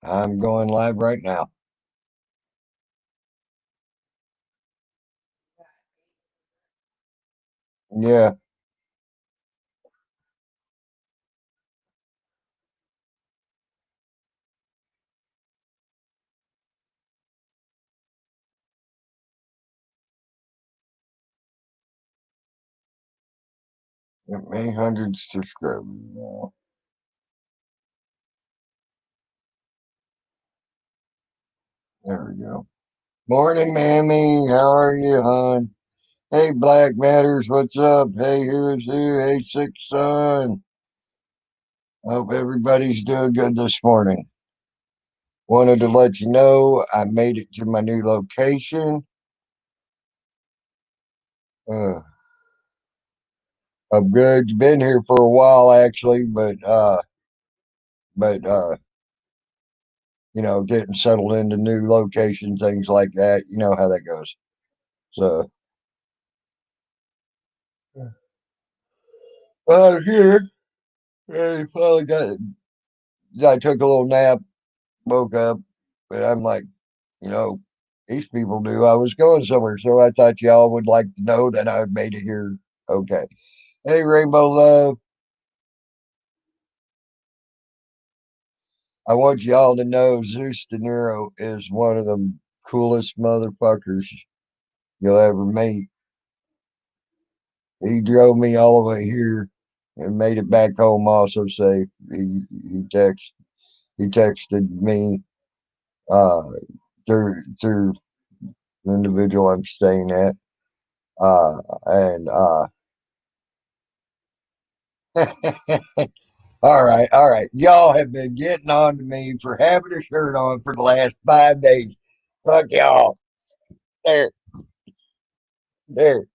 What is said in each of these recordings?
I'm going live right now. Yeah. Got 800 subscribers now. There we go. Morning, Mammy. How are you, hon? Hey, Black Matters. What's up? Hey, here's who. Hey, Six Son. Hope everybody's doing good this morning. Wanted to let you know I made it to my new location. Uh, I'm good. Been here for a while, actually, but getting settled into new location, things like that. You know how that goes. So, here, I finally got. I took a little nap, woke up, but I'm like, you know, these people knew I was going somewhere, so I thought y'all would like to know that I made it here. Okay. Hey, Rainbow Love, I want y'all to know Zeus De Niro is one of the coolest motherfuckers you'll ever meet. He drove me all the way here and made it back home also safe. He texted me uh through the individual I'm staying at. And all right. Y'all have been getting on to me for having a shirt on for the last 5 days. Fuck y'all. There, there.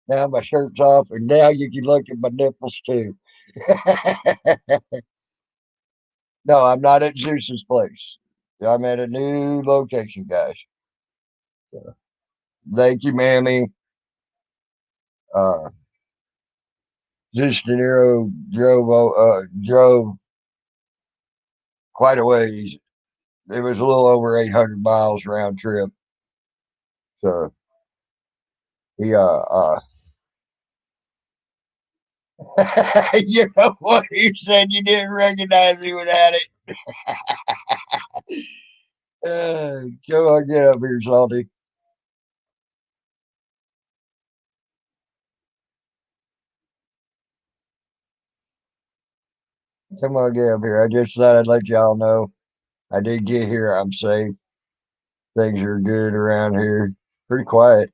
Now my shirt's off, and now you can look at my nipples too. No, I'm not at Zeus's place. I'm at a new location, guys. So, thank you, Mammy. Uh, Zeus De Niro drove quite a ways. It was a little over 800 miles round trip. So he you know what he said? You didn't recognize me without it. Come on, get up here, Salty. Come on, get up here. I just thought I'd let y'all know I did get here. I'm safe. Things are good around here. Pretty quiet.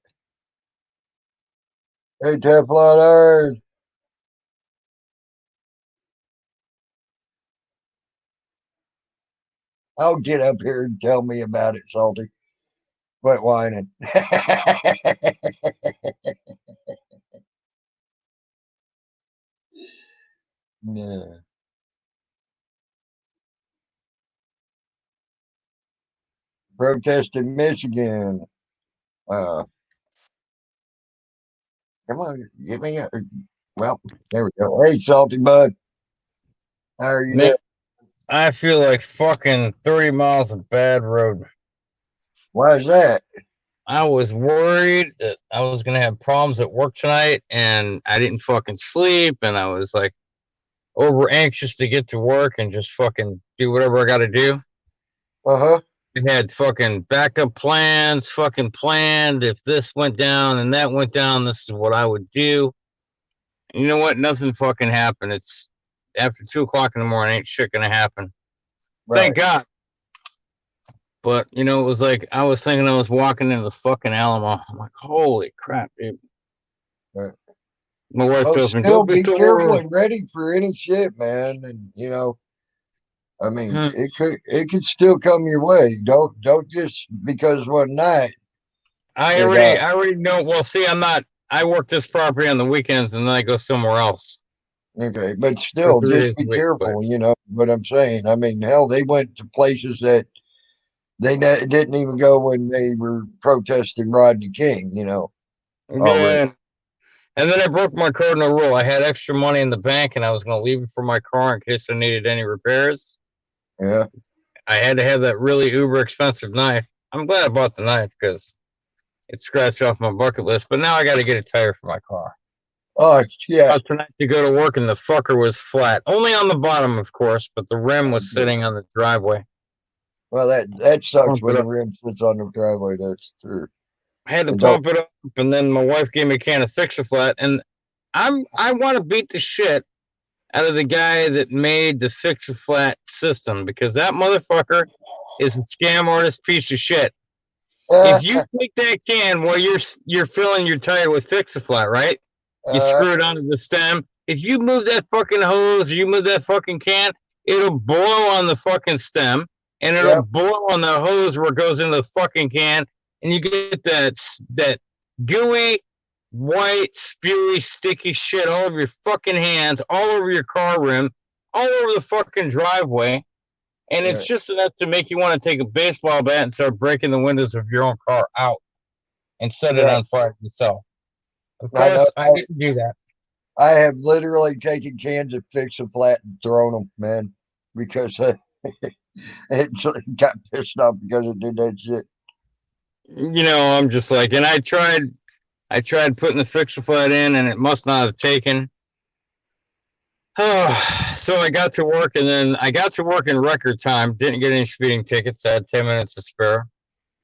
Hey, Teflon Iron. I'll get up here and tell me about it, Salty. Quit whining. Yeah. Protest in Michigan. Uh, Come on, give me a. Well, there we go. Hey, Salty Bud. How are you Man, doing? I feel like fucking 30 miles of bad road. Why is that? I was worried that I was going to have problems at work tonight and I didn't fucking sleep. And I was like over anxious to get to work and just fucking do whatever I got to do. Uh huh. I had fucking backup plans, fucking planned. If this went down and that went down, this is what I would do. And you know what? Nothing fucking happened. It's after 2 o'clock in the morning. Ain't shit going to happen. Thank Right. God. But it was like I was thinking I was walking into the fucking Alamo. I'm like, holy crap, dude. Right. My wife Well, tells me, still don't be be so careful worried. and ready for any shit, man. And I mean, Hmm. it could still come your way. Don't just because one night I it already I already know. Well, see, I work this property on the weekends and then I go somewhere else okay, but for still three just days be a week. But careful. You know what I'm saying? I mean, hell, they went to places that didn't even go when they were protesting Rodney King. Already. yeah. And then I broke my cardinal rule. I had extra money in the bank and I was gonna leave it for my car in case I needed any repairs. Yeah. I had to have that really uber expensive knife. I'm glad I bought the knife because it scratched off my bucket list. But now I got to get a tire for my car. Oh, yeah. Tonight to go to work and the fucker was flat, only on the bottom, of course, but the rim was sitting on the driveway. Well, that sucks Pump when it the up. rim sits on the driveway. That's true. I had to It don't. pump it up, and then my wife gave me a can of Fix-A-Flat, and I want to beat the shit out of the guy that made the Fix-A-Flat system because that motherfucker is a scam artist piece of shit. If you take that can while you're filling your tire with Fix-A-Flat, right? You screw it onto the stem. If you move that fucking hose or you move that fucking can, it'll boil on the fucking stem and it'll Yep. boil on the hose where it goes into the fucking can, and you get that gooey, white, spewy, sticky shit all over your fucking hands, all over your car rim, all over the fucking driveway. And it's Right. just enough to make you want to take a baseball bat and start breaking the windows of your own car out and set it Yeah. on fire yourself. Of I know. course, I didn't do that. I have literally taken cans of Fix-A-Flat and thrown them, man, because it got pissed off because it did that shit. I'm just like, and I tried putting the Fix-A-Flat in, and it must not have taken. Oh, so I got to work, and then I got to work in record time. Didn't get any speeding tickets. I had 10 minutes to spare.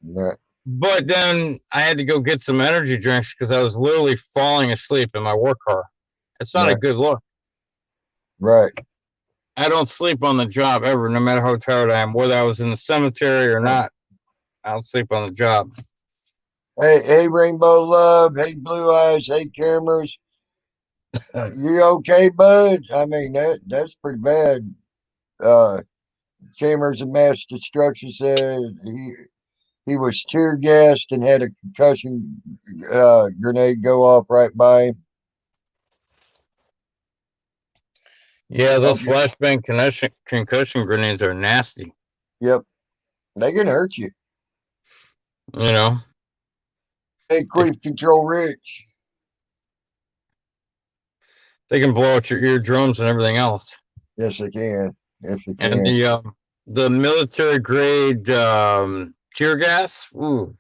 Right. But then I had to go get some energy drinks because I was literally falling asleep in my work car. It's not a Right. good look. Right. I don't sleep on the job ever, no matter how tired I am, whether I was in the cemetery or not. I don't sleep on the job. Hey, Rainbow Love. Hey, Blue Eyes. Hey, Cameras. You okay, bud? I mean, that's pretty bad. Cameras of Mass Destruction said he was tear gassed and had a concussion grenade go off right by him. Yeah, those Okay. flashbang concussion grenades are nasty. Yep. They can hurt you. You know, Hey, if Queef Control Rich. they can blow out your eardrums and everything else. Yes, they can. Yes, they And can. the military grade tear gas, ooh,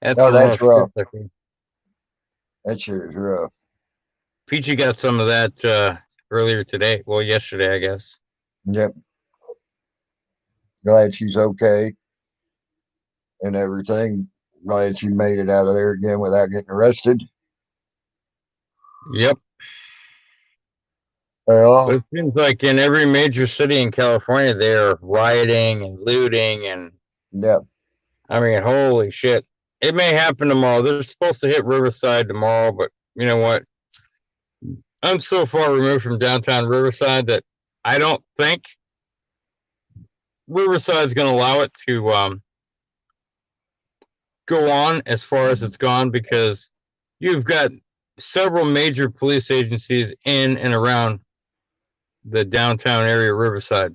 that's Oh, some that's rough shit. rough. That shit is rough. Peachy got some of that earlier today. Well, yesterday, I guess. Yep. Glad she's okay and everything. Glad she made it out of there again without getting arrested. Yep. But Well, it seems like in every major city in California, they're rioting and looting, and yep. I mean, holy shit! It may happen tomorrow. They're supposed to hit Riverside tomorrow, but you know what? I'm so far removed from downtown Riverside that I don't think Riverside's going to allow it to go on as far as it's gone because you've got several major police agencies in and around the downtown area of Riverside.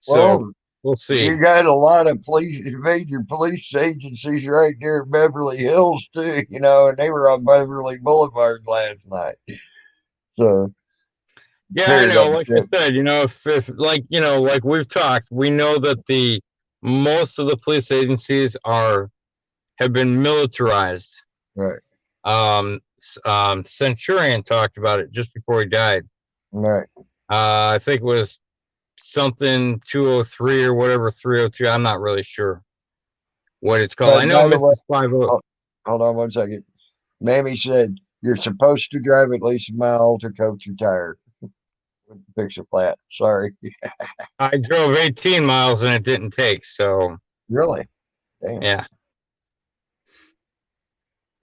So Well, we'll you see. got a lot of major police agencies right there at Beverly Hills too, and they were on Beverly Boulevard last night. So Yeah, I tearing know. up Like I shit. said, if like we've talked, we know that the most of the police agencies have been militarized. Right. Centurion talked about it just before he died. Right. I think it was something 203 or whatever 302. I'm not really sure what it's called. I But know by the way, Mrs. 50. hold on 1 second. Mammy said you're supposed to drive at least a mile to coat your tire with Fix-A-Flat. Sorry. I drove 18 miles and it didn't take. So Really? Damn. yeah,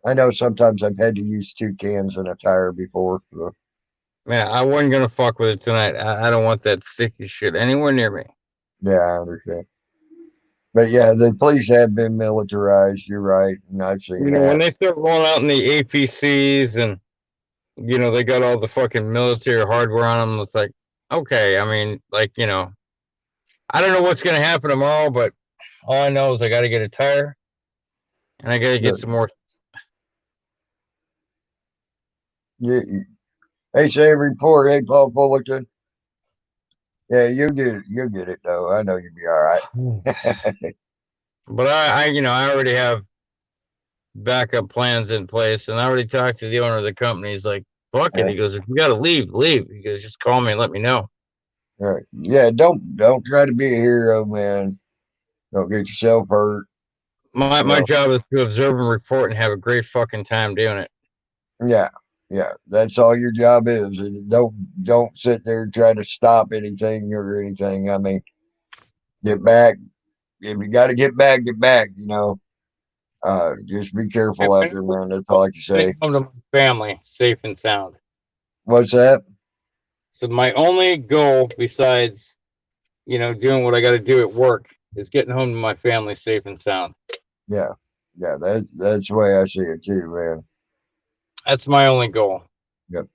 I know sometimes I've had to use 2 cans in a tire before. So. yeah, I wasn't gonna fuck with it tonight. I don't want that sticky shit anywhere near me. Yeah, I understand. But yeah, the police have been militarized. You're right, and I've seen When that. they start rolling out in the APCs and they got all the fucking military hardware on them, it's like, okay, I mean, like, I don't know what's gonna happen tomorrow, but all I know is I got to get a tire and I got to get Good. some more. Yeah. Hey, say report. Hey, Paul Fullerton. Yeah, you'll get it. You'll get it though. I know you'll be all right. But I already have backup plans in place, and I already talked to the owner of the company. He's like, "Fuck it." Yeah, He goes, "If you got to leave, leave." He goes, "Just call me and let me know." right. Yeah, don't try to be a hero, man. Don't get yourself hurt. You My know. job is to observe and report and have a great fucking time doing it. Yeah, yeah. That's all your job is. And don't sit there and try to stop anything or anything. I mean, get back. If you got to get back, get back. You know. Just be careful I out there, man. That's all I can take say. home to my family safe and sound. What's that? So my only goal, besides doing what I got to do at work, is getting home to my family safe and sound. Yeah, yeah. That's the way I see it too, man. That's my only goal. Yep.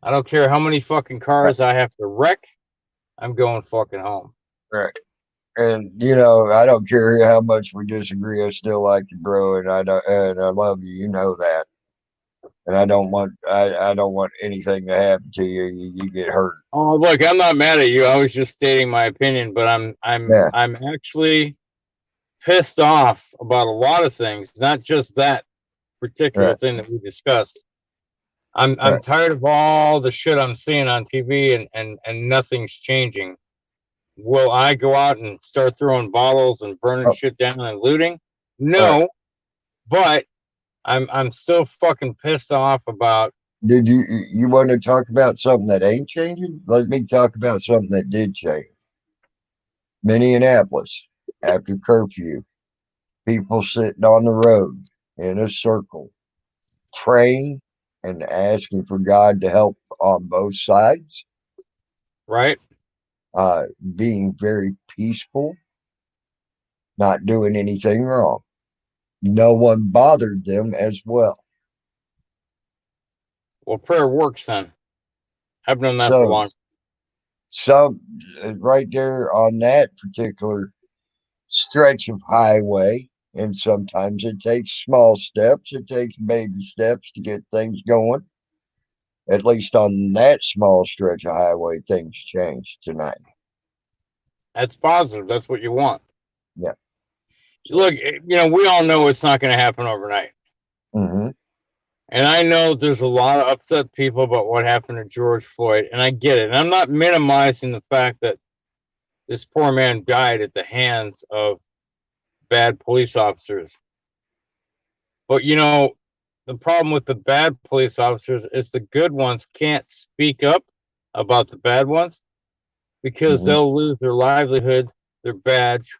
I don't care how many fucking Right. cars I have to wreck. I'm going fucking home. Right. And I don't care how much we disagree. I still like you, bro, and I love you. You know that. And I don't want anything to happen to you. You get hurt. Oh, look, I'm not mad at you. I was just stating my opinion, but Yeah. I'm actually pissed off about a lot of things, not just that particular Right. thing that we discussed. I'm Right. tired of all the shit I'm seeing on TV and nothing's changing. Will I go out and start throwing bottles and burning Oh, shit down and looting? all right. No, but I'm still fucking pissed off about. Did you want to talk about something that ain't changing? Let me talk about something that did change. Minneapolis after curfew, people sitting on the road in a circle, praying and asking for God to help on both sides, Right? being very peaceful, not doing anything wrong. No one bothered them as well. Well, prayer works then. I've known that for So, long. some right there on that particular stretch of highway, and sometimes it takes small steps, it takes baby steps to get things going. At least on that small stretch of highway, things changed tonight. That's positive. That's what you want. Yeah. So, Look, we all know it's not going to happen overnight. hmm And I know there's a lot of upset people about what happened to George Floyd, and I get it. And I'm not minimizing the fact that this poor man died at the hands of bad police officers. But the problem with the bad police officers is the good ones can't speak up about the bad ones because hmm they'll lose their livelihood, their badge,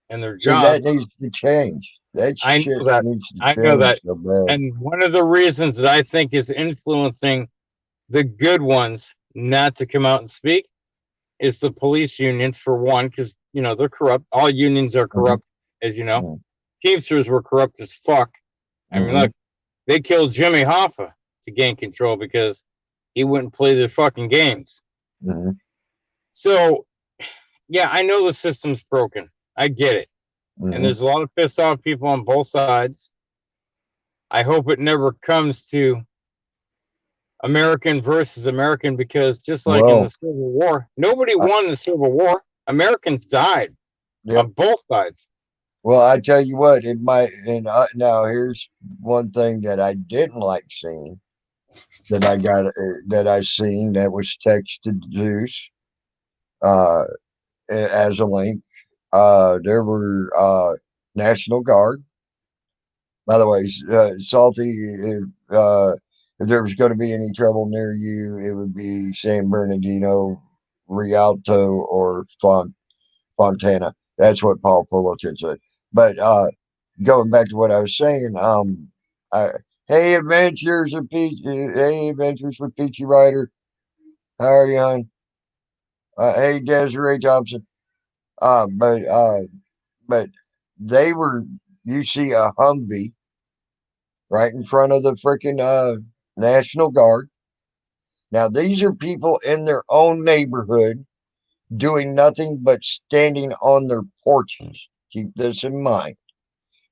and their See, job. that needs to change. That I know shit that. needs to I know change that. so bad. And one of the reasons that I think is influencing the good ones not to come out and speak is the police unions, for one, because they're corrupt. All unions are hmm corrupt, as you know. hmm Teamsters were corrupt as fuck. I mean, hmm look, they killed Jimmy Hoffa to gain control because he wouldn't play their fucking games. hmm So, yeah, I know the system's broken. I get it. And hmm there's a lot of pissed off people on both sides. I hope it never comes to American versus American because just like in the Well, Civil War, nobody I, won the Civil War. Americans died yep. on both sides. Well, I tell you what, it might. And now here's one thing that I didn't like seeing that I seen that was texted to Zeus uh, as a link. There were National Guard. By the way, Salty, if there was going to be any trouble near you, it would be San Bernardino, Rialto, or Fontana. That's what Paul Fullerton said. But going back to what I was saying, I, hey, Adventures with Peachy Rider. How are you, hon? Hey, Desiree Thompson. Uh, but uh, but they were. You see a Humvee right in front of the freaking National Guard. Now, these are people in their own neighborhood doing nothing but standing on their porches. Keep this in mind.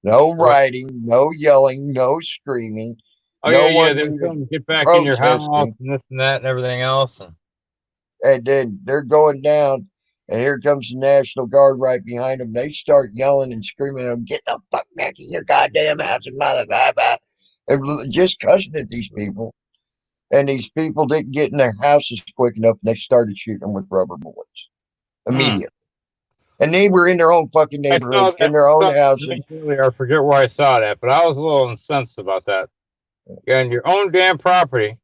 No Right. rioting, no yelling, no screaming, Oh yeah, no yeah. one They were even telling them to get back in your house protesting. and this and that and everything else. And And then they're going down, and here comes the National Guard right behind them. They start yelling and screaming at them, "Get the fuck back in your goddamn house and mother blah, blah," and just cussing at these people. And these people didn't get in their houses quick enough, and they started shooting them with rubber bullets Hmm. immediately. And they were in their own fucking I neighborhood, saw in that. their own I saw houses. that earlier. I forget where I saw that, but I was a little incensed about that. You're on your own damn property,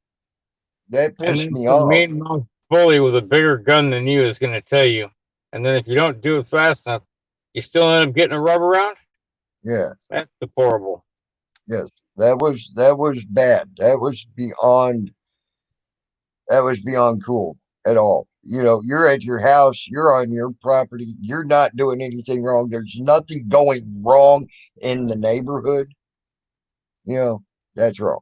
That and pissed then me some off. mean mouthed bully with a bigger gun than you is going to tell you. And then if you don't do it fast enough, you still end up getting a rubber round. Yeah, That's deplorable. yes, that was bad. That was beyond cool at all. You're at your house, you're on your property, you're not doing anything wrong. There's nothing going wrong in the neighborhood. That's wrong.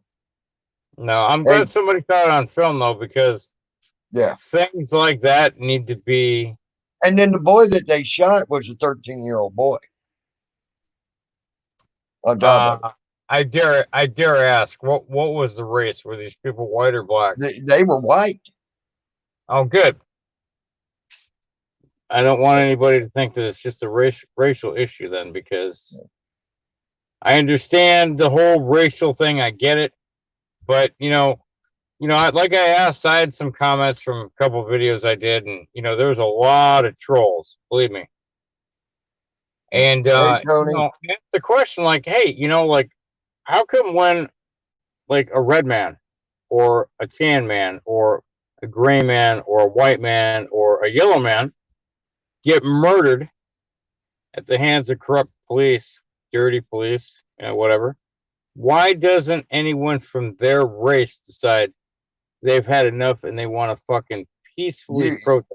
No, I'm Hey, glad somebody caught it on film though, because yeah. things like that need to be. And then the boy that they shot was a 13-year-old boy on top of it. I dare ask, what was the race? Were these people white or black? They were white. Oh, good. I don't want anybody to think that it's just a racial issue then, because I understand the whole racial thing. I get it, but like I asked, I had some comments from a couple of videos I did, and there was a lot of trolls. Believe me. And Hey, Tony. the question, like, hey, like, how come when like a red man or a tan man or a gray man or a white man or a yellow man get murdered at the hands of corrupt police, dirty police, whatever, why doesn't anyone from their race decide they've had enough and they want to fucking peacefully You protest?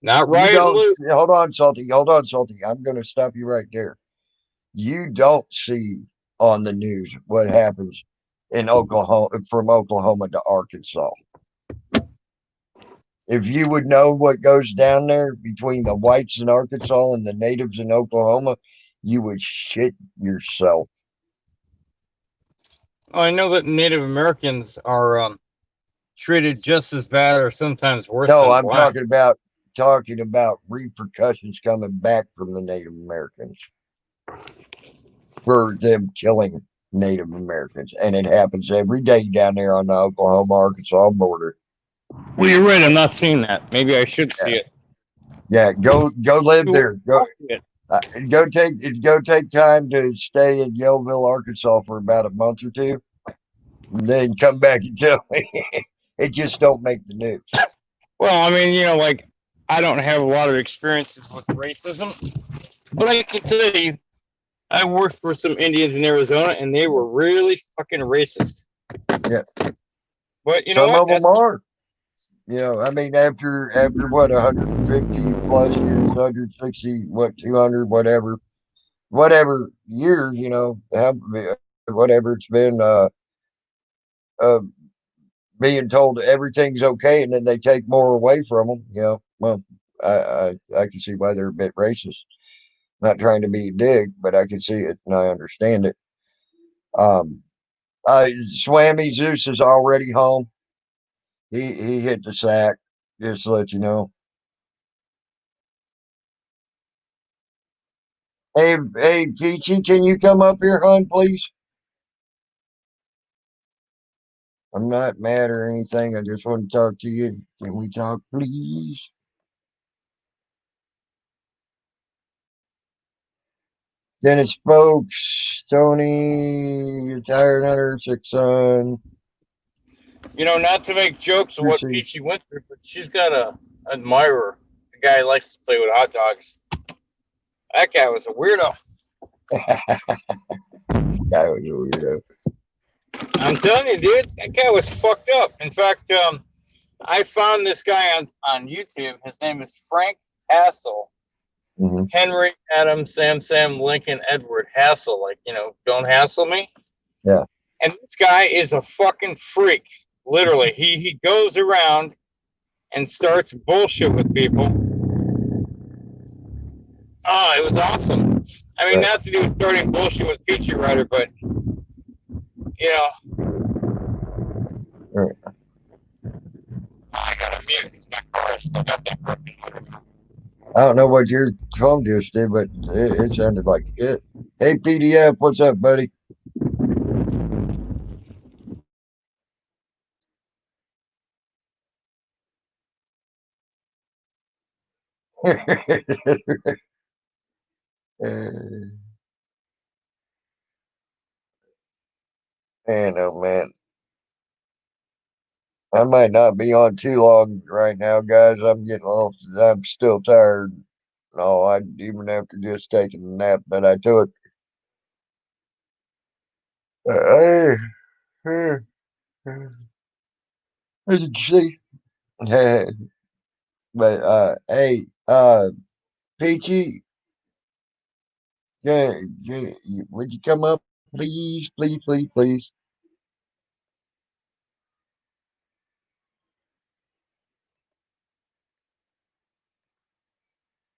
Not you riot and don't loot. hold on, Salty. Hold on, Salty. I'm going to stop you right there. You don't see on the news what happens in Oklahoma, from Oklahoma to Arkansas. If you would know what goes down there between the whites in Arkansas and the natives in Oklahoma, you would shit yourself. I know that Native Americans are treated just as bad or sometimes worse No, than I'm black. talking about repercussions coming back from the Native Americans for them killing Native Americans, and it happens every day down there on the Oklahoma-Arkansas border. Well, you're right. I'm not seeing that. Maybe I should see it. Yeah, go live there. Go It. go take time to stay in Yellville, Arkansas for about a month or two, and then come back and tell me. It just don't make the news. Well, I mean, like, I don't have a lot of experiences with racism, but I can tell you, I worked for some Indians in Arizona, and they were really fucking racist. Yeah, But you know some what? of them are. I mean, after what, 150 plus years, 160, what, 200, whatever years, whatever it's been, uh, being told everything's okay, and then they take more away from them. Well, I can see why they're a bit racist. Not trying to be a dick, but I can see it and I understand it. Um, Swammy Zeus is already home. He hit the sack. Just to let you know. Hey, Peachy, can you come up here, hon, please? I'm not mad or anything. I just want to talk to you. Can we talk, please? Dennis Folks, Tony, retired hunter, 6 son. Not to make jokes of what Lucy. Peachy went through, but she's got a admirer. The guy who likes to play with hot dogs. That guy was a weirdo. Guy was a weirdo. I'm telling you, dude, that guy was fucked up. In fact, I found this guy on YouTube. His name is Frank Hassel. Mm-hmm. Henry, Adam, Sam, Lincoln, Edward Hassel. Like, don't hassle me. Yeah. And this guy is a fucking freak. Literally. He goes around and starts bullshit with people. Oh, it was awesome. I mean, not to do with starting bullshit with Peachy Rider, but, Right. I gotta mute because my car has still got that broken motor. I don't know what your phone just did, but it sounded like shit. Hey, PDF, what's up, buddy? Man, oh man. I might not be on too long right now, guys. I'm getting off. I'm still tired. No, I even after just taking a nap that I took. Hey, hey, as you can see. But hey, Peachy, yeah, yeah, would you come up, please, please, please, please?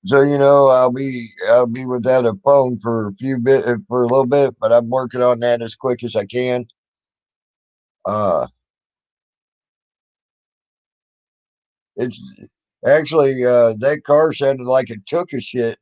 So I'll be without a phone for a little bit, but I'm working on that as quick as I can. Uh, it's actually that car sounded like it took a shit.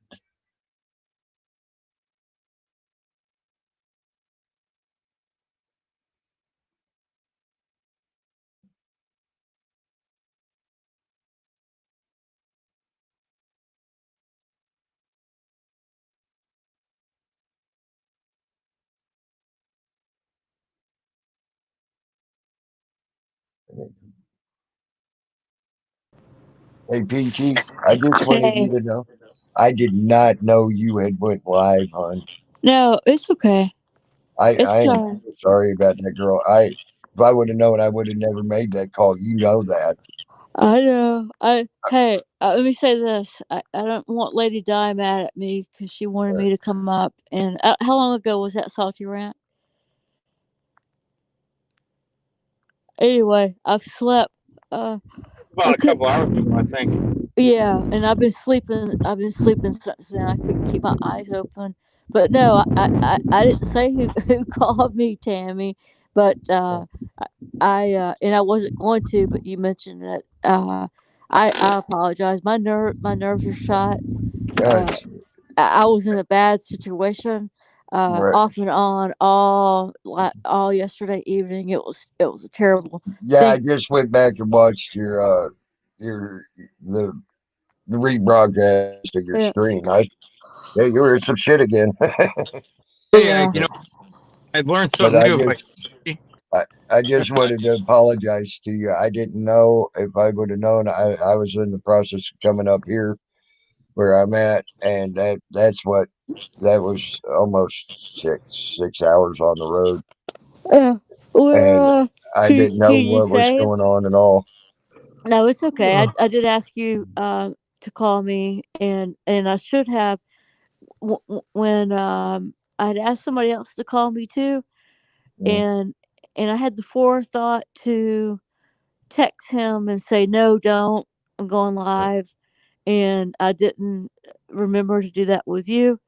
Hey Peachy, I just wanted you Hey, to know, I did not know you had went live, hon. no, it's okay. I It's am so sorry about that girl. If I would have known, I would have never made that call. You know that. I know. Let me say this. I don't want Lady Di mad at me because she wanted me to come up. And how long ago was that salty rant? Anyway, I've slept. I About a could. couple hours ago, I think. Yeah, and I've been sleeping. I've been sleeping since then. I couldn't keep my eyes open. But no, I didn't say who who called me, Tammy. But and I wasn't going to, but you mentioned that. I apologize. My nerves are shot. Uh, It's I was in a bad situation, right. off and on all yesterday evening. It was a terrible Yeah, I thing. just went back and watched your the rebroadcast of your Yeah, stream. Yeah, you were in some shit again. Hey, yeah. I learned But something new about you. I just wanted to apologize to you. I didn't know if I would have known. I was in the process of coming up here where I'm at, and that was almost six hours on the road, Uh, and well, I didn't know can you what was say it? going on at all. No, it's okay. I did ask you to call me, and I should have when I'd asked somebody else to call me too, Mm, and I had the forethought to text him and say no, don't. I'm going live, and I didn't remember to do that with you,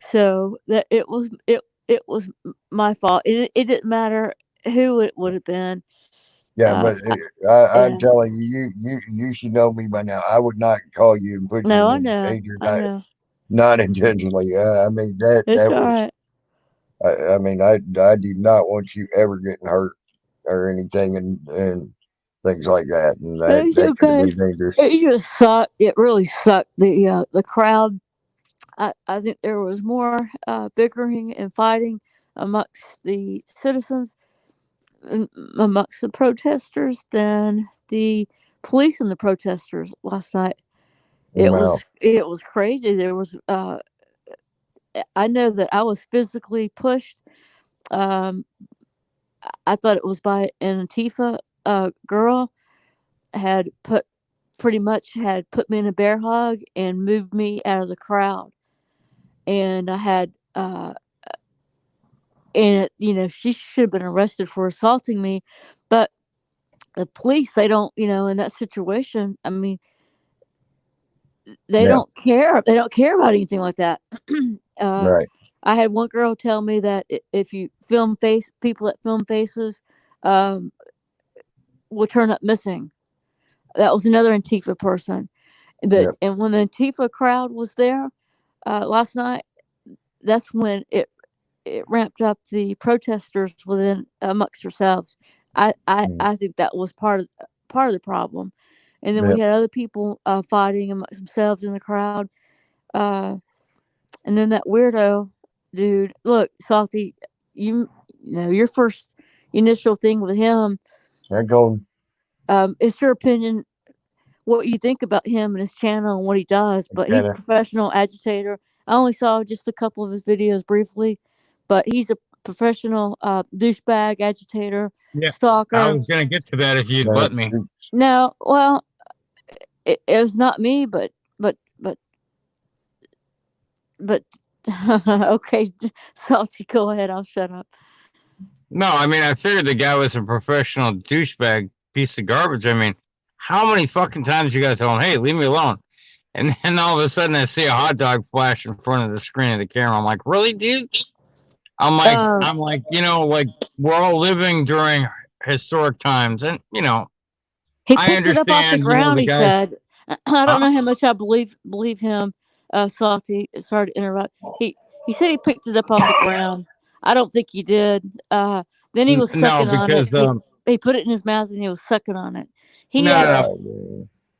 so that it was my fault. It didn't matter who it would have been. Yeah, Uh, but I, I'm and telling you, you should know me by now. I would not call you and put no, you I in know, danger, I know. not intentionally. I mean It's that all was. right. I mean I do not want you ever getting hurt or anything, and things like that, and It's that could have okay. been dangerous. It just sucked. It really sucked. The crowd. I think there was more bickering and fighting amongst the citizens, amongst the protesters, than the police and the protesters last night. Wow. It was crazy. There was I know that I was physically pushed. Um, I thought it was by an Antifa girl had pretty much had put me in a bear hug and moved me out of the crowd. And I had and she should have been arrested for assaulting me, but the police, they don't, in that situation, I mean, they Yeah. don't care. They don't care about anything like that. uh, Right. I had one girl tell me that if you film people that film faces, um, will turn up missing. That was another Antifa person. Yep. And when the Antifa crowd was there last night, that's when it ramped up the protesters within amongst themselves. I think that was part of the problem. And then we Yep. had other people fighting amongst themselves in the crowd. And then that weirdo dude, look, Salty, you know your first initial thing with him. That golden. It's your opinion what you think about him and his channel and what he does, but he's a Kinda. professional agitator. I only saw just a couple of his videos briefly, but he's a professional douchebag agitator, Yeah, I stalker. was gonna get to that if you'd let me. No, well, it was not me, but okay, Salty, go ahead. I'll shut up. No, I mean, I figured the guy was a professional douchebag piece of garbage. I mean, how many fucking times you guys tell him, hey, leave me alone? And then all of a sudden I see a hot dog flash in front of the screen of the camera. I'm like, really, dude? I'm like, you know, like we're all living during historic times. And, you know, he I picked it up off the understand, ground. the He guy. said, "I don't know how much I believe him." Salty, sorry to interrupt. He said he picked it up off the ground. I don't think he did. Then he was No, sucking on because it. He put it in his mouth and he was sucking on it. He no,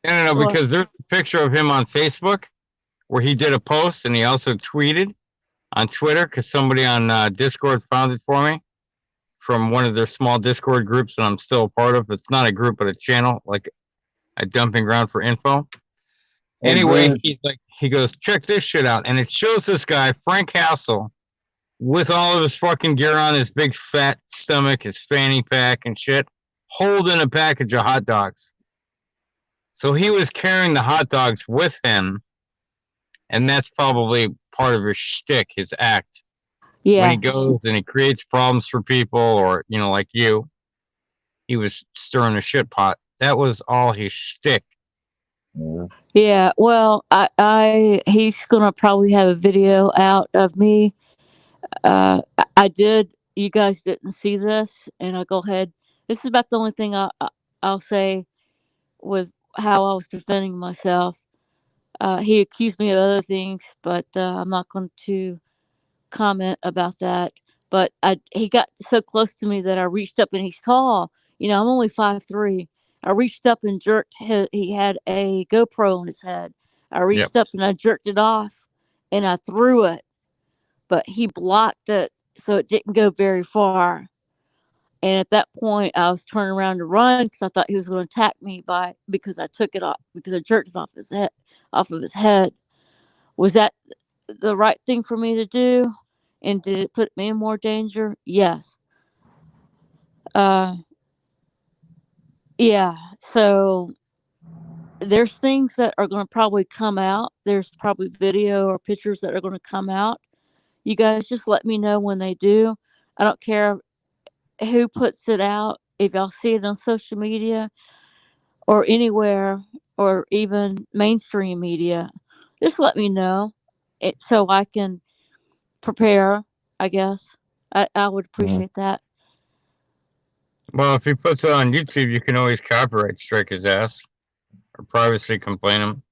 Yeah. because there's a picture of him on Facebook where he did a post and he also tweeted on Twitter because somebody on Discord found it for me from one of their small Discord groups that I'm still a part of. It's not a group, but a channel, like a dumping ground for info. Hey, Anyway, Bruce. he goes, check this shit out. And it shows this guy, Frank Hassel, with all of his fucking gear on, his big fat stomach, his fanny pack and shit, holding a package of hot dogs. So he was carrying the hot dogs with him, and that's probably part of his shtick, his act. yeah. When he goes and he creates problems for people, or, you know, like you, he was stirring a shit pot. That was all his shtick. Yeah, well, he's gonna probably have a video out of me. I did. You guys didn't see this, and I'll go ahead. This is about the only thing I'll say with how I was defending myself. He accused me of other things, but I'm not going to comment about that. But he got so close to me that I reached up, and he's tall. You know, I'm only 5'3". I reached up and jerked he had a GoPro on his head. I reached up and I jerked it off and I threw it, but he blocked it so it didn't go very far. And at that point, I was turning around to run because I thought he was going to attack me because I took it off, because I jerked it off of his head. Was that the right thing for me to do? And did it put me in more danger? Yes. Yeah. So there's things that are going to probably come out. There's probably video or pictures that are going to come out. You guys just let me know when they do. I don't care who puts it out. If y'all see it on social media or anywhere or even mainstream media, just let me know so I can prepare, I guess. I would appreciate that. Well, if he puts it on YouTube, you can always copyright strike his ass or privacy complain him.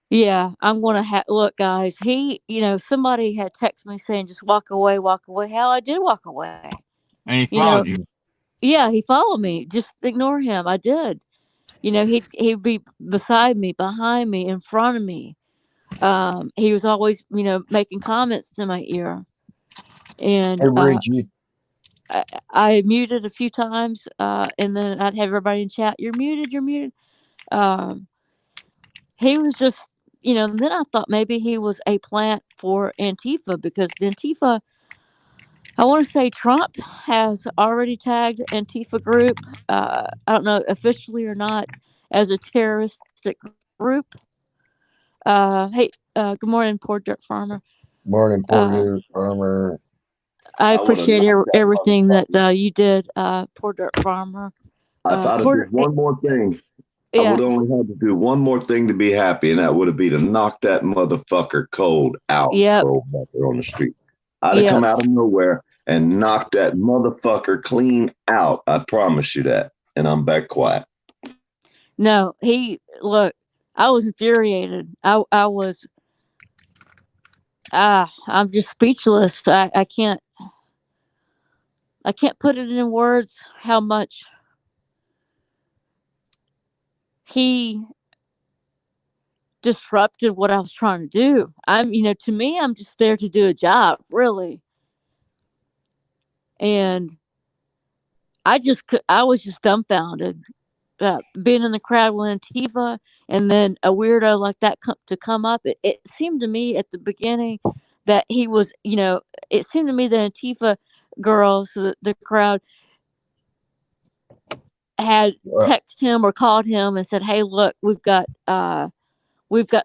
Yeah, I'm going to look, guys. Somebody had texted me saying, just walk away, walk away. Hell, I did walk away. And he followed you. Yeah, he followed me. Just ignore him. I did. He'd be beside me, behind me, in front of me. He was always, making comments to my ear. And Hey, Richie. I muted a few times, and then I'd have everybody in chat, you're muted, you're muted. He was just, then I thought maybe he was a plant for Antifa, because Antifa, I want to say Trump has already tagged Antifa group, I don't know officially or not, as a terroristic group. Hey, good morning, Poor Dirt Farmer. Morning, Poor Dirt Farmer. I appreciate everything that you did, Poor Dirt Farmer. I thought of just one more thing. Yeah. I would only have to do one more thing to be happy, and that would be to knock that motherfucker cold out. Yep. On the street. I'd have come out of nowhere and knocked that motherfucker clean out. I promise you that. And I'm back quiet. No, look, I was infuriated. I'm just speechless. I can't put it in words how much he disrupted what I was trying to do. To me, I'm just there to do a job, really. And I was just dumbfounded. Being in the crowd with Antifa, and then a weirdo like that to come up. It seemed to me at the beginning that he was, it seemed to me that Antifa girls, the crowd, had texted him or called him and said, "Hey, look, we've got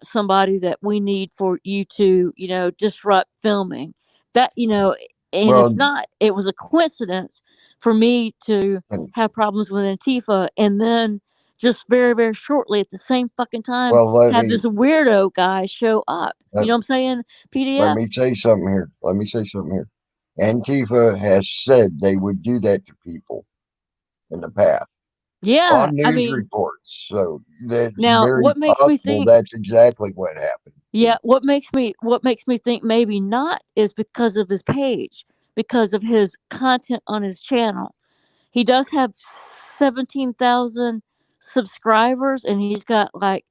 somebody that we need for you to, disrupt filming." That, and Well, if not, it was a coincidence for me to have problems with Antifa, and then just very, very shortly at the same fucking time, have this weirdo guy show up. You know what I'm saying, PDF? Let me say something here. Antifa has said they would do that to people in the past. Yeah, on news reports. So that's now, very what makes me possible think? that's exactly what happened. Yeah, what makes me think maybe not is because of his page, because of his content on his channel. He does have 17,000 subscribers, and he's got like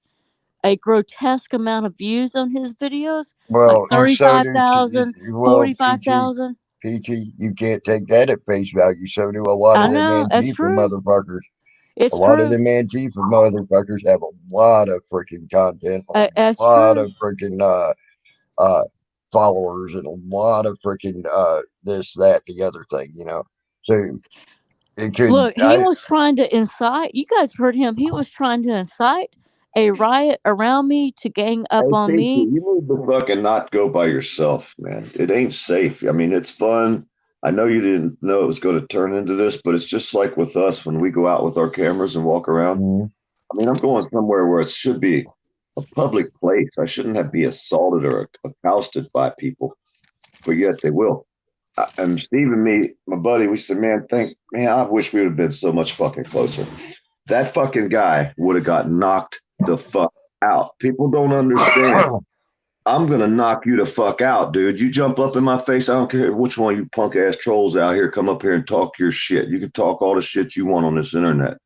a grotesque amount of views on his videos. Well, Like 35,000, 45,000. Peachy, you can't take that at face value. So do a lot of them Antifa motherfuckers. It's a lot of them Antifa motherfuckers have a lot of freaking content, a lot of freaking followers, and a lot of freaking this, that, the other thing, So it could. Look, he was trying to incite. You guys heard him. He was trying to incite a riot around me to gang up on me. You need to fucking not go by yourself, man. It ain't safe. I mean, it's fun. I know you didn't know it was going to turn into this, but it's just like with us when we go out with our cameras and walk around. Mm-hmm. I mean, I'm going somewhere where it should be a public place. I shouldn't have to be assaulted or accosted by people, but yet they will. And Steve and me, my buddy, we said, man, I wish we would have been so much fucking closer. That fucking guy would have got knocked the fuck out. People don't understand. I'm going to knock you the fuck out, dude. You jump up in my face. I don't care which one of you punk ass trolls out here come up here and talk your shit. You can talk all the shit you want on this internet.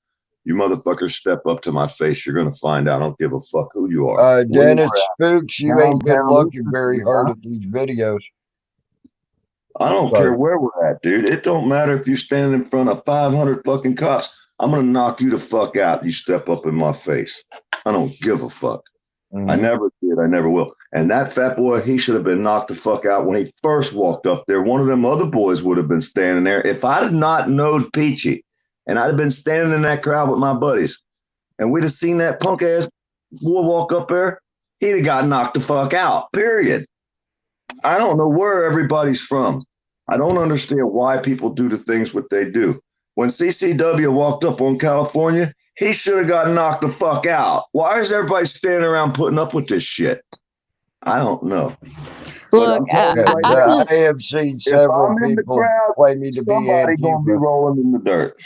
You motherfuckers step up to my face. You're going to find out. I don't give a fuck who you are. Dennis Spooks, you ain't been looking very hard at these videos. I don't care where we're at, dude. It don't matter if you stand in front of 500 fucking cops. I'm going to knock you the fuck out. You step up in my face. I don't give a fuck. Mm-hmm. I never did. I never will. And that fat boy, he should have been knocked the fuck out when he first walked up there. One of them other boys would have been standing there. If I had not known Peachy and I'd have been standing in that crowd with my buddies and we'd have seen that punk ass boy walk up there, he'd have got knocked the fuck out, period. I don't know where everybody's from. I don't understand why people do the things what they do. When CCW walked up on California, he should have got knocked the fuck out. Why is everybody standing around putting up with this shit? I don't know. Look, I have seen several people claiming to be Antifa. Gonna be rolling in the dirt.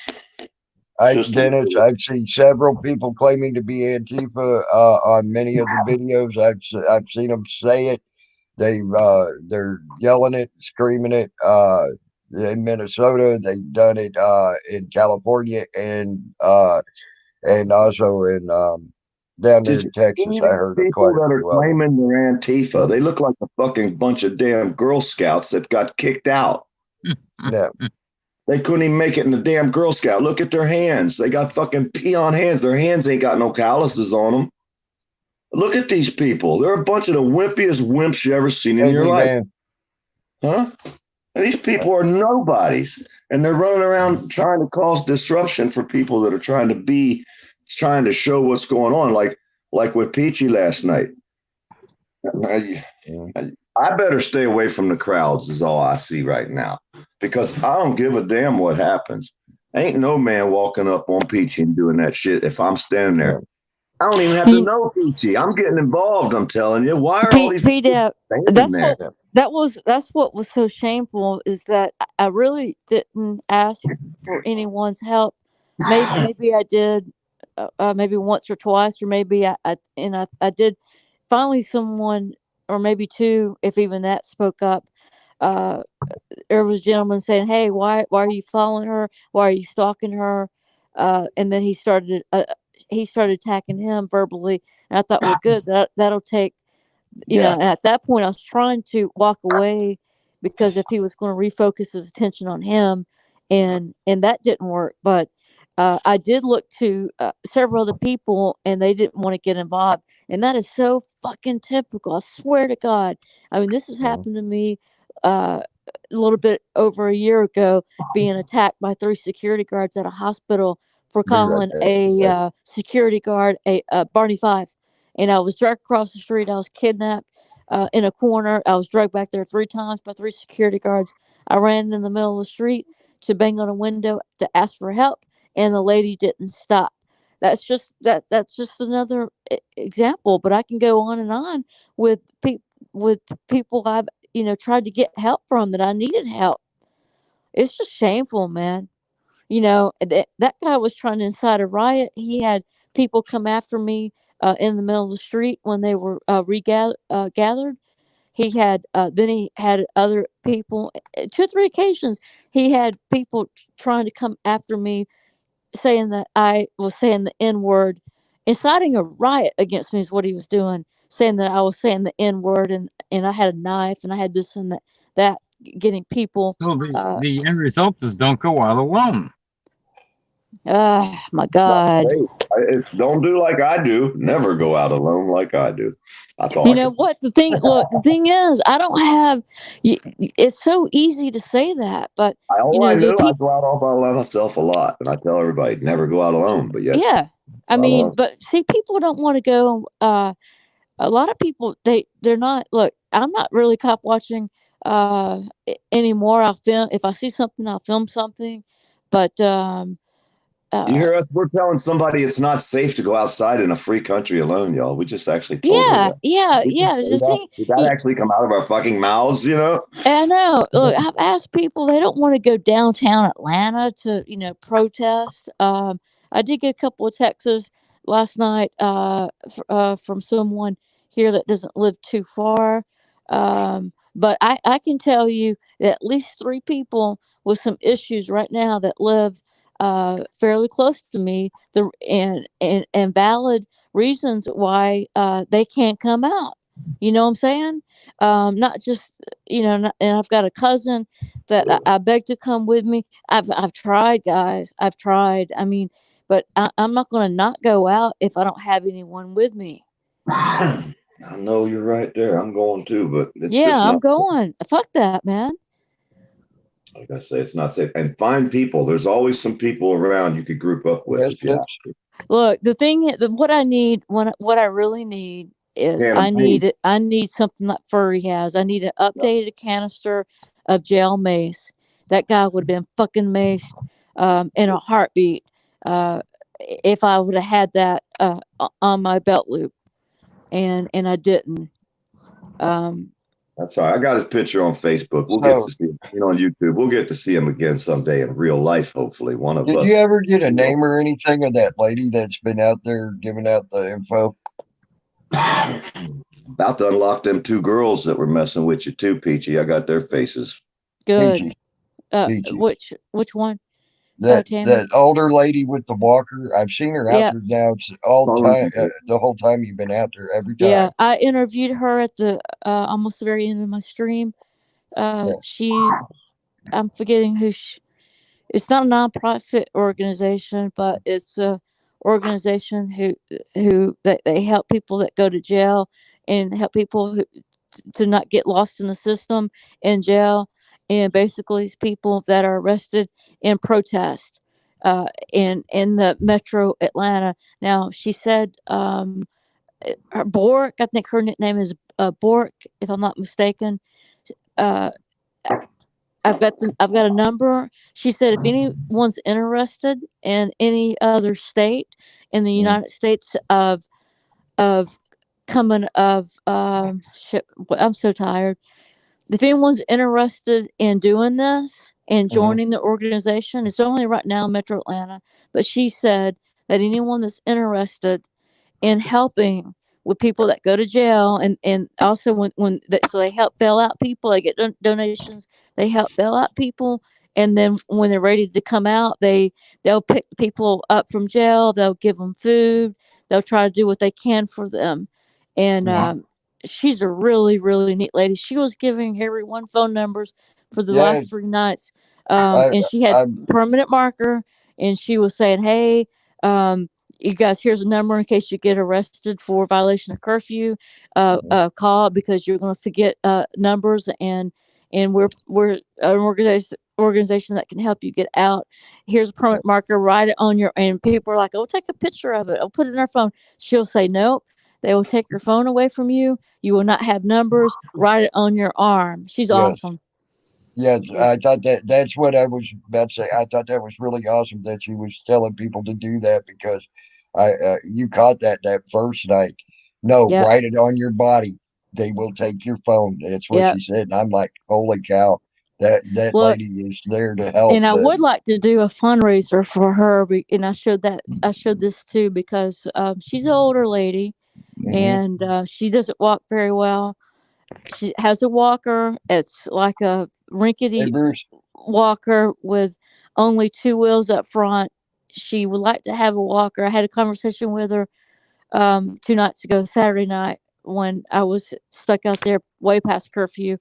Dennis, I've seen several people claiming to be Antifa on many of the videos. I've seen them say it. They're yelling it, screaming it. In Minnesota, they've done it in California and also in down there in Texas. I heard people that are claiming they're Antifa. They look like a fucking bunch of damn Girl Scouts that got kicked out. Yeah. They couldn't even make it in the damn Girl Scout. Look at their hands. They got fucking peon hands. Their hands ain't got no calluses on them. Look at these people. They're a bunch of the wimpiest wimps you ever seen in your life. Huh? And these people are nobodies. And they're running around trying to cause disruption for people that are trying to show what's going on, like with Peachy last night. I better stay away from the crowds is all I see right now, because I don't give a damn what happens. Ain't no man walking up on Peachy and doing that shit if I'm standing there. I don't even have to know Peachy. I'm getting involved, I'm telling you. Why are all these people standing there? That's what was so shameful, is that I really didn't ask for anyone's help. Maybe I did maybe once or twice, or maybe I did finally someone, or maybe two, if even that, spoke up. Uh, there was a gentleman saying, "Hey, why are you following her? Why are you stalking her?" And then he started attacking him verbally, and I thought, well, good, that'll take, Yeah. and at that point I was trying to walk away, because if he was going to refocus his attention on him, and that didn't work. But I did look to several other people, and they didn't want to get involved, and that is so fucking typical. I swear to God. I mean, this has happened to me a little bit over a year ago, being attacked by three security guards at a hospital for Be right calling back. a security guard a Barney Five. And I was dragged across the street. I was kidnapped in a corner. I was dragged back there 3 times by three security guards. I ran in the middle of the street to bang on a window to ask for help, and the lady didn't stop. That's just another example. But I can go on and on with with people I've tried to get help from, that I needed help. It's just shameful, man. That guy was trying to incite a riot. He had people come after me in the middle of the street when they were gathered. Then he had other people, 2 or 3 occasions. He had people trying to come after me, saying that I was saying the N word, inciting a riot against me is what he was doing. Saying that I was saying the N word, and I had a knife, and I had this and that, getting people. So the end result is don't go out alone. My God. Don't do like I do. Never go out alone like I do. That's all. You know what? The thing is, I don't have. It's so easy to say that, but All I the do, I people. go out all by myself a lot, and I tell everybody never go out alone. But yet, Yeah, I mean, but see, people don't want to go. A lot of people, they're not. Look, I'm not really cop watching anymore. I'll film if I see something. I'll film something, but you hear us? We're telling somebody it's not safe to go outside in a free country alone, y'all. We just actually told her that. yeah. It's the thing. Did that actually come out of our fucking mouths? I know. Look, I've asked people, they don't want to go downtown Atlanta to, protest. I did get a couple of texts last night from someone here that doesn't live too far. But I can tell you that at least 3 people with some issues right now that live fairly close to me, and valid reasons why they can't come out. You know what I'm saying? Not just and I've got a cousin that I begged to come with me. I've tried, guys. I've tried. I mean, but I'm not going to not go out if I don't have anyone with me. I know you're right there. I'm going too, but it's Yeah, just I'm not. going. Fuck that, man. Like I say, it's not safe. And find people. There's always some people around you could group up with if you have to. Look, what I need, what I really need is Can of paint. I need something that Furry has. I need an updated canister of gel mace. That guy would have been fucking maced in a heartbeat if I would have had that on my belt loop, and I didn't. That's all right. I got his picture on Facebook. We'll get to see him on YouTube. We'll get to see him again someday in real life, hopefully. One of us. Did you ever get a name or anything of that lady that's been out there giving out the info? About to unlock them 2 girls that were messing with you too, Peachy. I got their faces. Good. Peachy. Which one? That older lady with the walker. I've seen her out there now. It's all the time. The whole time you've been out there, every time. Yeah, I interviewed her at the almost the very end of my stream. I'm forgetting who. It's not a nonprofit organization, but it's a organization who they help people that go to jail, and help people to not get lost in the system in jail, and basically it's people that are arrested in protest in the metro Atlanta. Now she said her Bork, I think her nickname is Bork, if I'm not mistaken. I've got a number. She said if anyone's interested in any other state in the United States of coming of shit, I'm so tired. If anyone's interested in doing this and joining the organization, it's only right now in Metro Atlanta, but she said that anyone that's interested in helping with people that go to jail, and also when that, so they help bail out people, they get donations, they help bail out people, and then when they're ready to come out, they'll pick people up from jail, they'll give them food, they'll try to do what they can for them. And Yeah. she's a really really neat lady. She was giving everyone phone numbers for the Yeah. last 3 nights, I, and she had I, permanent marker, and she was saying, hey, you guys, here's a number in case you get arrested for violation of curfew. Call, because you're going to forget numbers, and we're an organization that can help you get out. Here's a permanent marker. Write it on your. And people are like, "Oh, take a picture of it. I'll put it in our phone." She'll say, "Nope." They will take your phone away from you. You will not have numbers. Write it on your arm. She's yes. awesome. Yes, Yeah. I thought that's what I was about to say. I thought that was really awesome that she was telling people to do that because you caught that first night. No, Yep. write it on your body. They will take your phone. That's what Yep. she said, and I'm like, holy cow, that Well, lady is there to help and I would them. like to do a fundraiser for her, and I showed this too because she's an older lady, Hmm. and she doesn't walk very well. She has a walker. It's like a Hey, rinkety Bruce. walker with only two wheels up front. She would like to have a walker. I had a conversation with her 2 nights ago, Saturday night, when I was stuck out there way past curfew.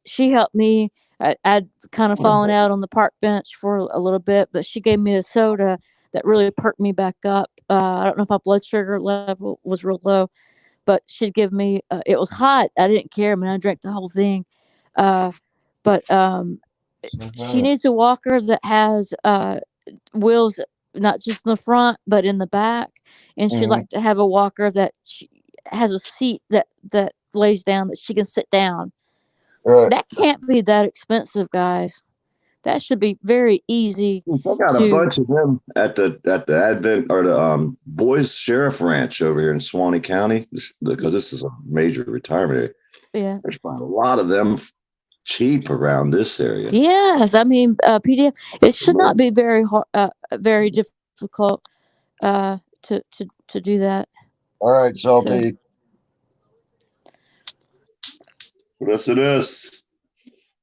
She helped me. I'd kind of fallen out on the park bench for a little bit, but she gave me a soda that really perked me back up. I don't know if my blood sugar level was real low, but she'd give me. It was hot. I didn't care. I mean, I drank the whole thing. Uh, but she needs a walker that has wheels, not just in the front but in the back, and she'd Hmm. like to have a walker that has a seat that lays down that she can sit down. Right. That can't be that expensive, guys. That should be very easy I got a to. bunch of them at the Advent or the Boys Sheriff Ranch over here in Suwannee County because this is a major retirement area. Yeah. There's a lot of them cheap around this area. Yes, I mean, PDF. It should not be very hard, very difficult to do that. All right, So Salty. Yes, it is.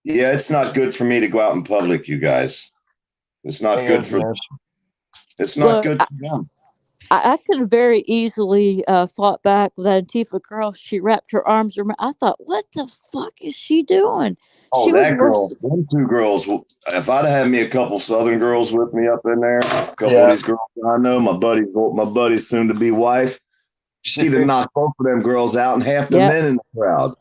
Yeah, it's not good for me to go out in public, you guys. It's not Hey, good for. yes. It's not look, good for them. I could have very easily fought back with that Antifa girl. She wrapped her arms around. I thought, what the fuck is she doing? Oh, She was that worse. girl, them two girls. If I'd have had me a couple Southern girls with me up in there, a couple Yeah. of these girls I know, my buddy's soon to be wife, she'd have knocked both of them girls out and half the Yep. men in the crowd.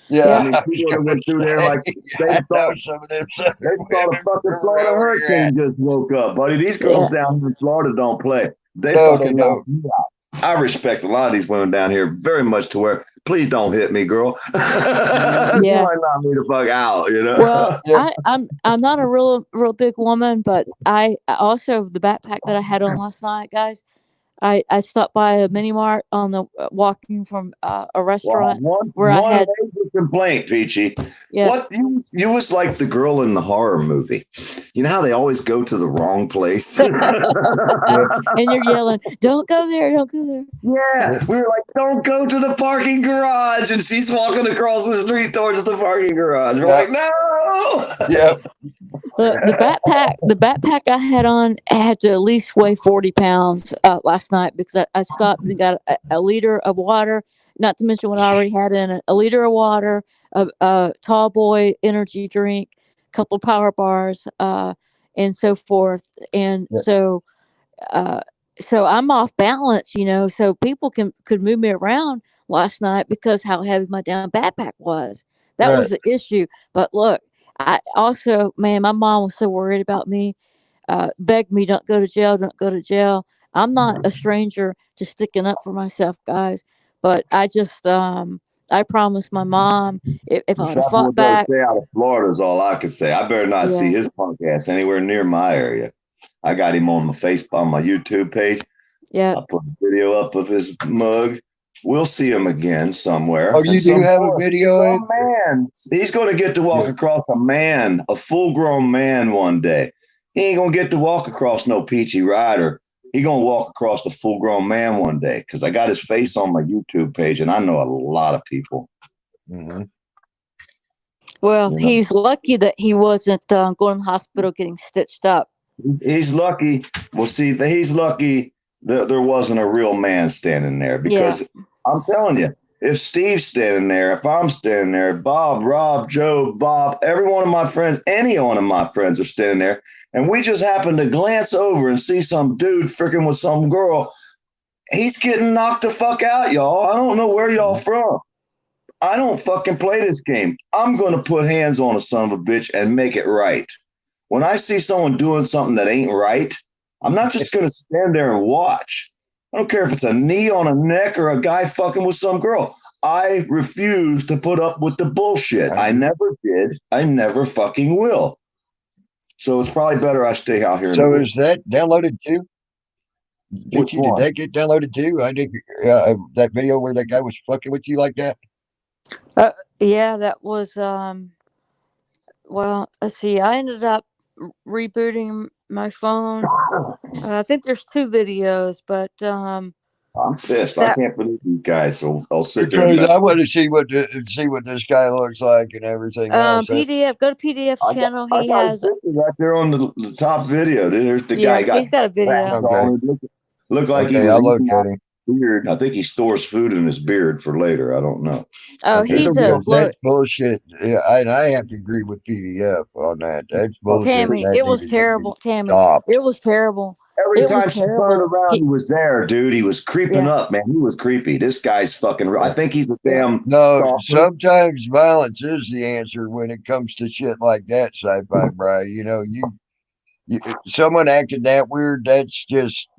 Yeah, Yep. I mean, I was she would have gonna went through there say, like they I know thought some of them they Southern thought a women fucking from Florida around where you're at. hurricane just woke up, buddy. These girls down here in Florida don't play. They No, fucking they knock me out. I respect a lot of these women down here very much to where, please don't hit me, girl. You Yeah. might knock me the fuck out, you know? Well, Yeah. I'm not a real big woman, but I also, the backpack that I had on last night, guys. I stopped by a mini mart on the walking from a Well, restaurant one where I had. major complaint, Peachy. Yeah. What you was like the girl in the horror movie. You know how they always go to the wrong place? Yeah. And you're yelling, "Don't go there! Don't go there!" Yeah, we were like, "Don't go to the parking garage," and she's walking across the street towards the parking garage. We're Yeah. like, "No!" Yeah. The backpack I had on had to at least weigh 40 pounds last night because I stopped and got a liter of water, not to mention what I already had in it, a liter of water, a tall boy energy drink, a couple power bars, and so forth. And Yeah. uh, so I'm off balance, so people could move me around last night because how heavy my damn backpack was. That was Right. the issue. But look, I also, man, my mom was so worried about me, begged me, don't go to jail, don't go to jail. I'm not a stranger to sticking up for myself, guys. But I promised my mom if I would have Shopper fought better back, stay out of Florida is all I could say. I better not see yeah, his punk ass anywhere near my area. I got him on my YouTube page. yeah, I put a video up of his mug. We'll see him again somewhere. Oh, you And do some have a boy, video? some man, he's going to get to walk Yeah. across a full-grown man one day. He ain't going to get to walk across no Peachy Rider He gonna walk across the full grown man one day because I got his face on my YouTube page, and I know a lot of people. Mm-hmm. Well, You know. he's lucky that he wasn't going to the hospital getting stitched up. He's lucky. Well, see, he's lucky that there wasn't a real man standing there because I'm telling you, if Steve's standing there, if I'm standing there, Bob, Rob, Joe, Bob, every one of my friends, any one of my friends are standing there, and we just happen to glance over and see some dude freaking with some girl, he's getting knocked the fuck out, y'all. I don't know where y'all from. I don't fucking play this game. I'm going to put hands on a son of a bitch and make it right. When I see someone doing something that ain't right, I'm not just going to stand there and watch. I don't care if it's a knee on a neck or a guy fucking with some girl. I refuse to put up with the bullshit. I never did. I never fucking will. So it's probably better I stay out here. So is that downloaded too? Which one? Did that get downloaded too? I think that video where that guy was fucking with you like that. Yeah, that was. Well, let's see. I ended up rebooting my phone. I think there's 2 videos, but I'm pissed. I can't believe you guys. So I'll sit there. Because I want to see what this guy looks like and everything else. PDF. Go to PDF channel. He has right there on the top video. There's the guy. He's got a video. Okay. Look like he was I'll look at him. Beard. I think he stores food in his beard for later. I don't know. Oh, he's that's bullshit. Yeah, I have to agree with PDF on that. That's bullshit. Tammy, it was terrible. Tammy, it was terrible. Every time she turned around, he was there, dude. He was creeping up, man. He was creepy. This guy's fucking. I think he's a damn. No, sometimes violence is the answer when it comes to shit like that, Sci-Fi Bri. You know, you someone acted that weird. That's just.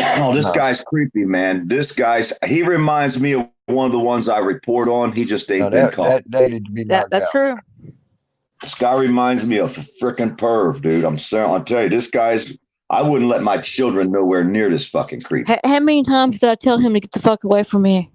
Oh, this guy's creepy, man. He reminds me of one of the ones I report on. He just ain't been caught. That needed to be knocked That's out. true. This guy reminds me of a freaking perv, dude. I'll tell you, this guy's. I wouldn't let my children nowhere near this fucking creep. How many times did I tell him to get the fuck away from me?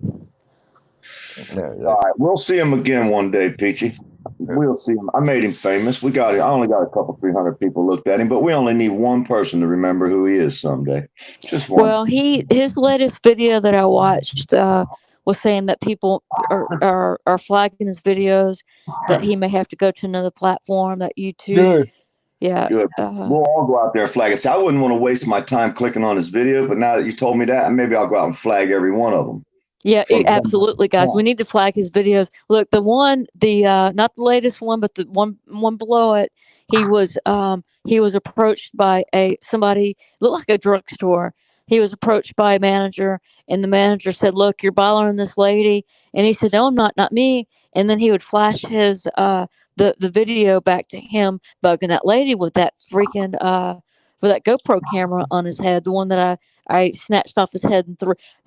All right, we'll see him again one day, Peachy. We'll see him. I made him famous. I only got a couple, 300 people looked at him, but we only need one person to remember who he is someday. Just one. Well, his latest video that I watched was saying that people are flagging his videos, that he may have to go to another platform, that YouTube. Good. Yeah. Good. We'll all go out there and flag it. See, I wouldn't want to waste my time clicking on his video, but now that you told me that, maybe I'll go out and flag every one of them. Yeah, absolutely, guys. We need to flag his videos. Look, not the latest one, but the one below it. He was approached by somebody, looked like a drugstore. He was approached by a manager, and the manager said, "Look, you're bothering this lady," and he said, "No, I'm not me." And then he would flash his the video back to him bugging that lady with that freaking with that GoPro camera on his head, the one that I snatched off his head and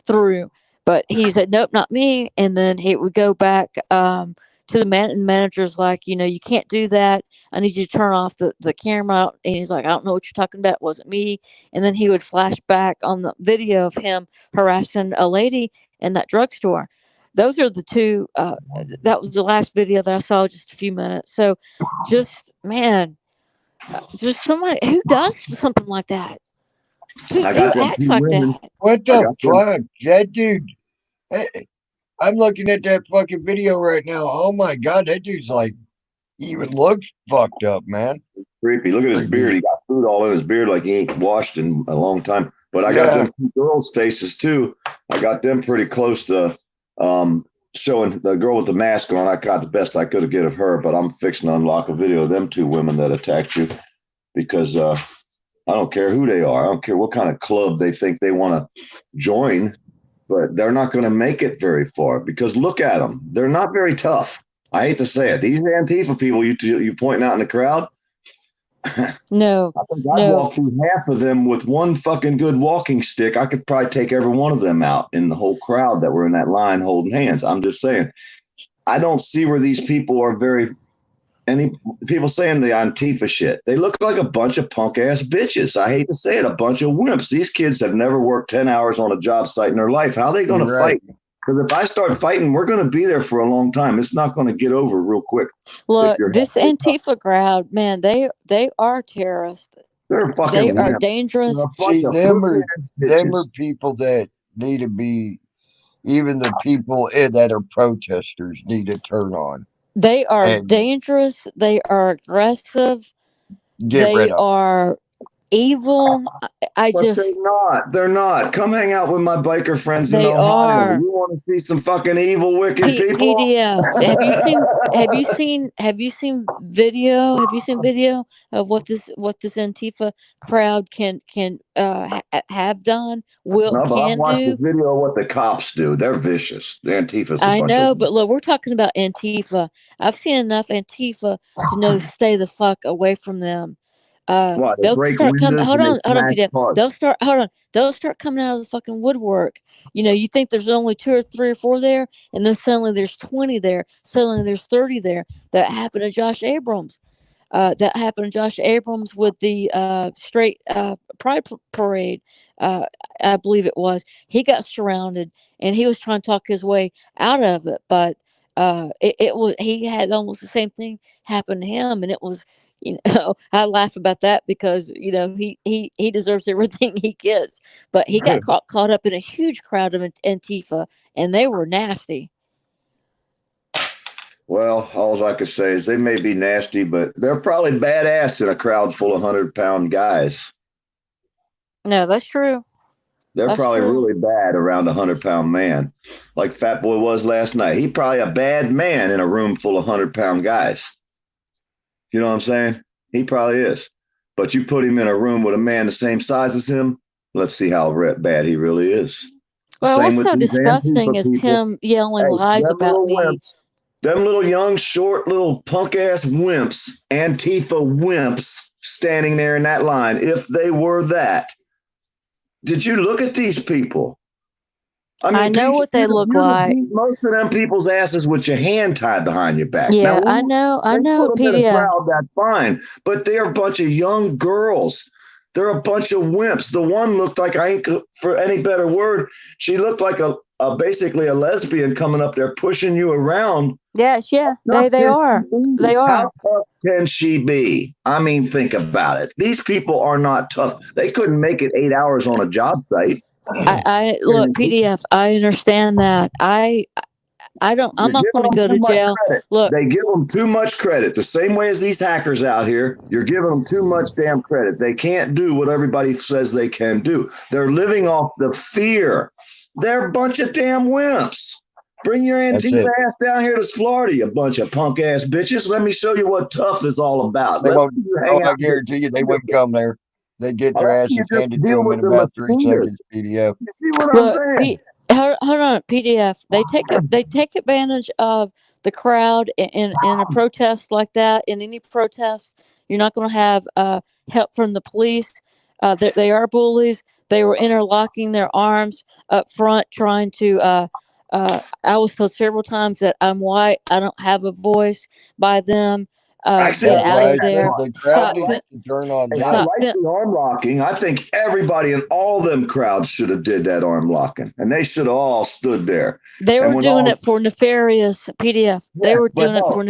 threw. But he said, "Nope, not me." And then he would go back to the manager's like, "You can't do that. I need you to turn off the camera." And he's like, "I don't know what you're talking about. It wasn't me." And then he would flash back on the video of him harassing a lady in that drugstore. Those are the 2. That was the last video that I saw, just a few minutes. So just somebody who does something like that. Who acts like that? What the fuck? That dude. I'm looking at that fucking video right now. Oh my God, that dude's like, even looks fucked up, man. Creepy. Look at his beard. He got food all in his beard like he ain't washed in a long time. But I got them 2 girls' faces too. I got them pretty close to showing the girl with the mask on. I got the best I could have get of her, but I'm fixing to unlock a video of them 2 women that attacked you because I don't care who they are. I don't care what kind of club they think they want to join. But they're not going to make it very far because look at them. They're not very tough. I hate to say it. These Antifa people you pointing out in the crowd. No. I think I'd walk through half of them with one fucking good walking stick. I could probably take every one of them out in the whole crowd that were in that line holding hands. I'm just saying. I don't see where these people are any people saying the Antifa shit. They look like a bunch of punk ass bitches. I hate to say it, a bunch of wimps. These kids have never worked 10 hours on a job site in their life. How are they going to fight? Because if I start fighting, we're going to be there for a long time. It's not going to get over real quick. Look, this Antifa crowd, man, they are terrorists. They're fucking They are wimps. dangerous. They're a bunch See, of them are pussy-ass bitches. people that need to be. Even the people that are protesters need to turn on They are and dangerous. They are aggressive. get They rid of. are evil. I But just, they're not. They're not. Come hang out with my biker friends in they Ohio. are. You want to see some fucking evil, wicked people? PDF. Have you seen? Have you seen? Have you seen video? Have you seen video of what this Antifa crowd can have done? No, but I've Can watched the do? video of what the cops do. They're vicious. The Antifa's a I bunch of. know, but look, we're talking about Antifa. I've seen enough Antifa to know to stay the fuck away from them. What? They They'll break start coming. windows and they Hold on, smash PDF. cars. They'll start. Hold on. They'll start coming out of the fucking woodwork. You know, you think there's only 2 or 3 or 4 there, and then suddenly there's 20 there. Suddenly there's 30 there. That happened to Josh Abrams. That happened to Josh Abrams with the straight pride parade. I believe it was. He got surrounded, and he was trying to talk his way out of it, but it was he had almost the same thing happen to him, and it was. You know, I laugh about that because you know he deserves everything he gets, but he got caught up in a huge crowd of Antifa, and they were nasty. Well, all I could say is they may be nasty, but they're probably badass in a crowd full of 100-pound guys. No, that's true. They're That's probably true. really bad around a 100-pound man, like Fat Boy was last night. He's probably a bad man in a room full of 100-pound guys. You know what I'm saying? He probably is. But you put him in a room with a man the same size as him, let's see how bad he really is. Well, Same what's with so these disgusting Antifa is people. him yelling Hey, lies them about little me. wimps, them little young, short, little punk ass wimps, Antifa wimps standing there in that line, if they were that. Did you look at these people? I know what they look like. beat most of them people's asses with your hand tied behind your back. Yeah, Now, I know. they put them in a PDF. crowd, that's fine. But they're a bunch of young girls. They're a bunch of wimps. The one looked like, I ain't for any better word, she looked like a basically a lesbian coming up there pushing you around. Yes, yeah, they are. They are. How tough can she be? I mean, think about it. These people are not tough. They couldn't make it 8 hours on a job site. I look, PDF. I understand that. I'm not going to go to jail. Look, they give them too much credit. The same way as these hackers out here, you're giving them too much damn credit. They can't do what everybody says they can do. They're living off the fear. They're a bunch of damn wimps. Bring your Antifa ass down here to Florida, you bunch of punk ass bitches. Let me show you what tough is all about. I guarantee you they wouldn't come there. They get their asses handed to them in about 3 seconds. PDF. You see what I'm saying? Hold on, PDF. They take advantage of the crowd in a protest like that. In any protest, you're not going to have help from the police. They are bullies. They were interlocking their arms up front, trying to. I was told several times that I'm white. I don't have a voice by them. Get out of there. The crowd needs to turn on them. I like the arm locking. I think everybody in all them crowds should have did that arm locking, and they should have all stood there. They were doing it for nefarious PDF. They were doing it for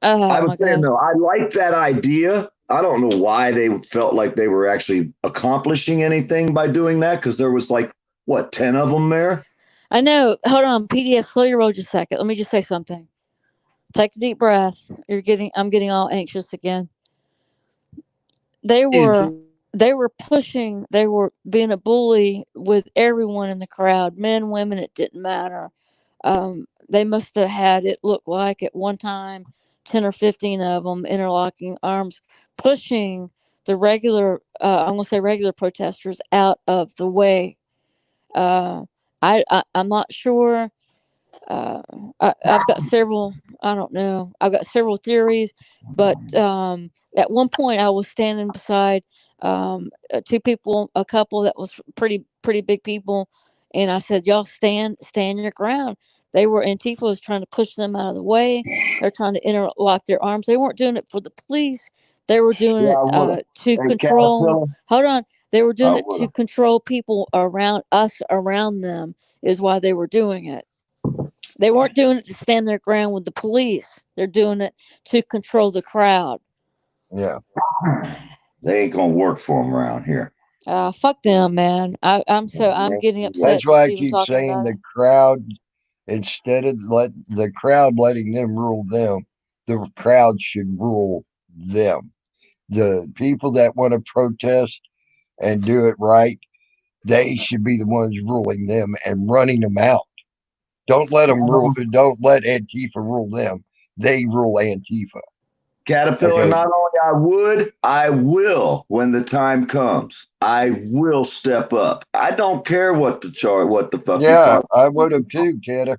I was saying though, I like that idea. I don't know why they felt like they were actually accomplishing anything by doing that, because there was like, what, 10 of them there? I know. Hold on, PDF, slow your roll just a second. Let me just say something. Take a deep breath. I'm getting all anxious again. They were pushing, they were being a bully with everyone in the crowd, men, women, it didn't matter. They must have had, it looked like at one time, 10 or 15 of them interlocking arms, pushing the regular, I'm going to say regular protesters out of the way. I'm not sure. I've got several. I don't know. I've got several theories, but at one point I was standing beside 2 people, a couple that was pretty big people, and I said, "Y'all stand your ground." They were Antifa was trying to push them out of the way. They're trying to interlock their arms. They weren't doing it for the police. They were doing it to control. Hold on. They were doing it to control people around us, around them. Is why they were doing it. They weren't doing it to stand their ground with the police. They're doing it to control the crowd. Yeah. They ain't gonna work for them around here. Fuck them, man. I'm getting upset That's why I just even keep talking saying about the it. crowd, instead of the crowd letting them rule them, the crowd should rule them. The people that want to protest and do it right, they should be the ones ruling them and running them out. Don't let them rule. Don't let Antifa rule them. They rule Antifa. Caterpillar, Okay. not only I will when the time comes. I will step up. I don't care what the fucking Yeah, I would have too, kiddo.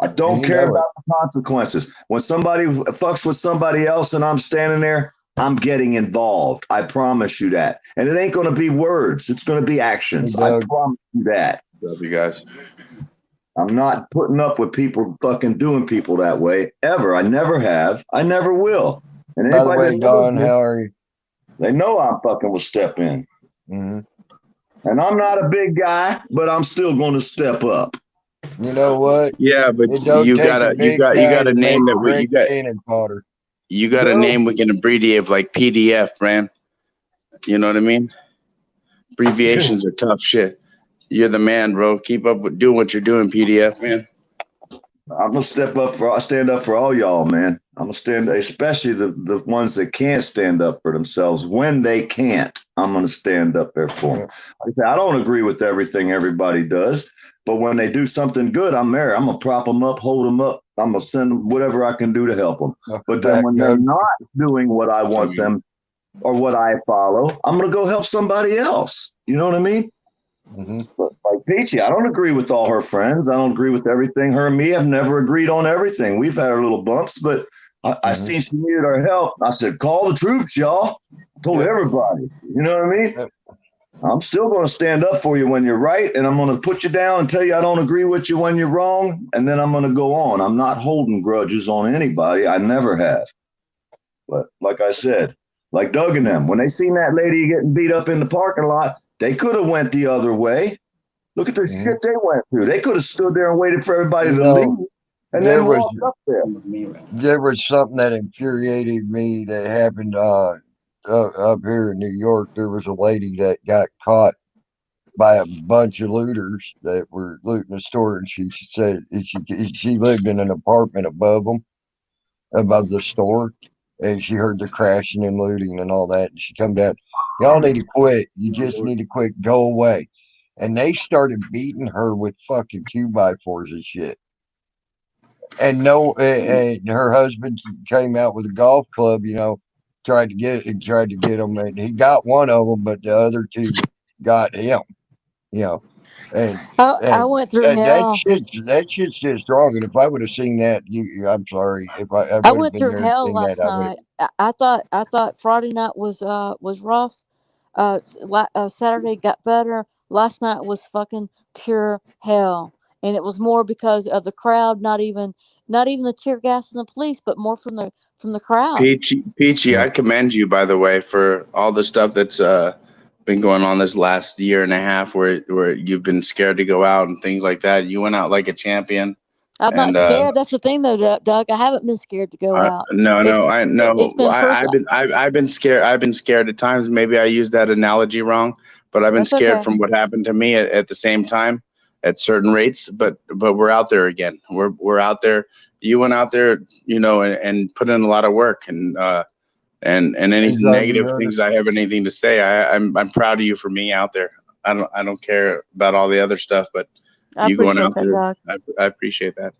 I don't You care know it. about the consequences. When somebody fucks with somebody else and I'm standing there, I'm getting involved. I promise you that. And it ain't going to be words. It's going to be actions. Hey, I Doug. promise you that. Love you guys. I'm not putting up with people fucking doing people that way ever. I never have. I never will. And By the anybody way, that Don, knows me, how are you? they know I'm fucking will step in. Hmm. And I'm not a big guy, but I'm still going to step up. You know what? Yeah, but It don't you take a gotta big you guy gotta to make name that we great cannon fodder. you got a Bro. name we can abbreviate like PDF, man. You know what I mean? Abbreviations are tough shit. You're the man, bro. Keep up with doing what you're doing, PDF, man. I'm gonna stand up for all y'all, man. I'm gonna stand, especially the ones that can't stand up for themselves. When they can't, I'm gonna stand up there for them. Like I say, I don't agree with everything everybody does, but when they do something good, I'm there. I'm gonna prop them up, hold them up. I'm gonna send them whatever I can do to help them. But then Back, when they're Doug. not doing what I want them or what I follow, I'm gonna go help somebody else. You know what I mean? Hmm. But like Peachy, I don't agree with all her friends. I don't agree with everything. Her and me have never agreed on everything. We've had our little bumps, but I seen she needed our help. I said, call the troops, y'all. I told Yep. everybody. You know what I mean? Yep. I'm still going to stand up for you when you're right, and I'm going to put you down and tell you I don't agree with you when you're wrong, and then I'm going to go on. I'm not holding grudges on anybody. I never have. But like I said, like Doug and them, when they seen that lady getting beat up in the parking lot, they could have went the other way. Look at the shit they went through. They could have stood there and waited for everybody to leave and there then was walked up there. there was something that infuriated me that happened up here in New York. There was a lady that got caught by a bunch of looters that were looting a store, and she said she lived in an apartment above them, above the store, and she heard the crashing and looting and all that. And she come down, y'all need to quit. You just need to quit. Go away. And they started beating her with fucking 2x4s and shit. And no, and her husband came out with a golf club, tried to get him, and he got one of them, but the other two got him, you know. And I went through hell. that shit's just wrong. And if I would have seen that, I'm sorry, if I I would have went been through there and hell seen that, last I would have. night. I thought Friday night was rough. Saturday got better. Last night was fucking pure hell, and it was more because of the crowd. Not even the tear gas and the police, but more from the crowd. Peachy, I commend you, by the way, for all the stuff that's been going on this last year and a half, where you've been scared to go out and things like that. You went out like a champion. I'm not And scared. That's the thing, though, Doug. I haven't been scared to go out. It's been personal. I've been scared. I've been scared at times. Maybe I used that analogy wrong, but I've been That's scared okay. from what happened to me at the same time at certain rates. But we're out there again. We're out there. You went out there, and put in a lot of work, and any negative things I have anything to say, I'm proud of you for being out there. I don't care about all the other stuff, but I you going appreciate out that, there, Doug. I appreciate that.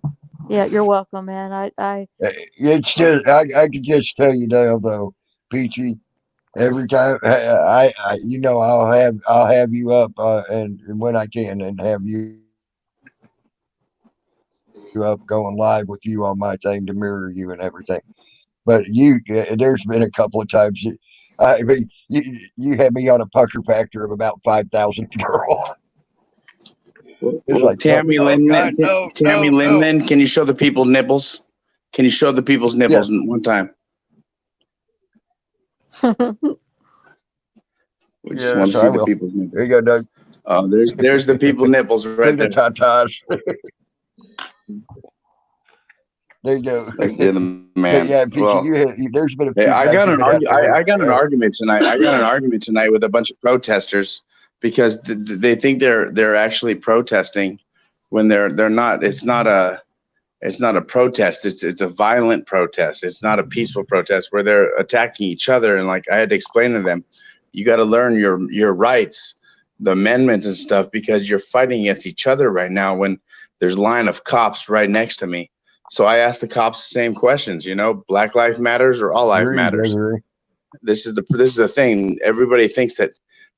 Yeah, you're welcome, man. It's just I could just tell you now, though, Peachy. Every time I'll have you up and when I can and have you up going live with you on my thing to mirror you and everything. But there's been a couple of times you had me on a pucker factor of about 5,000 girl. It's like Tammy Lynn, Tammy Lynn, can you show the people nipples? Can you show the people's nipples one time? We just want to see the people's nipples. There you go, Doug. There's the people nipples right there. Tatas. There you go. You're the man. Yeah, Peachy, Well, there's been a hey, few I times got you've an been out there I got an with- argument tonight. I got an argument tonight with a bunch of protesters because they think they're actually protesting when they're not. It's not a protest. It's a violent protest. It's not a peaceful protest where they're attacking each other. And like I had to explain to them, you got to learn your rights, the amendments and stuff, because you're fighting against each other right now when there's a line of cops right next to me. So I asked the cops the same questions, Black Lives Matters or all life Agree, matters. agree. This is the thing. Everybody thinks that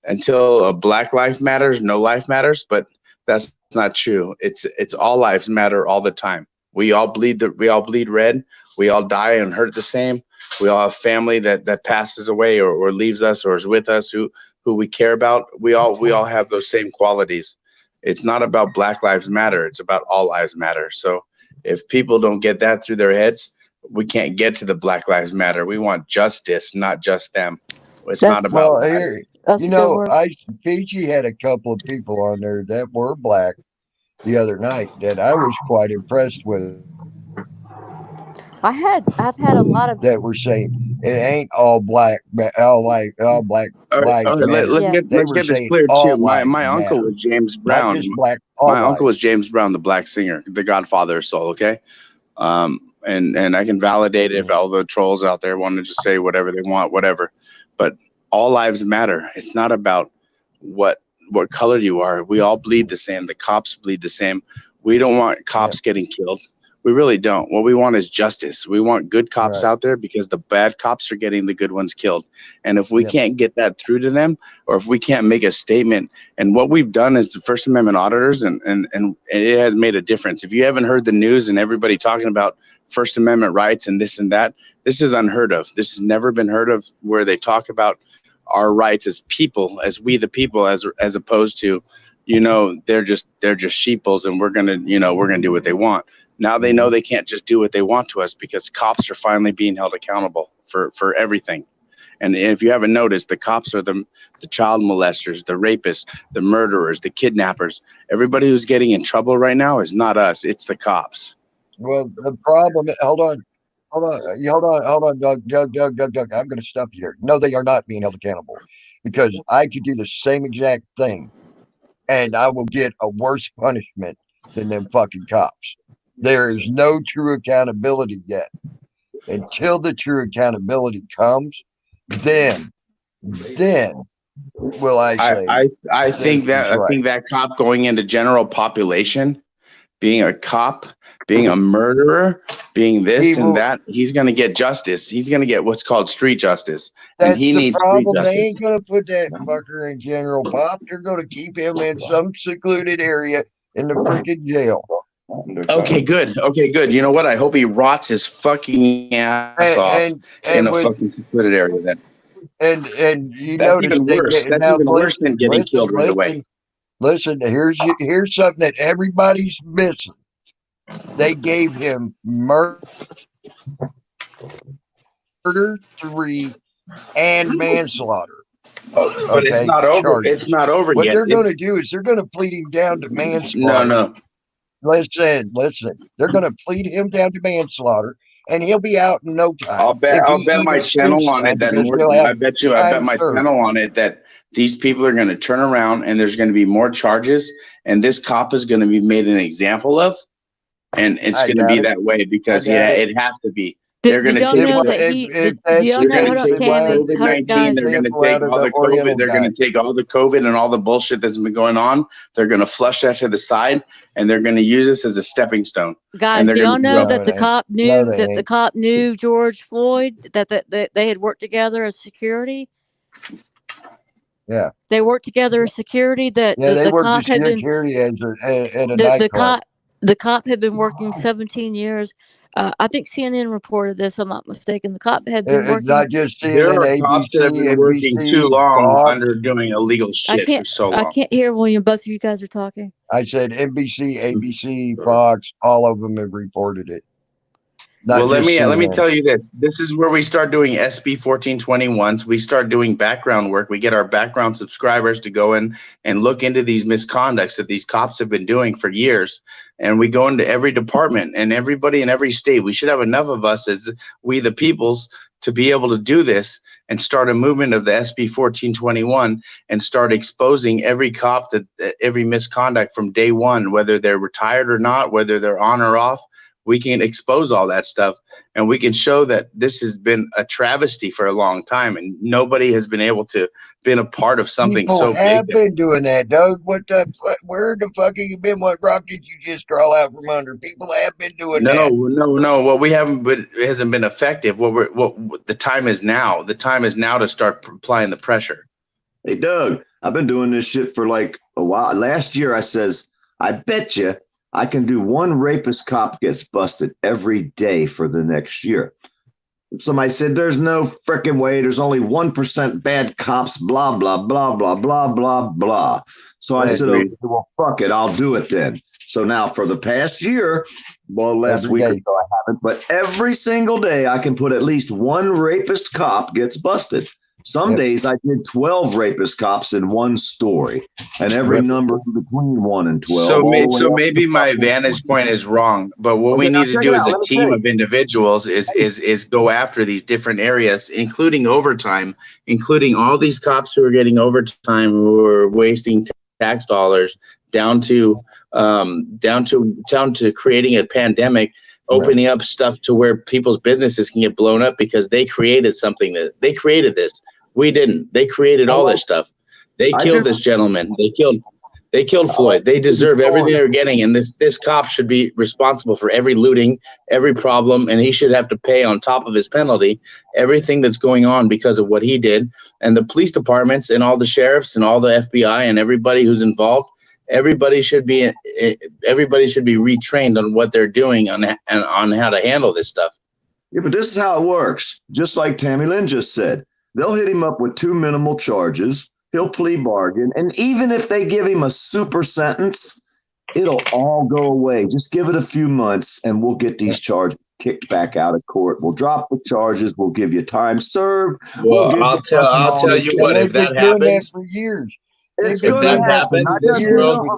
until a Black life matters, no life matters, but that's not true. It's all lives matter all the time. We all bleed red. We all die and hurt the same. We all have family that passes away or leaves us or is with us who we care about. We all have those same qualities. It's not about Black Lives Matter. It's about all lives matter. So if people don't get that through their heads, we can't get to the Black Lives Matter. We want justice, not just them. It's not That's- about Well, lives. here, That's you a good know, word. Peachy had a couple of people on there that were black the other night that I was quite impressed with. I've had a lot of That were saying it ain't all black, all black All right, lives matter. let's Yeah. get They let's were get this saying clear all too. My lives uncle matter, was James not Brown. just black. All My lives. uncle was James Brown, the black singer, the Godfather of soul. Okay, and I can validate it if all the trolls out there want to just say whatever they want, whatever. But all lives matter. It's not about what color you are. We all bleed the same. The cops bleed the same. We don't want cops getting killed. We really don't. What we want is justice. We want good cops Right. out there because the bad cops are getting the good ones killed. And if we Yep. can't get that through to them, or if we can't make a statement, and what we've done as the First Amendment auditors, and it has made a difference. If you haven't heard the news and everybody talking about First Amendment rights and this and that, this is unheard of. This has never been heard of, where they talk about our rights as people, as we the people, as opposed to, they're just sheeples and we're gonna do what they want. Now they know they can't just do what they want to us because cops are finally being held accountable for everything. And if you haven't noticed, the cops are the child molesters, the rapists, the murderers, the kidnappers. Everybody who's getting in trouble right now is not us. It's the cops. Well, the problem. Hold on, Doug. I'm going to stop you here. No, they are not being held accountable because I could do the same exact thing, and I will get a worse punishment than them fucking cops. There is no true accountability yet. Until the true accountability comes, then will I say. I think that cop going into general population, being a cop, being a murderer, being this and that, he's going to get justice. He's going to get what's called street justice. That's and he the needs problem. street They justice. ain't gonna put that fucker in general pop. They're gonna keep him in some secluded area in the freaking jail. Okay, good. You know what? I hope he rots his fucking ass off in a fucking secluded area. Then and you that's notice even worse. That's even worse than getting killed right away. Listen, here's something that everybody's missing. They gave him murder 3 and manslaughter. But it's not over. Charges. It's not over What yet. they're going to do is they're going to plead him down to manslaughter. No. Listen. They're going to plead him down to manslaughter, and he'll be out in no time. I'll bet my channel on it that I bet my channel on it that these people are going to turn around and there's going to be more charges, and this cop is going to be made an example of, and it's going to be that way because it has to be. They're going to take COVID-19. They're going to take all the COVID. They're going to take all the COVID and all the bullshit that's been going on. They're going to flush that to the side, and they're going to use this as a stepping stone. Guys, do y'all know that the cop knew George Floyd? That they had worked together as security. Yeah, they worked together as security. That the cop had been security at a nightclub. The cop had been working 17 years. I think CNN reported this. I'm not mistaken. The cop had been working. Not just CNN, there are cops that have been working too long under doing illegal shit for so long. I can't hear when both of you guys are talking. I said NBC, ABC, Fox, all of them have reported it. Well, let just me saying. tell you this. This is where we start doing SB 1421s. We start doing background work. We get our background subscribers to go in and look into these misconducts that these cops have been doing for years. And we go into every department and everybody in every state. We should have enough of us as we the peoples to be able to do this and start a movement of the SB 1421 and start exposing every cop that every misconduct from day one, whether they're retired or not, whether they're on or off. We can expose all that stuff and we can show that this has been a travesty for a long time and nobody has been able to been a part of something People so have big. been doing that, Doug. Where the fuck have you been? What rock did you just crawl out from under? People have been doing No, that. no. What we haven't, but it hasn't been effective. What the time is now. The time is now to start applying the pressure. Hey, Doug, I've been doing this shit for like a while. Last year, I says, I bet you I can do one rapist cop gets busted every day for the next year. Somebody said, there's no freaking way. There's only 1% bad cops, blah, blah, blah, blah, blah, blah, blah. So I said, okay, well, fuck it. I'll do it then. So now for the past year, well, last Every week or day. so I haven't, but every single day I can put at least one rapist cop gets busted. Some Yep. days I did 12 rapist cops in one story, and every Yep. number in between 1 and 12. So, all the way up maybe to my fucking vantage point is wrong, but what Okay, we now need to check do it as out. a Let me team tell of individuals is go after these different areas, including overtime, including all these cops who are getting overtime, who are wasting tax dollars, down to creating a pandemic, opening up stuff to where people's businesses can get blown up because they created something that they created this. We didn't. They created all this stuff. They killed this gentleman. They killed Floyd. They deserve everything they're getting, and this cop should be responsible for every looting, every problem, and he should have to pay on top of his penalty everything that's going on because of what he did. And the police departments and all the sheriffs and all the FBI and everybody who's involved, everybody should be retrained on what they're doing on how to handle this stuff. Yeah, but this is how it works. Just like Tammy Lynn just said, they'll hit him up with 2 minimal charges. He'll plea bargain. And even if they give him a super sentence, it'll all go away. Just give it a few months and we'll get these charges kicked back out of court. We'll drop the charges. We'll give you time served. Well, I'll tell you what, if that happens, for years. It's if going to that happen. happens,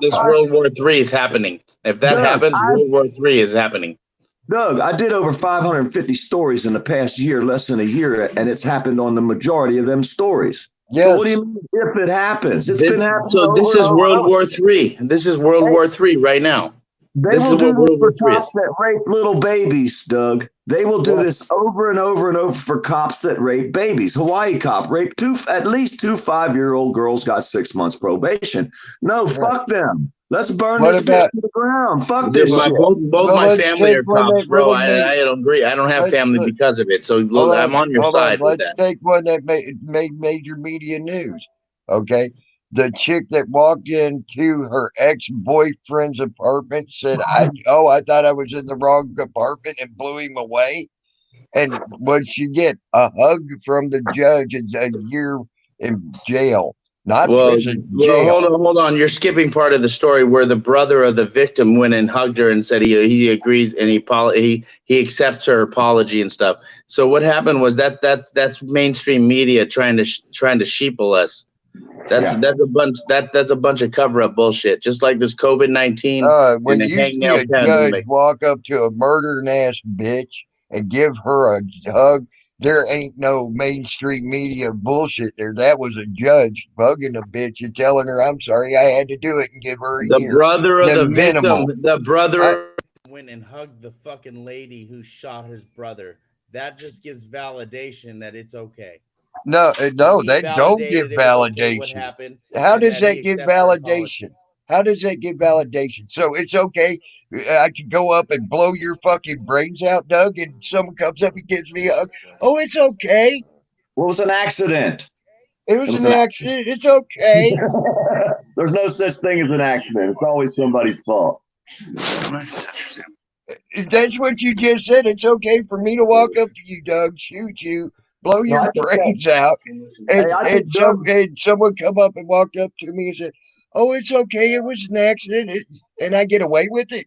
this World War III is happening. If that happens, World War III is happening. Doug, I did over 550 stories in the past year, less than a year, and it's happened on the majority of them stories. Yes. So what do you mean if it happens? It's been happening. So this is World War III. This is World War III right now. This is what World War III is. That rape little babies, Doug. They will do this over and over and over for cops that rape babies. Hawaii cop raped at least 2 5-year-old girls, got 6 months probation. No, fuck them. Let's burn this bitch to the ground. Fuck this shit. Both my family are cops, bro. I don't agree. I don't have family because of it. So I'm on your side with that. Let's take one that made major media news. Okay. The chick that walked into her ex-boyfriend's apartment said, I thought I was in the wrong apartment and blew him away. And what she get? A hug from the judge and a year in jail. Not prison, jail. Hold on. You're skipping part of the story where the brother of the victim went and hugged her and said he agrees and he accepts her apology and stuff. So what happened was that's mainstream media trying to sheeple us. That's a bunch of cover up bullshit. Just like this COVID-19. When you see a judge walk up to a murdering ass bitch and give her a hug, there ain't no mainstream media bullshit there. That was a judge bugging a bitch and telling her, I'm sorry, I had to do it and give her a year. The brother of the victim, the brother went and hugged the fucking lady who shot his brother. That just gives validation that it's okay. No, they don't give validation. How does that give validation? How does that give validation? So it's okay. I can go up and blow your fucking brains out, Doug, and someone comes up and gives me a hug. Oh, it's okay. Well, it was an accident. It was an accident. It's okay. There's no such thing as an accident. It's always somebody's fault. That's what you just said. It's okay for me to walk up to you, Doug, shoot you, blow your brains out, and someone come up and walked up to me and said, oh, it's okay. It was an accident, and I get away with it.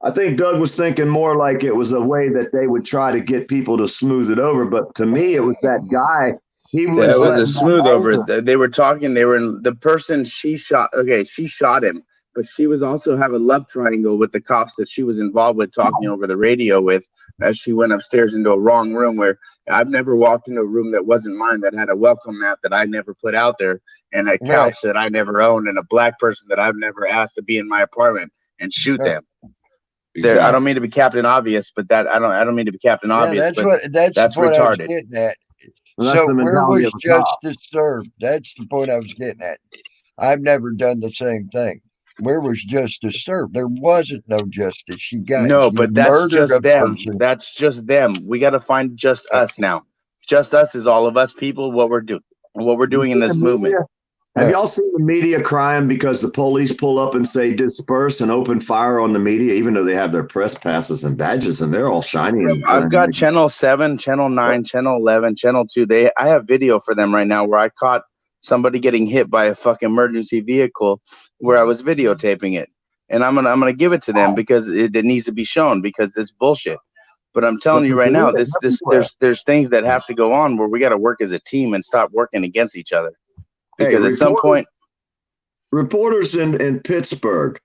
I think Doug was thinking more like it was a way that they would try to get people to smooth it over. But to me, it was that guy. He was. That was a letting smooth that over. anger- They were talking. They were in the person she shot. Okay, she shot him, but she was also have a love triangle with the cops that she was involved with, talking over the radio with, as she went upstairs into a wrong room where I've never walked into a room that wasn't mine, that had a welcome mat that I never put out there, and a Right. couch that I never owned, and a black person that I've never asked to be in my apartment and shoot Right. them. There, I don't mean to be Captain Obvious, but that I don't mean to be Captain Yeah, Obvious, that's but what that's the that's point I was retarded. getting at. And that's So the where mentality was of a cop. justice served? That's the point I was getting at. I've never done the same thing. Where was justice served? There wasn't no justice. She No, but that's murdered a just them. person. That's just them. We got to find just us now. Just us is all of us people. What we're doing in this movement. Have Yeah. y'all seen the media crying because the police pull up and say disperse and open fire on the media, even though they have their press passes and badges and they're all shiny? And I've got Channel 7, Channel 9, Channel 11, Channel 2. I have video for them right now where I caught somebody getting hit by a fucking emergency vehicle where I was videotaping it. And I'm gonna give it to them because it needs to be shown, because it's bullshit. But I'm telling you right now, there's things that have to go on where we got to work as a team and stop working against each other. Because at some point, reporters in Pittsburgh,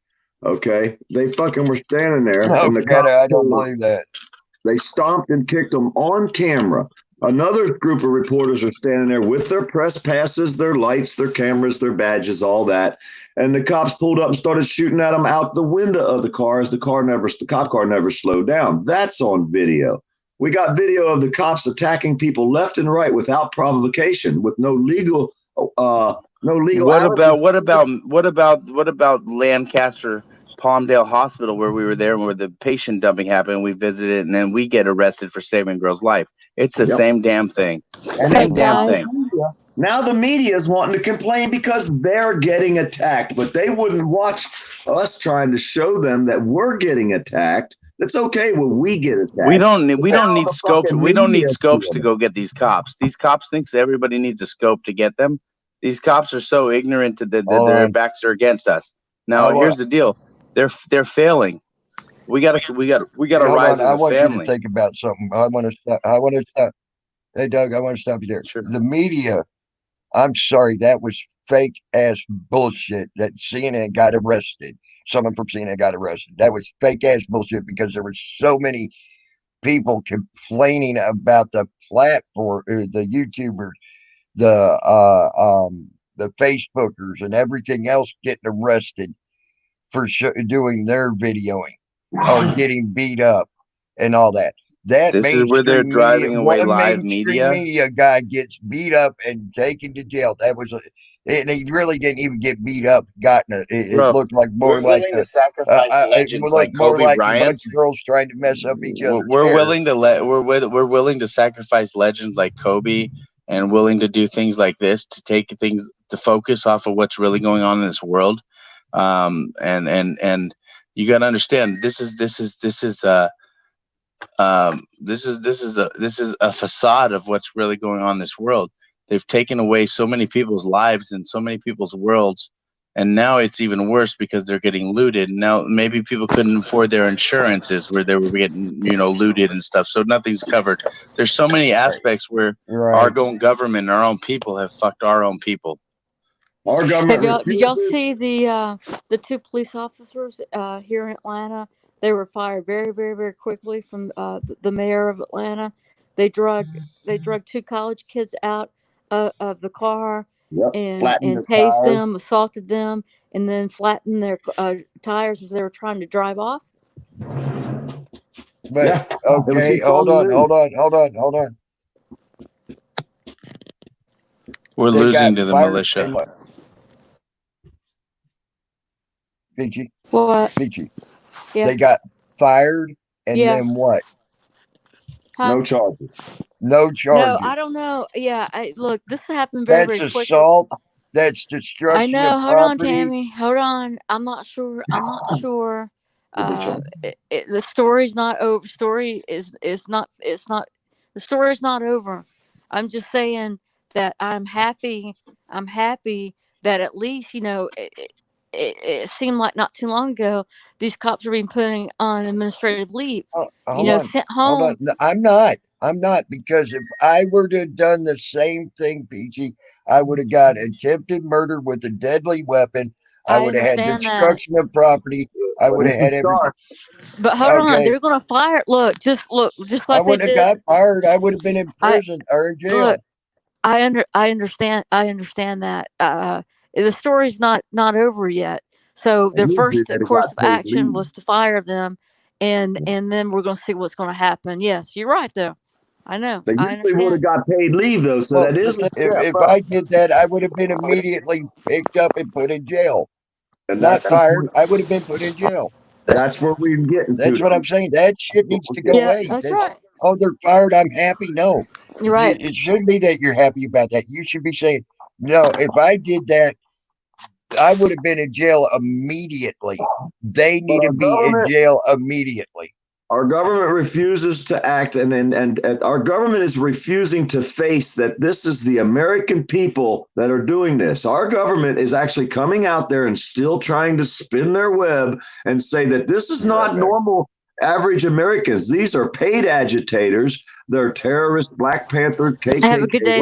okay, they fucking were standing there. No, and the Greta, I cops don't pulled up. believe that. They stomped and kicked them on camera. Another group of reporters are standing there with their press passes, their lights, their cameras, their badges, all that. And the cops pulled up and started shooting at them out the window of the car as the cop car never slowed down. That's on video. We got video of the cops attacking people left and right without provocation, with no legal. What about Lancaster Palmdale Hospital, where we were there and where the patient dumping happened? We visited and then we get arrested for saving a girl's life. It's the same damn thing. Same damn thing. Now the media is wanting to complain because they're getting attacked, but they wouldn't watch us trying to show them that we're getting attacked. It's okay when we get attacked. We don't need scopes. We don't need scopes to go get these cops. These cops think everybody needs a scope to get them. These cops are so ignorant that their backs are against us. Now here's the deal: they're failing. We gotta rise as a family. I want you to think about something. I want to stop. Hey, Doug, I want to stop you there. Sure. The media. I'm sorry, that was fake ass bullshit that CNN got arrested. Someone from CNN got arrested. That was fake ass bullshit because there were so many people complaining about the platform, the YouTubers, the Facebookers, and everything else getting arrested for doing their videoing or getting beat up and all that. This is where they're driving away live media. Media guy gets beat up and taken to jail. That was, and he really didn't even get beat up. It looked like more like like Kobe Bryant. A bunch of girls trying to mess up each other. We're willing to sacrifice legends like Kobe, and willing to do things like this to take things to focus off of what's really going on in this world. And you got to understand, this is a facade of what's really going on in this world. They've taken away so many people's lives and so many people's worlds, and now it's even worse because they're getting looted. Now maybe people couldn't afford their insurances where they were getting looted and stuff, so nothing's covered. There's so many aspects where our own government, our own people have fucked our own people. Our government. Did y'all see the two police officers here in Atlanta? They were fired very, very, very quickly from the mayor of Atlanta. They drug two college kids out of the car and tased them, assaulted them, and then flattened their tires as they were trying to drive off. But okay, hold on. We're losing to the militia. Peachy. What? Peachy. Yeah. They got fired, and then what? Huh? No charges. No charges. No, I don't know. Yeah, look, this happened very, very quickly. That's assault. That's destruction. I know. Of Hold property. on, Tammy. Hold on. I'm not sure. The story's not over. Story is not. It's not. The story's not over. I'm just saying that I'm happy. I'm happy that at least it seemed like not too long ago these cops are being put on administrative leave. Hold on. Sent Hold home. on. No, I'm not, because if I were to have done the same thing, Peachy, I would have got attempted murder with a deadly weapon. I I would have had understand that. destruction of property. I would have had everything. But hold on, Okay. they're gonna fire. Look, just I like they wouldn't have did. got fired. I would have been in prison or in jail. Look, I understand that. The story's not over yet. So their first course of action was to fire them, and then we're going to see what's going to happen. Yes, you're right though. I know. They I usually would have understand. got paid leave though, so Well, that is a step if up. I did that, I would have been immediately picked up and put in jail. And Not that's fired. I would have been put in jail. that's where we're getting to. That's what I'm saying. That shit needs to go Yeah, away. that's right. Oh, they're fired. I'm happy. No, You're right. it shouldn't be that you're happy about that. You should be saying, no, if I did that, I would have been in jail immediately. They need to be in jail immediately. Our government refuses to act, and our government is refusing to face that this is the American people that are doing this. Our government is actually coming out there and still trying to spin their web and say that this is not normal average Americans. These are paid agitators. They're terrorists, Black Panthers, KKK. Have a good day.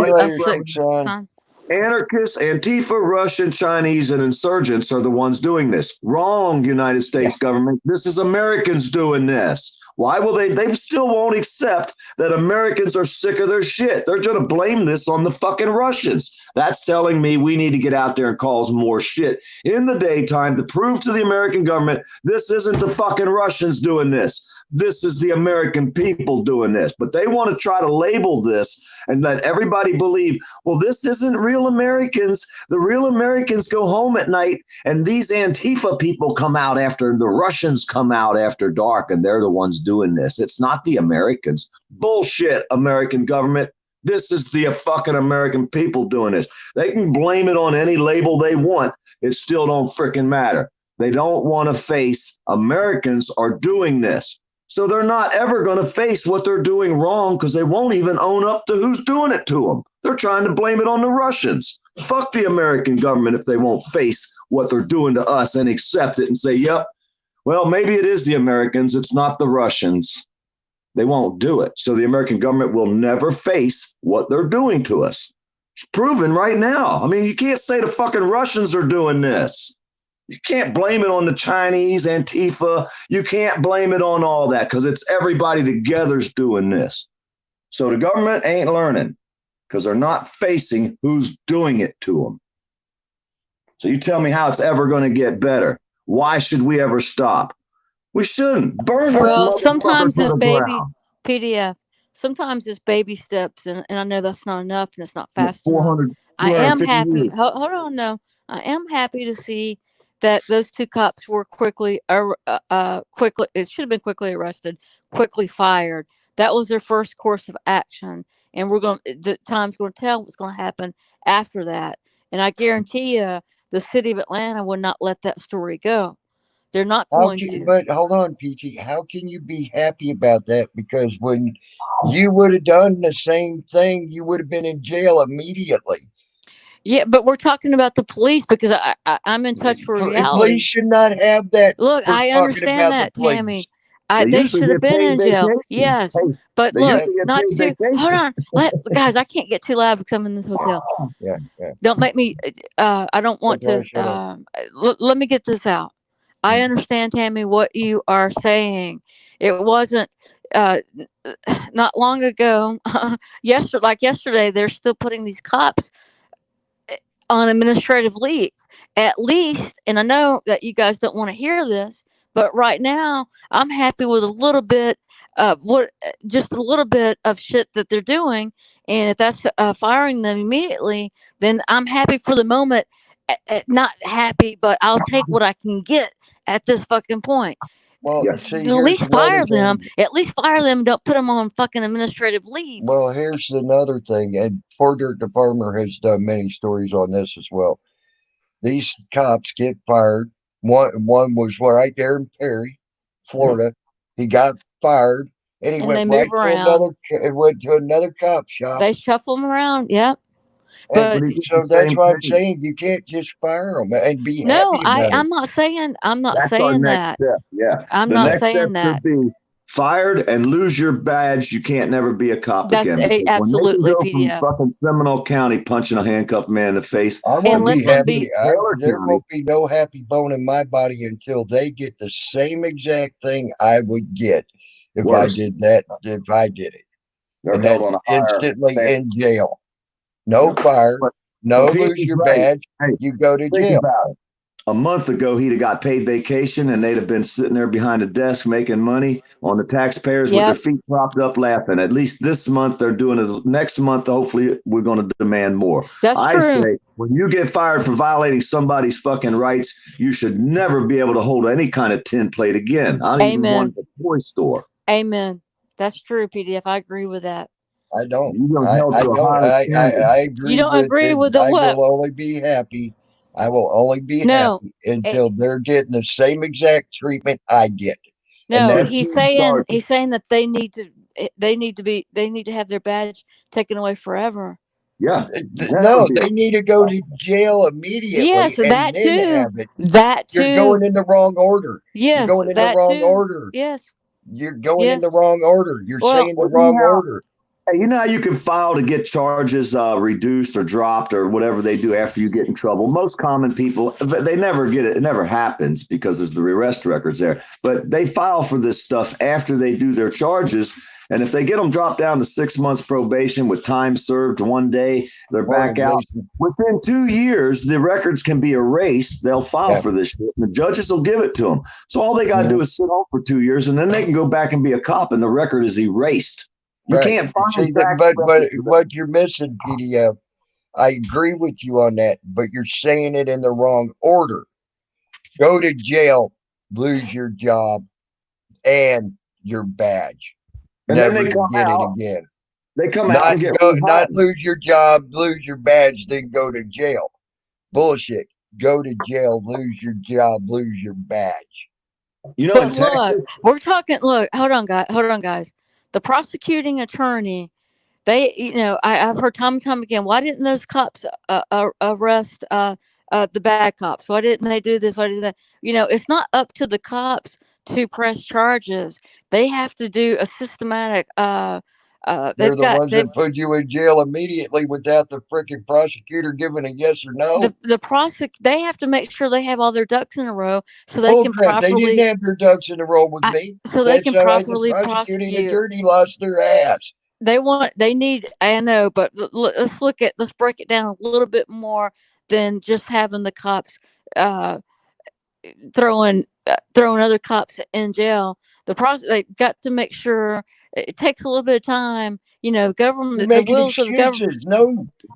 Son. Anarchists, Antifa, Russian, Chinese, and insurgents are the ones doing this. Wrong, United States government. This is Americans doing this. Why will they still won't accept that Americans are sick of their shit. They're going to blame this on the fucking Russians. That's telling me we need to get out there and cause more shit in the daytime to prove to the American government this isn't the fucking Russians doing this. This is the American people doing this. But they want to try to label this and let everybody believe, well, this isn't real Americans. The real Americans go home at night, and these Antifa people come out after the Russians come out after dark, and they're the ones doing this. It's not the Americans. Bullshit, American government. This is the fucking American people doing this. They can blame it on any label they want. It still don't freaking matter. They don't want to face Americans are doing this. So they're not ever going to face what they're doing wrong because they won't even own up to who's doing it to them. They're trying to blame it on the Russians. Fuck the American government if they won't face what they're doing to us and accept it and say, yep, well, maybe it is the Americans. It's not the Russians. They won't do it. So the American government will never face what they're doing to us. It's proven right now. I mean, you can't say the fucking Russians are doing this. You can't blame it on the Chinese, Antifa. You can't blame it on all that because it's everybody together's doing this. So the government ain't learning because they're not facing who's doing it to them. So you tell me how it's ever going to get better. Why should we ever stop? We shouldn't. Burn this Well, sometimes motherfucker it's to the baby ground. PDF. Sometimes it's baby steps, and I know that's not enough, and it's not fast enough. 400, I am 250 happy. years. Hold on, though. I am happy to see that those two cops were quickly. It should have been quickly arrested, quickly fired. That was their first course of action, and the time's going to tell what's going to happen after that. And I guarantee you, the city of Atlanta would not let that story go. They're not going to. But hold on, Peachy. How can you be happy about that? Because when you would have done the same thing, you would have been in jail immediately. Yeah, but we're talking about the police because I'm in touch with reality. Police should not have that. Look, I understand that, Tammy. They should have been in jail. Yes, but look, not too. Hold on, guys. I can't get too loud because I'm in this hotel. Yeah. Don't make me. I don't want to. Let me get this out. I understand, Tammy, what you are saying. It wasn't not long ago. Yesterday, they're still putting these cops on administrative leave. At least, and I know that you guys don't want to hear this, but right now I'm happy with a little bit of just a little bit of shit that they're doing. And if that's firing them immediately, then I'm happy for the moment. Not happy, but I'll take what I can get at this fucking point. Well, at least fire them. At least fire them. Don't put them on fucking administrative leave. Well, here's another thing, and Poor Dirt the Farmer has done many stories on this as well. These cops get fired. One was right there in Perry, Florida. He got fired, and he went right to another cop shop. They shuffle them around. Yep. But So that's why I'm saying you can't just fire them and be no, happy about it. I'm not saying That's our next step. Yeah. I'm the not next saying step that. should be fired and lose your badge. You can't never be a cop That's again. Because absolutely when they can go PDF. from fucking Seminole County punching a handcuffed man in the face. I And won't let be them happy. be. There won't be no happy bone in my body until they get the same exact thing I would get if I Worse. did that. If I did it, They're and held that's on a higher instantly standard. in jail. No fire. No lose Petey's your right. badge. Hey, You go to think jail. about it. A month ago, he'd have got paid vacation and they'd have been sitting there behind a desk making money on the taxpayers with their feet propped up laughing. At least this month they're doing it. Next month, hopefully, we're going to demand more. That's I true. say when you get fired for violating somebody's fucking rights, you should never be able to hold any kind of tin plate again. Not even one at the toy store. Amen. That's true, PDF. I agree with that. I don't. I don't. I agree. You don't agree with the I what? will only be happy. I will only be happy until they're getting the same exact treatment I get. No, he's saying that they need to have their badge taken away forever. Yeah. No, they need to go to jail immediately. Yes, and that then too. Have it. That too. You're going in the wrong order. Yes, you're going in the wrong order. Yes. You're going in the wrong order. You're saying the wrong order. You know how you can file to get charges reduced or dropped or whatever they do after you get in trouble. Most common people, they never get it. It never happens because there's the arrest records there. But they file for this stuff after they do their charges. And if they get them dropped down to 6 months probation with time served 1 day, they're back out. Within 2 years, the records can be erased. They'll file for this shit, and the judges will give it to them. So all they got to do is sit home for 2 years, and then they can go back and be a cop, and the record is erased. You can't find but what you're missing, PDF, I agree with you on that, but you're saying it in the wrong order. Go to jail, lose your job, and your badge. And never then they come get out, it again. They come out and not lose your job, lose your badge, then go to jail. Bullshit. Go to jail, lose your job, lose your badge. You know, but look, we're talking. Look, hold on, guys. The prosecuting attorney, I've heard time and time again. Why didn't those cops arrest the bad cops? Why didn't they do this? Why did that? It's not up to the cops to press charges. They have to do a systematic. They're the ones that put you in jail immediately without the freaking prosecutor giving a yes or no. They have to make sure they have all their ducks in a row so they can properly. They didn't have their ducks in a row with me. So they can properly the prosecuting attorney lost their ass. I know, but let's break it down a little bit more than just having the cops throwing other cops in jail. They got to make sure it takes a little bit of time. Government, the wheels of the government.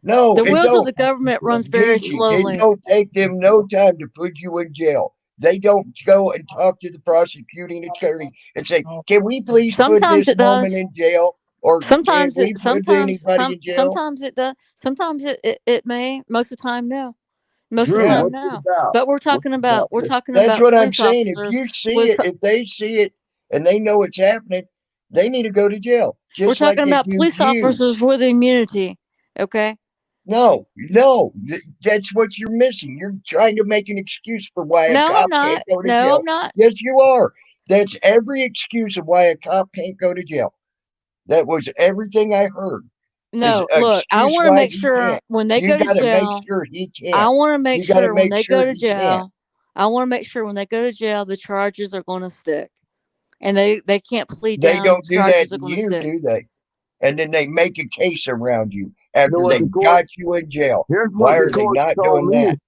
No, the wheels of the government runs very slowly. It don't take them no time to put you in jail. They don't go and talk to the prosecuting attorney and say, "Can we please put this woman in jail?" Or sometimes can we put anybody in jail? Sometimes it does. Sometimes it may. Most of the time, no. Most of the time, no. But we're talking about. That's what I'm saying. If you see it, if they see it and they know it's happening, they need to go to jail. We're talking about police officers with immunity. Okay. No, that's what you're missing. You're trying to make an excuse for why a cop can't go to jail. No, I'm not. Yes, you are. That's every excuse of why a cop can't go to jail. That was everything I heard. No, look, I want to make sure when they go to jail. Make sure he can't. I want to make sure when they go to jail. I want to make sure when they go to jail, the charges are going to stick, and they can't plead down. They don't do that to you, do they? And then they make a case around you after they got you in jail. Why are they not doing that?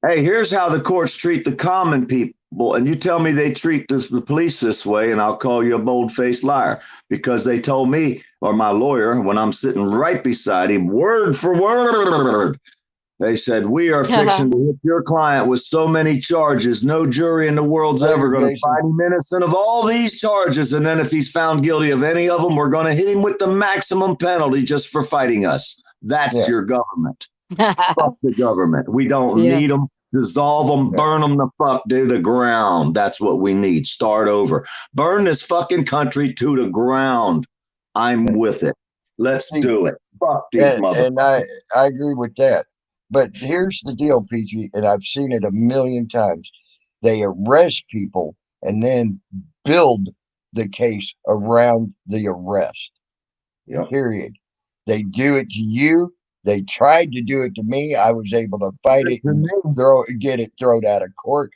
Hey, here's how the courts treat the common people. And you tell me they treat the police this way, and I'll call you a bold-faced liar, because they told me, or my lawyer, when I'm sitting right beside him, word for word, they said, "We are fixing to hit your client with so many charges. No jury in the world's ever going to find him innocent of all these charges. And then if he's found guilty of any of them, we're going to hit him with the maximum penalty just for fighting us." That's your government. Fuck the government. We don't need them. Dissolve them, burn them the fuck to the ground. That's what we need. Start over. Burn this fucking country to the ground. I'm with it. Let's See, do it. Fuck these motherfuckers. and I agree with that. But here's the deal, PG, and I've seen it a million times. They arrest people and then build the case around the arrest. Yep. Period. They do it to you. They tried to do it to me. I was able to fight it and get it thrown out of court.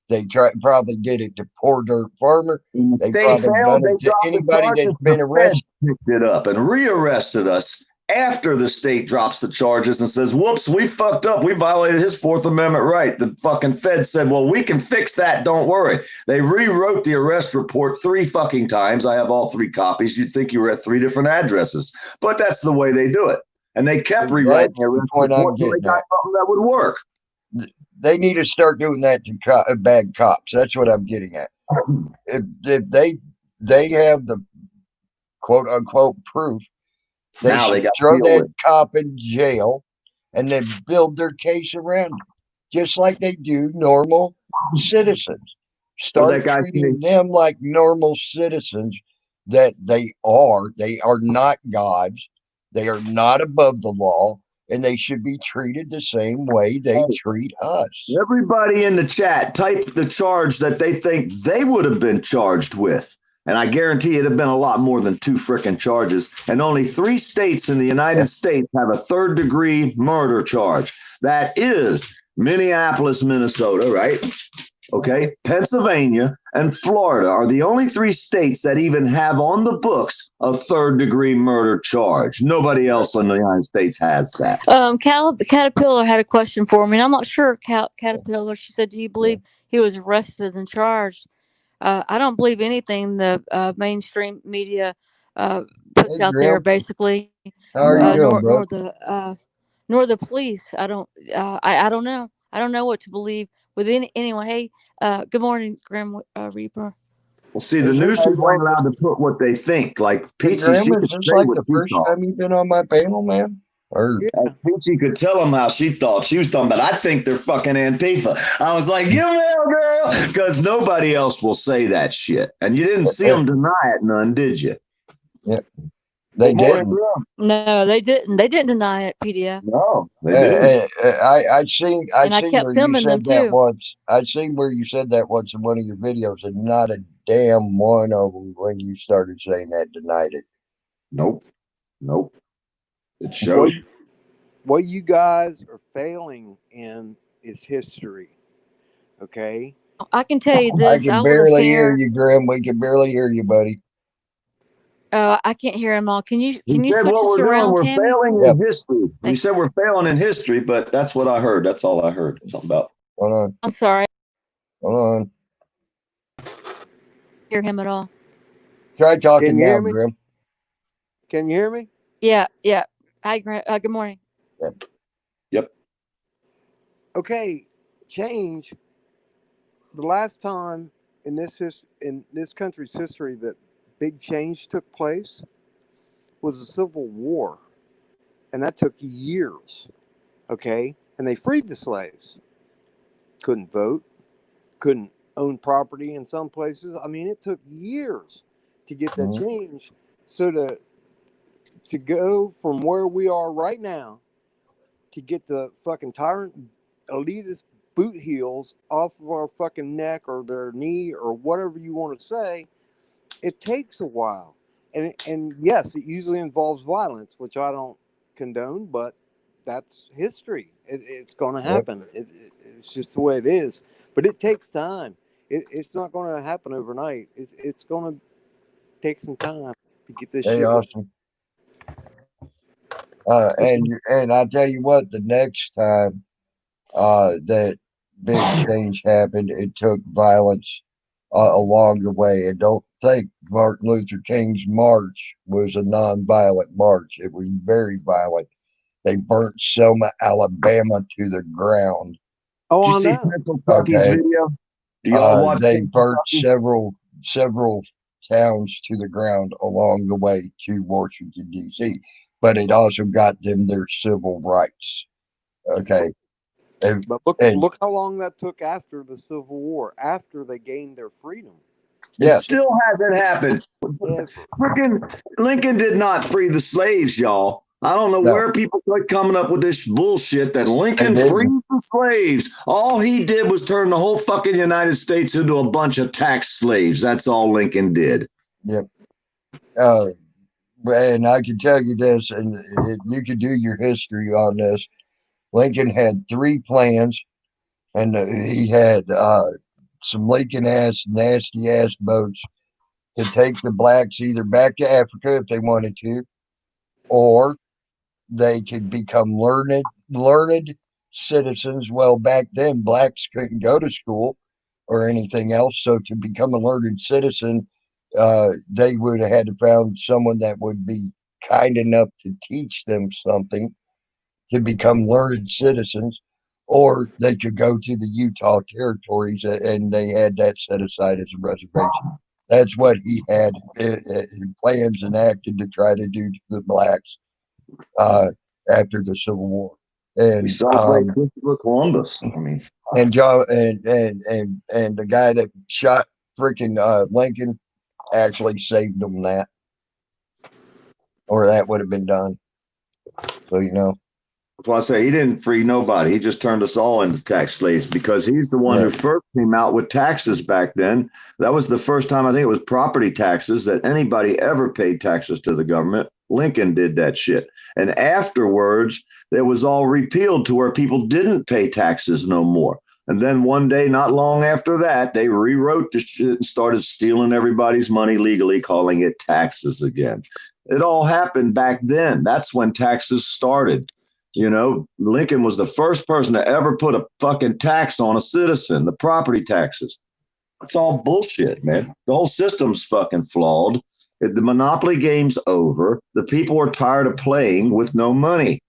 They probably did it to Poor Dirt Farmer. They probably done it to anybody that's been arrested. Picked it up and rearrested us after the state drops the charges and says, whoops, we fucked up. We violated his Fourth Amendment right. The fucking Fed said, well, we can fix that. Don't worry. They rewrote the arrest report 3 fucking times. I have all 3 copies. You'd think you were at 3 different addresses, but that's the way they do it. And they kept rewriting the arrest report until they got something that would work. They need to start doing that to bad cops. That's what I'm getting at. If they have the quote unquote proof, they should throw that cop in jail and then build their case around it, just like they do normal citizens. Start treating them like normal citizens that they are. They are not gods. They are not above the law. And they should be treated the same way they treat us. Everybody in the chat type the charge that they think they would have been charged with. And I guarantee it'd have been a lot more than 2 frickin' charges. And only 3 states in the United States have a 3rd-degree murder charge. That is Minneapolis, Minnesota, right? Okay. Pennsylvania and Florida are the only 3 states that even have on the books a 3rd-degree murder charge. Nobody else in the United States has that. Caterpillar had a question for me, and I'm not sure. Caterpillar, she said, do you believe he was arrested and charged? I don't believe anything the mainstream media puts out there, basically. How are you doing, bro? Nor the police. I don't know. I don't know what to believe with anyone. Hey, good morning, Grim Reaper. Well, see, the news is not allowed to put what they think. Like Peachy, Grim, is this like the first time you've been on my panel, man? Or Peachy could tell them how she thought. She was talking about, I think they're fucking Antifa. I was like, you know, girl, because nobody else will say that shit. And you didn't see them deny it none, did you? Yeah. They didn't. No, they didn't. They didn't deny it, PDF. No, they didn't. I seen I kept filming them too. Once. I seen where you said that once in one of your videos, and not a damn one of them when you started saying that denied it. Nope. It shows. What you guys are failing in is history. Okay. I can tell you this. I can barely hear you, Grim. We can barely hear you, buddy. I can't hear them all. Can you switch this around, we're Tammy? failing in history. We said we're failing in history, but that's what I heard. That's all I heard. Something about. Hold on. I'm sorry. Hold on. Hear him at all? Try talking now, Grim. Can you hear me? Yeah. Hi, Grim. Good morning. Yep. Okay. Change. The last time in this country's history that big change took place was the Civil War, and that took years. Okay, and they freed the slaves. Couldn't vote, couldn't own property in some places. I mean, it took years to get that change. So to go from where we are right now to get the fucking tyrant elitist boot heels off of our fucking neck or their knee or whatever you want to say, it takes a while. And yes, it usually involves violence, which I don't condone, but that's history. It's going to happen. It's just the way it is. But it takes time. It's not going to happen overnight. It's going to take some time to get this shit. Awesome. And I tell you what, the next time that big change happened, it took violence along the way. And don't think Martin Luther King's march was a non-violent march. It was very violent. They burnt Selma, Alabama to the ground. Oh, did you see Pencil Pucky's video? Do y'all watch? They burnt several towns to the ground along the way to Washington, D.C., but it also got them their civil rights. Okay. But look how long that took after the Civil War, after they gained their freedom. It Yes. still hasn't happened. Ever. Freaking Lincoln did not free the slaves, y'all. I don't know No. where people start coming up with this bullshit that Lincoln They didn't. freed the slaves. All he did was turn the whole fucking United States into a bunch of tax slaves. That's all Lincoln did. Yep. And I can tell you this, and you could do your history on this. Lincoln had 3 plans, and he had some leaking ass, nasty ass boats to take the blacks either back to Africa if they wanted to, or they could become learned citizens. Well, back then blacks couldn't go to school or anything else, so to become a learned citizen, they would have had to found someone that would be kind enough to teach them something to become learned citizens, or they could go to the Utah territories, and they had that set aside as a reservation. That's what he had plans enacted to try to do to the blacks after the Civil War. And We celebrate Christopher Columbus. I mean, and John and the guy that shot freaking Lincoln actually saved them that, or that would have been done. So you know. well, I say he didn't free nobody. He just turned us all into tax slaves because he's the one who first came out with taxes back then. That was the first time, I think it was property taxes, that anybody ever paid taxes to the government. Lincoln did that shit. And afterwards, it was all repealed to where people didn't pay taxes no more. And then one day, not long after that, they rewrote the shit and started stealing everybody's money legally, calling it taxes again. It all happened back then. That's when taxes started. You know, Lincoln was the first person to ever put a fucking tax on a citizen, the property taxes. It's all bullshit, man. The whole system's fucking flawed. The monopoly game's over. The people are tired of playing with no money.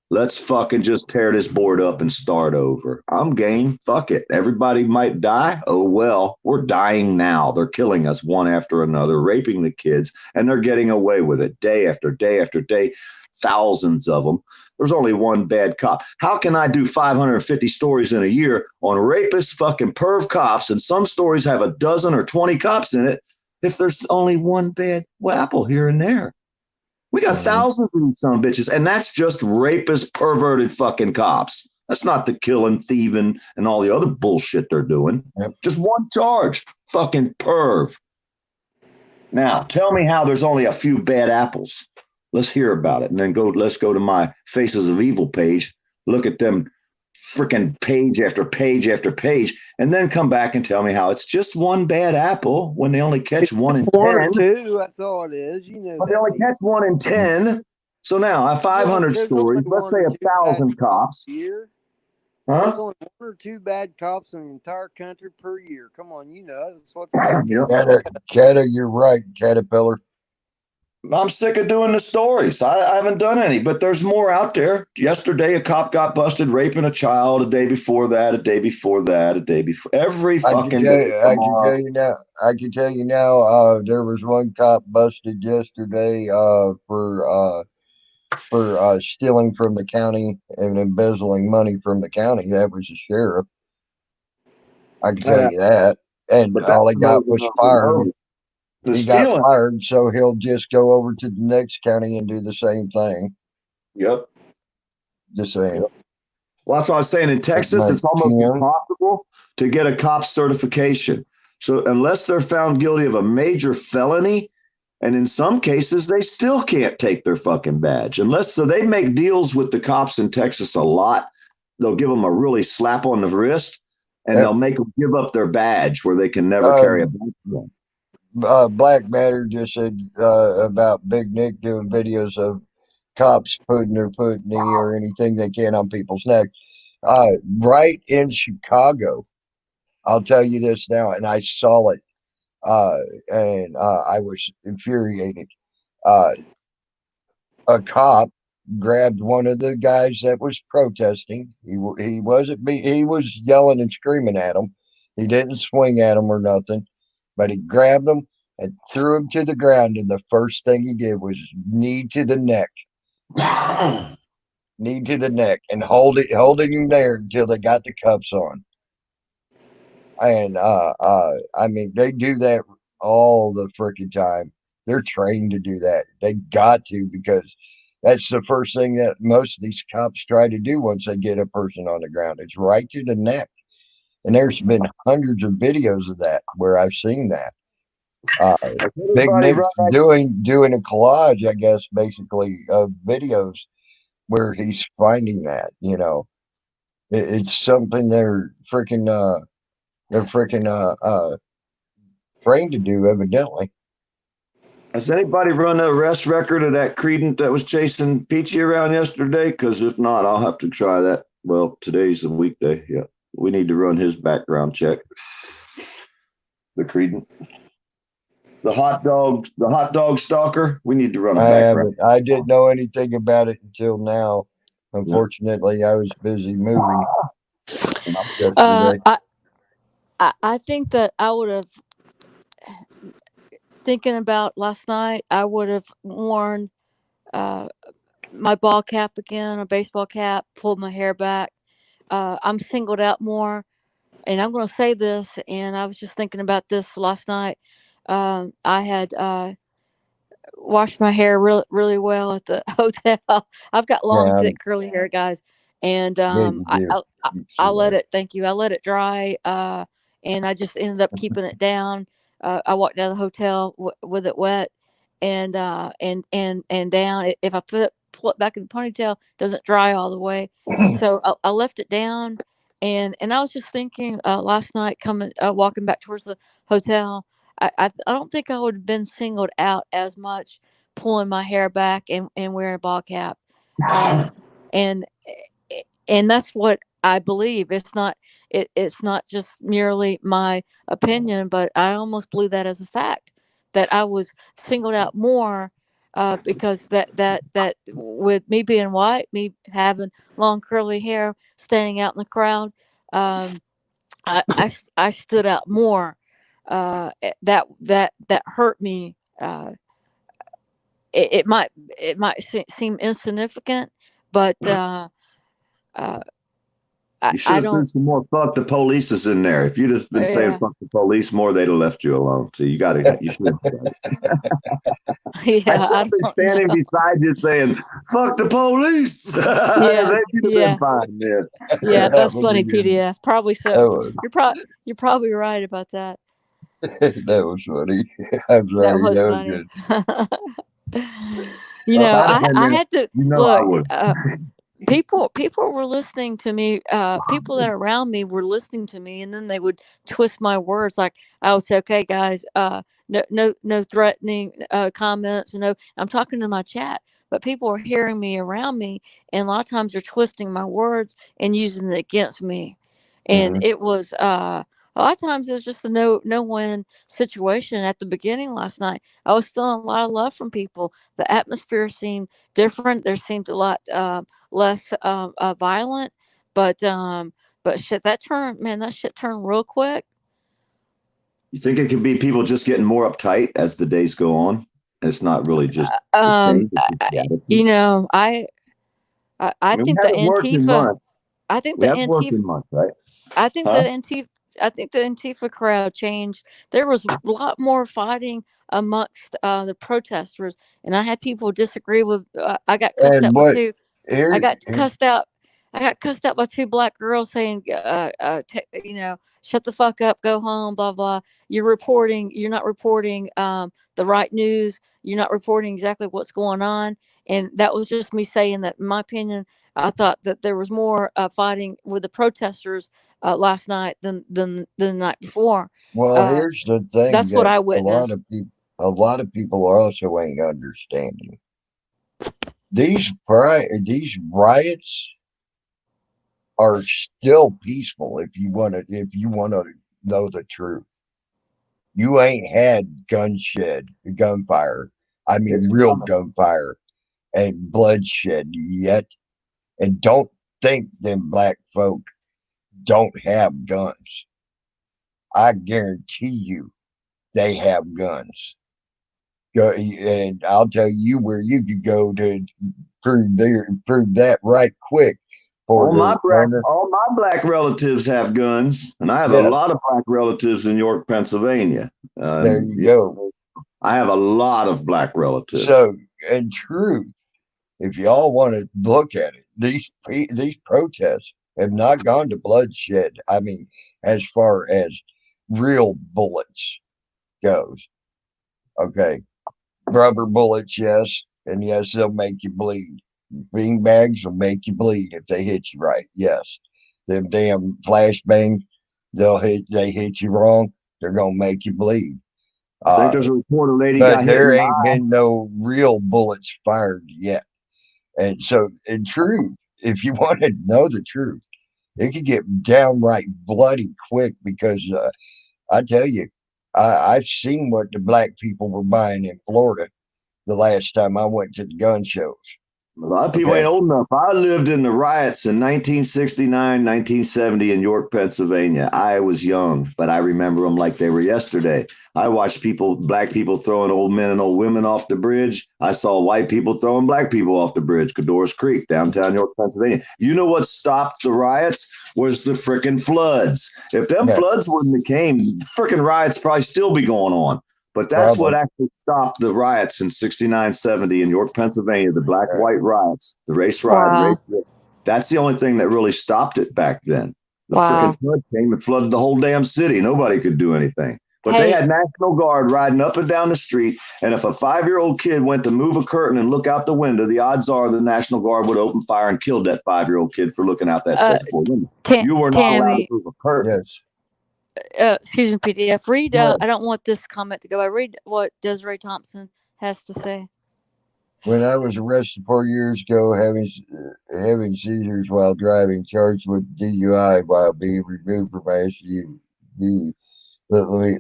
Let's fucking just tear this board up and start over. I'm game. Fuck it. Everybody might die. Oh, well, we're dying now. They're killing us one after another, raping the kids, and they're getting away with it day after day after day. Thousands of them. There's only one bad cop. How can I do 550 stories in a year on rapist fucking perv cops, and some stories have a dozen or 20 cops in it, if there's only one bad apple here and there? We got thousands of these son of bitches, and that's just rapist, perverted fucking cops. That's not the killing, thieving, and all the other bullshit they're doing. Yep. Just one charge, fucking perv. Now, tell me how there's only a few bad apples. Let's hear about it, and then let's go to my Faces of Evil page, look at them freaking page after page after page, and then come back and tell me how it's just one bad apple when they only catch one in 10. One or two, that's all it is. You know, But they only catch 1 in 10. So now I have 500 There's stories. only Let's one say or two 1,000 bad cops. Year. There's Huh? only 1 or 2 bad cops in the entire country per year. Come on, you know that's what's You're right, Caterpillar. I'm sick of doing the stories. I haven't done any, but there's more out there. Yesterday, a cop got busted raping a child. A day before that, a day before that, a day before. Every fucking day. I can tell you now. There was one cop busted yesterday for stealing from the county and embezzling money from the county. That was the sheriff. I can tell you that. And all he got was fired. He got fired, so he'll just go over to the next county and do the same thing. Yep. Just saying. Yep. Well, that's what I was saying. In Texas, it's almost impossible to get a cop certification. So unless they're found guilty of a major felony, and in some cases, they still can't take their fucking badge. So they make deals with the cops in Texas a lot. They'll give them a really slap on the wrist, and they'll make them give up their badge where they can never carry a badge again. Black Matter just said about Big Nick doing videos of cops putting their foot, knee, or anything they can on people's neck. Right in Chicago, I'll tell you this now, and I saw it, and I was infuriated. A cop grabbed one of the guys that was protesting. He was yelling and screaming at him. He didn't swing at him or nothing. But he grabbed him and threw him to the ground, and the first thing he did was knee to the neck. Knee to the neck, and holding him there until they got the cuffs on. And I mean, they do that all the freaking time. They're trained to do that. They got to, because that's the first thing that most of these cops try to do once they get a person on the ground. It's right to the neck. And there's been hundreds of videos of that where I've seen that. Big Everybody Nick run doing a collage, I guess, basically, of videos where he's finding that. It's something they're freaking trained to do, evidently. Has anybody run the arrest record of that credent that was chasing Peachy around yesterday? Because if not, I'll have to try that. Well, today's a weekday. Yeah, we need to run his background check. The credent, the hot dog stalker. We need to run a background. I didn't know anything about it until now. Unfortunately, I was busy moving yesterday. I think that I would have, thinking about last night, I would have worn my ball cap again, a baseball cap, pulled my hair back. I'm singled out more, and I'm going to say this, and I was just thinking about this last night. I had washed my hair really, really well at the hotel. I've got long, Yeah, thick, curly hair, guys, and good you do. I let it. Thank you. I let it dry, and I just ended up keeping it down. I walked out of the hotel with it wet, and down. If I pull it back in the ponytail, it doesn't dry all the way. So I left it down, and I was just thinking last night, coming walking back towards the hotel. I don't think I would have been singled out as much pulling my hair back and wearing a ball cap. And and that's what I believe. It's not just merely my opinion, but I almost believe that as a fact, that I was singled out more because that with me being white, me having long curly hair, standing out in the crowd, um, I stood out more. That hurt me. It might seem insignificant, but uh, You should I have been don't. some more fuck the police in there. If you'd have been saying Yeah, fuck the police more, they'd have left you alone. So you should have done it. I yeah. should I have been don't standing know. beside you saying, fuck the police. Yeah, They should have been yeah, fine, man. yeah. That That's was a funny. good one. PDF. Probably so. That You're probably right about that. that was funny. I'm That sorry. was That was funny. good. You Well, if know, I'd have been I there, had to you know I look. would. People were listening to me. People that are around me were listening to me, and then they would twist my words. Like I would say, "Okay, guys, no threatening comments." No, I'm talking to my chat, but people are hearing me around me, and a lot of times they're twisting my words and using it against me. And Mhm. it was a lot of times it was just a no win situation at the beginning last night. I was feeling a lot of love from people. The atmosphere seemed different. There seemed a lot. Less violent. But shit, that shit turned real quick. You think it could be people just getting more uptight as the days go on? It's not really just the Um, change, it's just the you attitude. know, I I mean, we think the haven't worked in Antifa. months. I think We the haven't worked Antifa. in months, right? I think the Huh? Antifa. I think the Antifa crowd changed. There was a lot more fighting amongst the protesters, and I had people disagree with. I got cussed And out by what two. I here? got cussed out. I got cussed out by two black girls saying, shut the fuck up, go home, blah blah. You're not reporting the right news. You're not reporting exactly what's going on, and that was just me saying that. In my opinion, I thought that there was more fighting with the protesters last night than the night before. Well, Uh, here's the thing that's what that I a lot witnessed. of people, also ain't understanding. These riots are still peaceful. If you want to know the truth, you ain't had gunfire. I mean, It's real coming. gunfire and bloodshed yet. And don't think them black folk don't have guns. I guarantee you they have guns. And I'll tell you where you could go to prove that right quick. for the owner. All my black relatives have guns, and I have a Yes. lot of black relatives in York, Pennsylvania. There you go. I have a lot of black relatives. So, in truth, if y'all want to look at it, these protests have not gone to bloodshed. I mean, as far as real bullets goes, okay, rubber bullets, yes, and yes, they'll make you bleed. Bean bags will make you bleed if they hit you right. Yes, them damn flashbangs, they hit you wrong, they're gonna make you bleed. I think there's a report a lady But got hit. there ain't been no real bullets fired yet. And so, in truth, if you want to know the truth, it could get downright bloody quick because I tell you, I've seen what the black people were buying in Florida the last time I went to the gun shows. A lot of people ain't old enough. I lived in the riots in 1969, 1970 in York, Pennsylvania. I was young, but I remember them like they were yesterday. I watched black people throwing old men and old women off the bridge. I saw white people throwing black people off the bridge, Cador's Creek, downtown York, Pennsylvania. You know what stopped the riots? Was the frickin' floods. If them floods wouldn't have came, frickin' riots probably still be going on. But that's what actually stopped the riots in 69, 70 in York, Pennsylvania, the black-white riots, the race riot. That's the only thing that really stopped it back then. The freaking flood came and flooded the whole damn city. Nobody could do anything. But they had National Guard riding up and down the street. And if a 5-year-old kid went to move a curtain and look out the window, the odds are the National Guard would open fire and kill that 5-year-old kid for looking out that second floor window. You were not allowed to move a curtain. Yes. Excuse me, PDF. Read. I don't want this comment to go. I read what Desiree Thompson has to say. When I was arrested 4 years ago, having seizures while driving, charged with DUI while being removed from my SUV,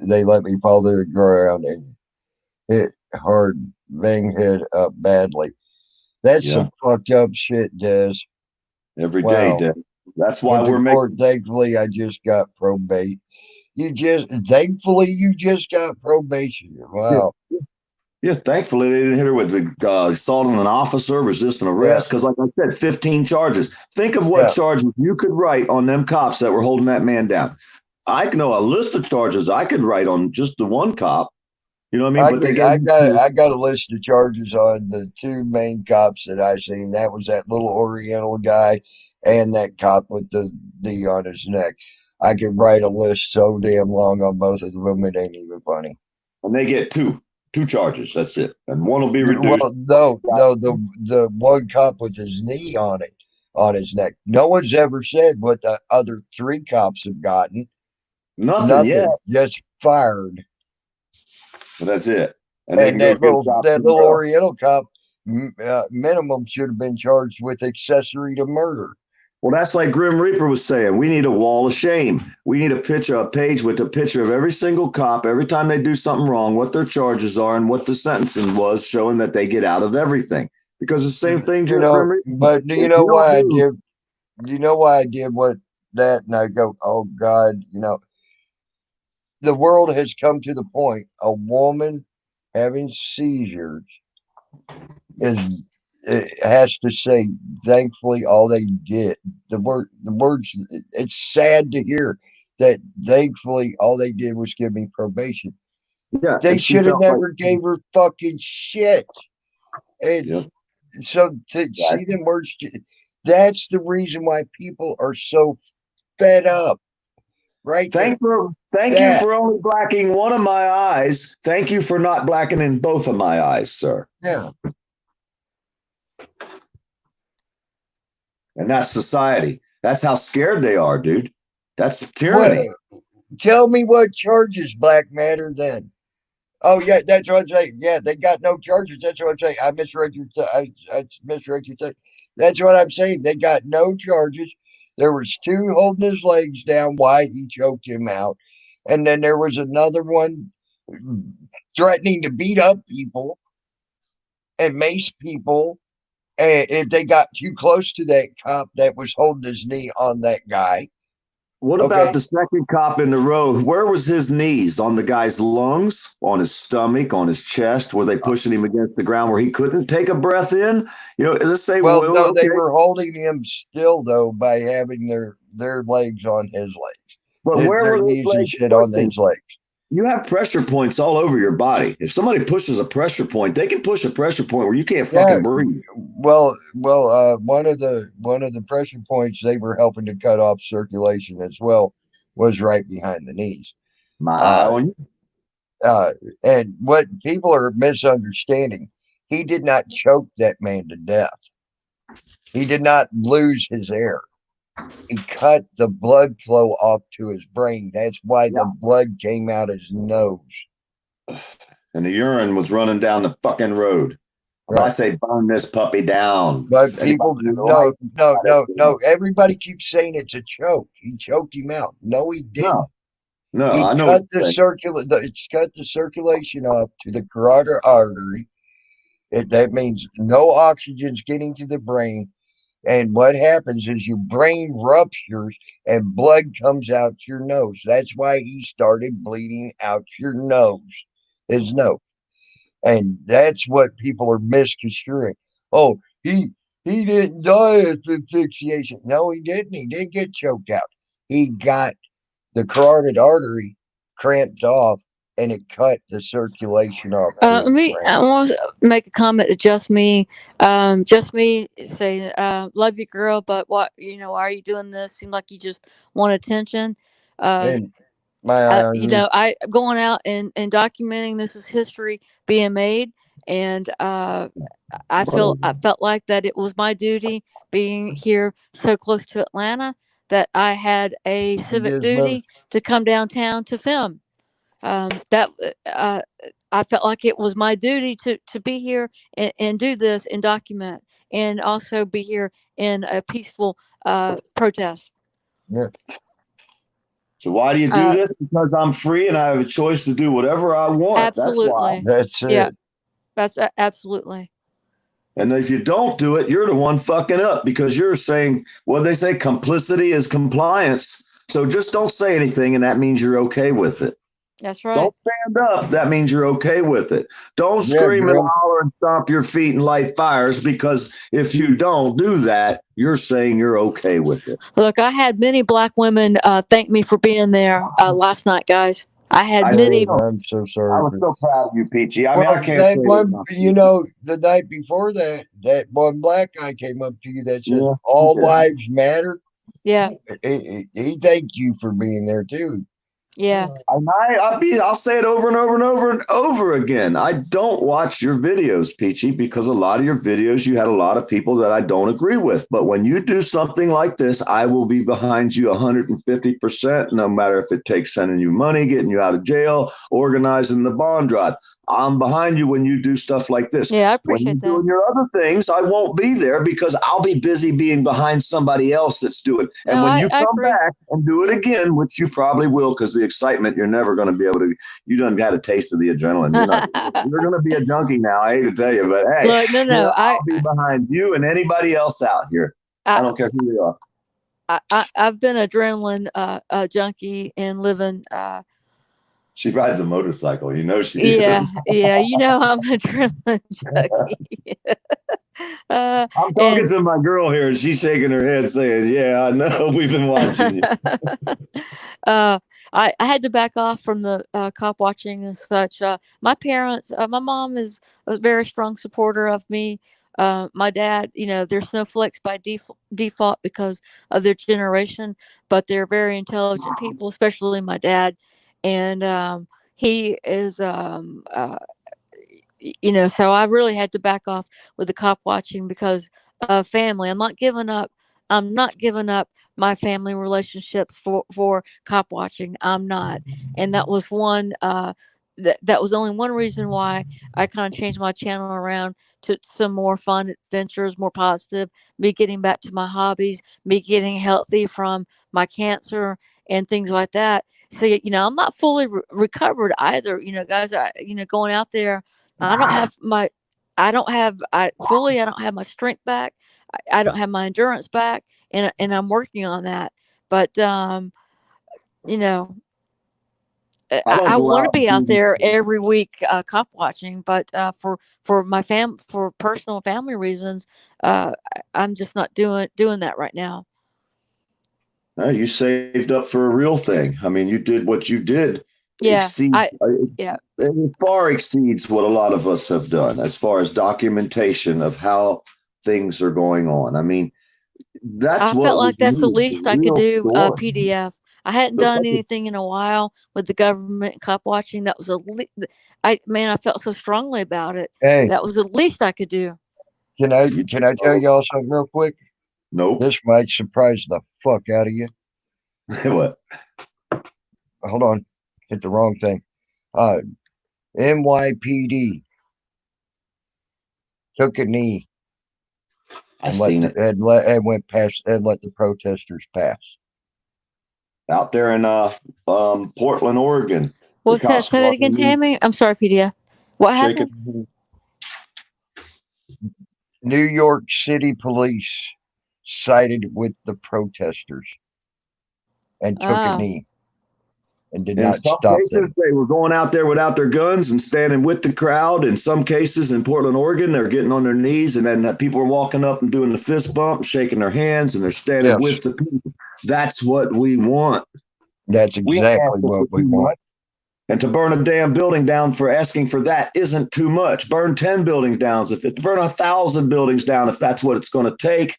they let me fall to the ground and hit hard, bang head up badly. That's some fucked up shit, Des. Every day, Des. That's why we're making. Thankfully, I just got probate. Thankfully, you just got probation. Wow. Yeah, thankfully they didn't hit her with the assault on an officer, resisting arrest. Because, like I said, 15 charges. Think of what charges you could write on them cops that were holding that man down. I know a list of charges I could write on just the one cop. You know what I mean? I got a list of charges on the two main cops that I seen. That was that little Oriental guy and that cop with the D on his neck. I could write a list so damn long on both of them, it ain't even funny. And they get two charges. That's it. And one will be reduced. Well, no, the one cop with his knee on his neck. No one's ever said what the other 3 cops have gotten. Nothing yet. Just fired. But that's it. And that little Oriental cop, minimum should have been charged with accessory to murder. Well, that's like Grim Reaper was saying. We need a wall of shame. We need a page with a picture of every single cop, every time they do something wrong, what their charges are and what the sentencing was, showing that they get out of everything. Because the same thing, Grim Reaper. But do you know why I did? Do you know why I did that? And I go, oh God, the world has come to the point. A woman having seizures it has to say, thankfully, all they did, the words, it's sad to hear that thankfully all they did was give me probation. Yeah, they should have never gave her fucking shit. And so to see them words, that's the reason why people are so fed up. Right. Thank you for only blacking one of my eyes. Thank you for not blackening both of my eyes, sir. Yeah. And that's society. That's how scared they are, dude. That's tyranny. Tell me what charges Black Matter then. Oh yeah, that's what I'm saying. Yeah, they got no charges. That's what I'm saying. I misread your thing. That's what I'm saying. They got no charges. There was 2 holding his legs down while he choked him out. And then there was another one threatening to beat up people and mace people. And if they got too close to that cop that was holding his knee on that guy. What Okay. about the second cop in the row? Where was his knees? On the guy's lungs, on his stomach, on his chest? Were they pushing him against the ground where he couldn't take a breath in? You know, let's say, Well, well, no, they okay, were holding him still though by having their legs on his legs, but where their were those knees and legs shit on pushing? his legs. You have pressure points all over your body. If somebody pushes a pressure point, they can push a pressure point where you can't Yeah. fucking breathe. Well, one of the pressure points they were helping to cut off circulation as well was right behind the knees. My eye on you. And what people are misunderstanding, he did not choke that man to death. He did not lose his air. He cut the blood flow off to his brain. That's why the blood came out his nose. And the urine was running down the fucking road. Right. I say burn this puppy down. But people, no. Everybody keeps saying it's a choke. He choked him out. No, he didn't. No, he I know. Cut it's cut the circulation off to the carotid artery. That means no oxygen's getting to the brain. And what happens is your brain ruptures and blood comes out your nose. That's why he started bleeding out your nose, his nose. And that's what people are misconstruing. Oh, he didn't die of asphyxiation. No, he didn't. He did get choked out. He got the carotid artery cramped off and it cut the circulation off. I want to make a comment to just me saying, love you, girl, but what, why are you doing this? Seem like you just want attention. And my going out and documenting this is history being made. And I felt like that it was my duty being here so close to Atlanta that I had a civic duty to come downtown to film. I felt like it was my duty to be here and do this and document and also be here in a peaceful protest. Yeah. So why do you do this? Because I'm free and I have a choice to do whatever I want. Absolutely. That's it. Yeah, that's absolutely. And if you don't do it, you're the one fucking up because you're saying, well, they say complicity is compliance. So just don't say anything and that means you're okay with it. That's right. Don't stand up. That means you're okay with it. Don't scream and holler and stomp your feet and light fires because if you don't do that, you're saying you're okay with it. Look, I had many black women thank me for being there last night, guys. I had many. I'm so sorry. I was so proud of you, Peachy. I mean, I can't that say one, the night before that one black guy came up to you that says all lives matter. Yeah. He thanked you for being there too. Yeah. I'll say it over and over and over and over again. I don't watch your videos, Peachy, because a lot of your videos, you had a lot of people that I don't agree with. But when you do something like this, I will be behind you 150%, no matter if it takes sending you money, getting you out of jail, organizing the bond drive. I'm behind you when you do stuff like this. Yeah, I appreciate that. When you're doing your other things, I won't be there because I'll be busy being behind somebody else that's doing it. And when you come back and do it again, which you probably will because the excitement, you're never going to be able to, you done had a taste of the adrenaline. You're going to be a junkie now. I hate to tell you, but hey, look, I'll be behind you and anybody else out here. I don't care who you are. I've been adrenaline junkie and living. She rides a motorcycle, she Yeah, I'm an adrenaline junkie. I'm talking to my girl here, and she's shaking her head, saying, "Yeah, I know. We've been watching you." I had to back off from the cop watching and such. My parents, my mom is a very strong supporter of me. My dad, they're snowflakes by default because of their generation, but they're very intelligent people, especially my dad. And he is, so I really had to back off with the cop watching because of family. I'm not giving up my family relationships for cop watching. I'm not. And that was one, that was only one reason why I kind of changed my channel around to some more fun adventures, more positive, me getting back to my hobbies, me getting healthy from my cancer and things like that. So, I'm not fully recovered either, guys, going out there. I don't have my strength back. I don't have my endurance back, and I'm working on that. But you know, I don't I go want to out and be out do these there things. every week cop watching, but for my for personal family reasons, I'm just not doing that right now. You saved up for a real thing. I mean, you did what you did Yeah, exceed yeah. it far exceeds what a lot of us have done as far as documentation of how things are going on. I mean, that's I felt what we like that's the need, least the I could real do. story. PDF. I hadn't The done fucking anything in a while with the government and cop watching. That was I man, I felt so strongly about it. Hey, That was the least I could do. can I tell y'all something real quick? Nope. This might surprise the fuck out of you. What? Hold on, hit the wrong thing. NYPD took a knee I and seen it went past and let the protesters pass. out there in Portland, Oregon. The What's that? cops Say that brought again, me Tammy. I'm sorry, PDF. What happened? shaking. New York City police sided with the protesters and took a Ah, knee and did In not some stop cases, them. they were going out there without their guns and standing with the crowd. In some cases, in Portland, Oregon, they're getting on their knees, and then people are walking up and doing the fist bump, shaking their hands, and they're standing Yes, with the people. That's what we want. that's We ain't exactly asking for what we too want. much. And to burn a damn building down for asking for that isn't too much. Burn 10 buildings down, burn 1,000 buildings down if that's what it's going to take.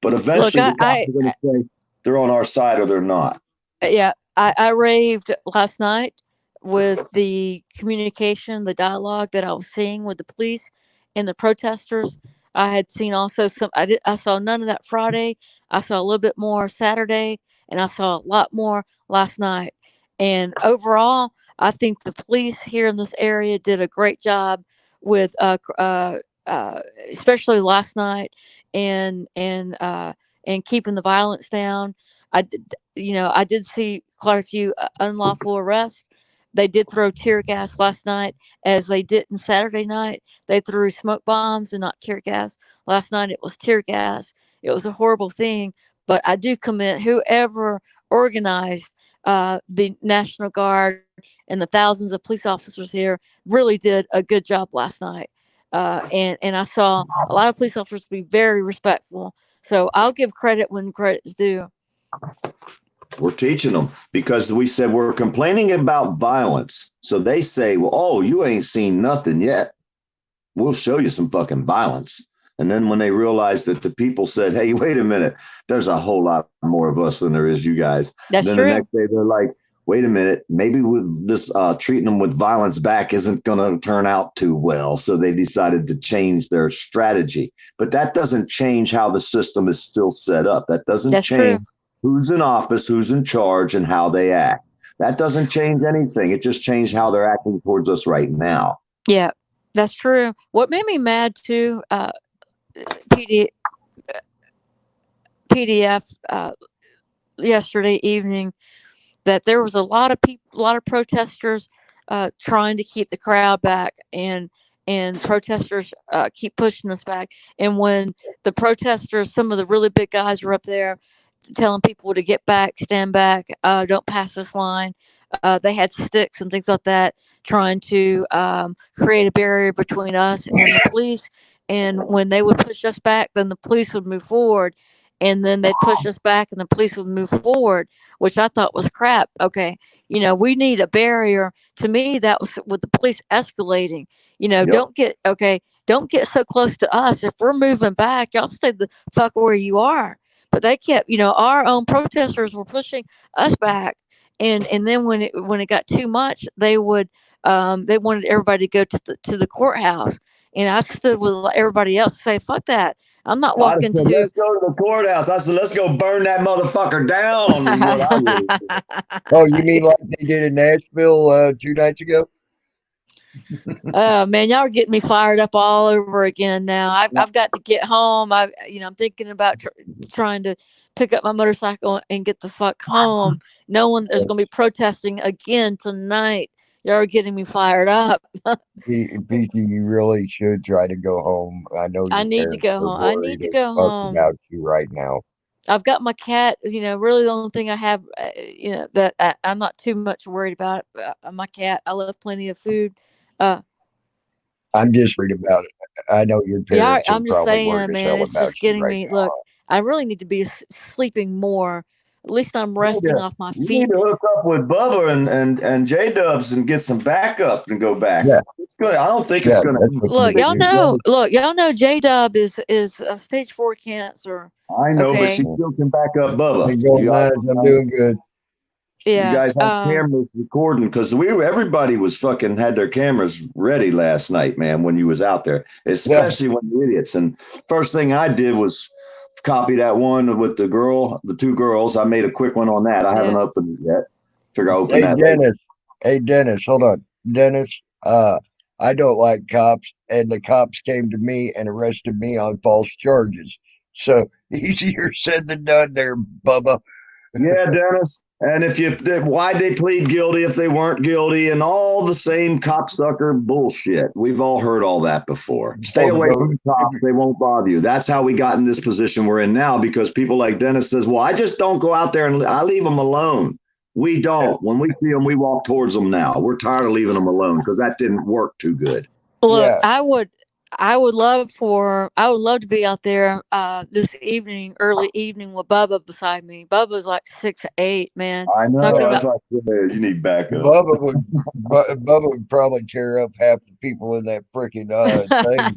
But look, eventually, the cops are going to say they're on our side or they're not. yeah, I raved last night with the communication, the dialogue that I was seeing with the police and the protesters. I had seen also I saw none of that Friday. I saw a little bit more Saturday, and I saw a lot more last night. And overall, I think the police here in this area did a great job with especially last night and keeping the violence down. I did, I did see quite a few unlawful arrests. They did throw tear gas last night, as they did on Saturday night. They threw smoke bombs and not tear gas. Last night it was tear gas. It was a horrible thing, but I do commend whoever organized the National Guard and the thousands of police officers here really did a good job last night. And I saw a lot of police officers be very respectful. So I'll give credit when credit's due. We're teaching them because we said we're complaining about violence. So they say, well, oh, you ain't seen nothing yet. We'll show you some fucking violence. And then when they realized that the people said, hey, wait a minute, there's a whole lot more of us than there is you guys. That's Then true. the next day they're like, wait a minute, maybe with this treating them with violence back isn't going to turn out too well. So they decided to change their strategy. But that doesn't change how the system is still set up. That doesn't That's change true. who's in office, who's in charge, and how they act. That doesn't change anything. It just changed how they're acting towards us right now. Yeah, that's true. What made me mad too, PD, PDF, yesterday evening, that there was a lot of people, a lot of protesters, trying to keep the crowd back, and protesters keep pushing us back. And when the protesters, some of the really big guys were up there telling people to get back, stand back, don't pass this line. They had sticks and things like that, trying to create a barrier between us and the police. And when they would push us back, then the police would move forward. And then they'd push us back, and the police would move forward, which I thought was crap. Okay, we need a barrier. To me, that was with the police escalating. Yep. Don't get so close to us. If we're moving back, y'all stay the fuck where you are. But they kept, our own protesters were pushing us back, and then when it got too much, they wanted everybody to go to the courthouse, and I stood with everybody else to say, "Fuck that! I'm not I'd have walking said, to." let's go to the courthouse. I said, let's go burn that motherfucker down. Is what I would have said. Oh, you mean like they did in Nashville 2 nights ago? Oh man, y'all are getting me fired up all over again now. I've got to get home. I'm thinking about trying to pick up my motorcycle and get the fuck home, knowing there's going to be protesting again tonight. Y'all are getting me fired up. PC, you really should try to go home. I know I your need to parents go are home. I need worried to as go fuck home. about you right now. I've got my cat. Really the only thing I have, that I'm not too much worried about. My cat. I left plenty of food. Uh, I'm just worried about it. I know your yeah, parents are I'm just probably worried saying, as man. hell It's about just you getting right me. now. Look, I really need to be sleeping more. At least I'm You need resting to, off my you need feet. to hook up with Bubba and J Dubs and get some backup and go back. Yeah. It's good. I don't think Yeah, it's going that's what Look, you y'all need to do. know. Look, y'all know. J-Dub is stage 4 cancer. I know, but Okay. she still can back up Bubba. Hey, going You nice. I'm doing good. You Yeah. guys have cameras recording because everybody was fucking had their cameras ready last night, man, when you was out there, especially when the idiots. And first thing I did was copy that one with the two girls. I made a quick one on that. I haven't opened it yet. Figure I'll open Hey, that Dennis. later. Hey, Dennis, hold on. Dennis, I don't like cops, and the cops came to me and arrested me on false charges. So easier said than done there, Bubba. Yeah, Dennis. And why'd they plead guilty if they weren't guilty, and all the same cocksucker bullshit. We've all heard all that before. Stay away from cops; they won't bother you. That's how we got in this position we're in now, because people like Dennis says, "Well, I just don't go out there and I leave them alone." We don't. When we see them, we walk towards them. Now we're tired of leaving them alone because that didn't work too good. Look, I would love to be out there this evening, early evening, with Bubba beside me. Bubba's like 6'8", man. I know. Talking That's about, why you need backup. Bubba would probably tear up half the people in that freaking thing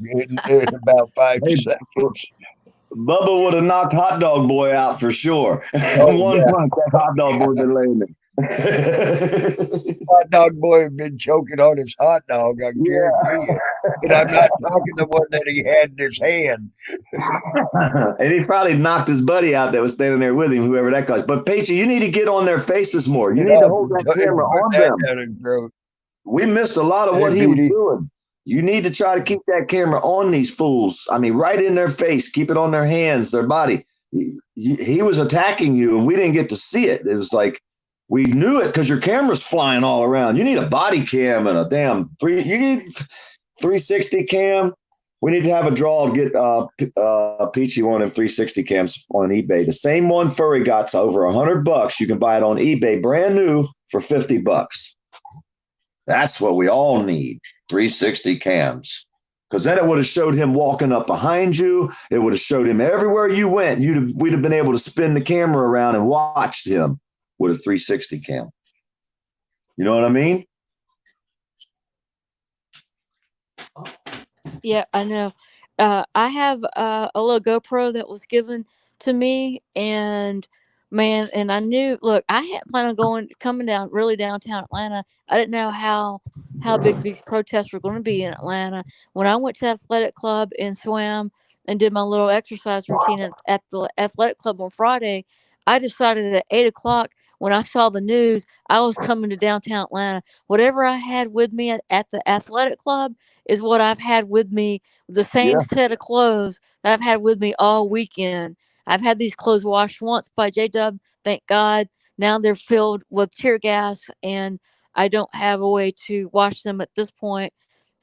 in about 5 seconds. Bubba would have knocked Hot Dog Boy out for sure. Oh, One yeah. punch, that Hot Dog Boy been laying there. Hot dog boy had been choking on his hot dog, I guarantee you. And I'm not talking the one that he had in his hand. And he probably knocked his buddy out that was standing there with him, whoever that guy is. But Peachy, you need to get on their faces more. You need to hold that camera on them. We missed a lot of what he was doing. You need to try to keep that camera on these fools. I mean, right in their face. Keep it on their hands, their body. He was attacking you, and we didn't get to see it. It was like we knew it because your camera's flying all around. You need a body cam and a damn you need 360 cam. We need to have a draw to get Peachy one of them 360 cams on eBay. The same one Furry got's over $100. You can buy it on eBay, brand new, for $50. That's what we all need, 360 cams. Because then it would have showed him walking up behind you. It would have showed him everywhere you went. We'd have been able to spin the camera around and watched him with a 360 cam. You know what I mean? Yeah, I know. I have a little GoPro that was given to me, and man, and I knew. Look, I had planned on coming downtown Atlanta. I didn't know how big these protests were going to be in Atlanta. When I went to athletic club and swam and did my little exercise routine at the athletic club on Friday, I decided at 8 o'clock when I saw the news I was coming to downtown Atlanta. Whatever I had with me at the athletic club is what I've had with me, the same set of clothes that I've had with me all weekend. I've had these clothes washed once by J-Dub, thank God. Now they're filled with tear gas, and I don't have a way to wash them at this point.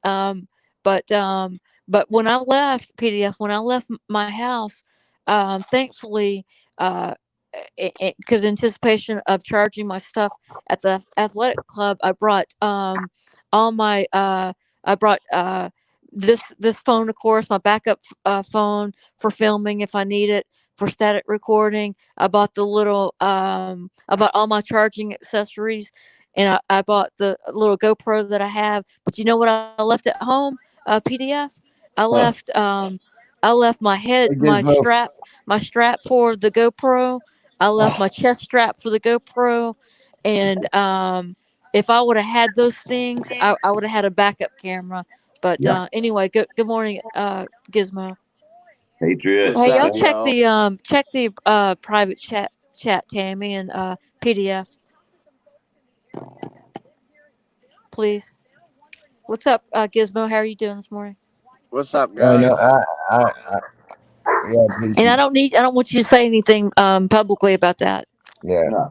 Um, but when I left PDF, when I left my house, thankfully, because anticipation of charging my stuff at the athletic club, I brought all my I brought this phone, of course, my backup phone for filming if I need it for static recording. I bought I bought all my charging accessories, and I bought the little GoPro that I have. But you know what I left at home? PDF. I left my strap for the GoPro. I left my chest strap for the GoPro, and if I would have had those things, I would have had a backup camera. But anyway, good morning, Gizmo. Patriot. Hey, y'all check the private chat, Tammy, and PDF, please. What's up, Gizmo? How are you doing this morning? What's up, I know. guys? Yeah, And I don't want you to say anything publicly about that. Yeah. No.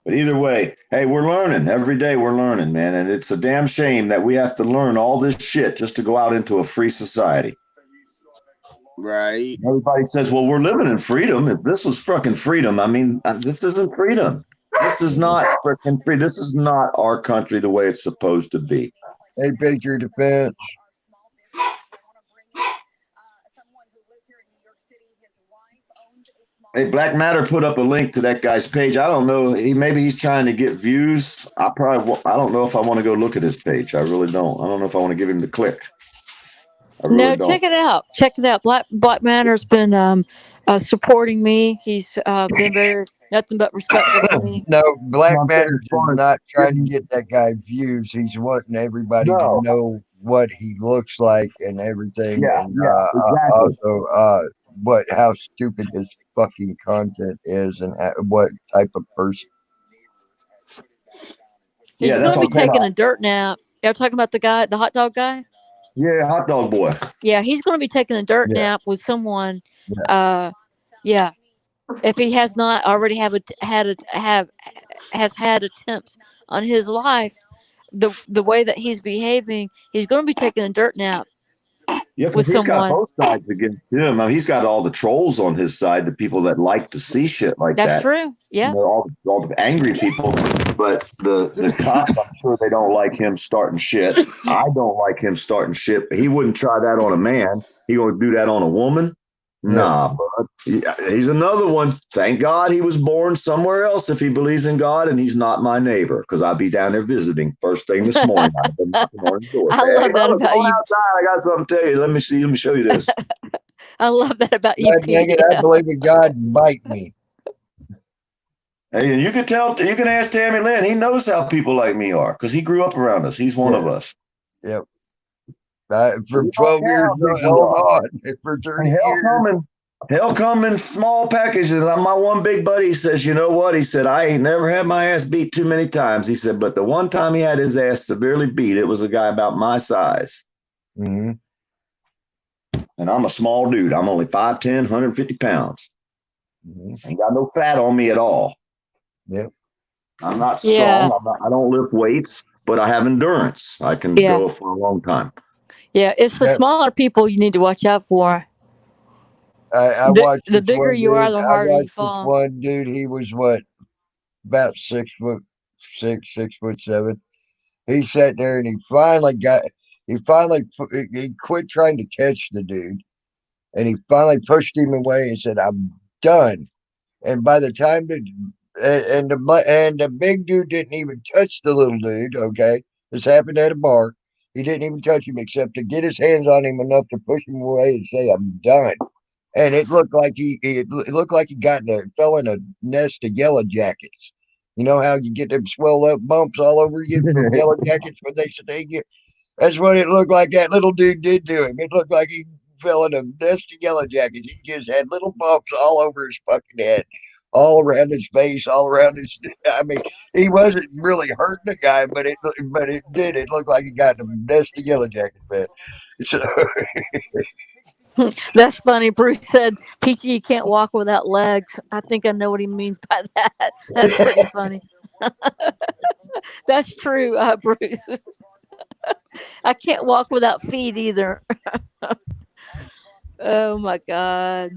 But either way, hey, we're learning. Every day we're learning, man. And it's a damn shame that we have to learn all this shit just to go out into a free society. Right. Everybody says, well, we're living in freedom. If this is fucking freedom, I mean, this isn't freedom. This is not freaking free. This is not our country the way it's supposed to be. Hey, Patriot Defense. Hey, Black Matter put up a link to that guy's page. I don't know. Maybe he's trying to get views. I don't know if I want to go look at his page. I really don't. I don't know if I want to give him the click. I really No, don't. check it out. Check it out. Black Matter's been supporting me. He's been very nothing but respectful to me. No, Black I'm saying Matter as far is as not trying to getting- get that guy views. He's wanting everybody No. to know what he looks like and everything. Yeah, and yeah, exactly. also how stupid his fucking content is and what type of person. He's Yeah, going that's to what be I'm taking a dirt nap. You're talking about the guy, the hot dog guy? Yeah, hot dog boy. Yeah, he's going to be taking a dirt Yeah. nap with someone. Yeah. Yeah. If he has not already has had attempts on his life, the way that he's behaving, he's going to be taking a dirt nap. Yeah, because with he's got someone. both sides against him. I mean, he's got all the trolls on his side, the people that like to see shit like That's that. true. Yeah. You know, all the angry people. But the cops, I'm sure they don't like him starting shit. I don't like him starting shit. But he wouldn't try that on a man. He gonna do that on a woman? Nah, bud. He's another one. Thank God he was born somewhere else if he believes in God, and he's not my neighbor because I'll be down there visiting first thing this morning. I've been knocking on his door. I love that about you. Outside. I got something to tell you. Let me show you this. I love that about you, God dang it, Pete. I believe in God, bite me. Hey, you can ask Tammy Lynn. He knows how people like me are because he grew up around us. He's one of us. Yep. For 12 years, hold on. For 30 years. Hell come in small packages. My one big buddy says, you know what? He said, I ain't never had my ass beat too many times. He said, but the one time he had his ass severely beat, it was a guy about my size. Mm-hmm. And I'm a small dude. I'm only 5'10", 150 pounds. Mm-hmm. Ain't got no fat on me at all. Yep. I'm not strong. Yeah. I don't lift weights, but I have endurance. I can go for a long time. Yeah, it's the smaller people you need to watch out for. I watched the bigger you are, the harder you fall. One dude, he was what, about 6'6", 6'7". He sat there and he quit trying to catch the dude, and he finally pushed him away and said, "I'm done." And by the time the big dude didn't even touch the little dude. Okay, this happened at a bar. He didn't even touch him except to get his hands on him enough to push him away and say, "I'm done." And it looked like he fell in a nest of yellow jackets. You know how you get them swelled up bumps all over you from yellow jackets when they sting you? That's what it looked like that little dude did to him. It looked like he fell in a nest of yellow jackets. He just had little bumps all over his fucking head, all around his face, all around his. I mean, he wasn't really hurting the guy, but it did. It looked like he got in a nest of yellow jackets, man. So. That's funny. Bruce said, Peachy, you can't walk without legs. I think I know what he means by that. That's pretty funny. That's true, Bruce. I can't walk without feet either. Oh my God.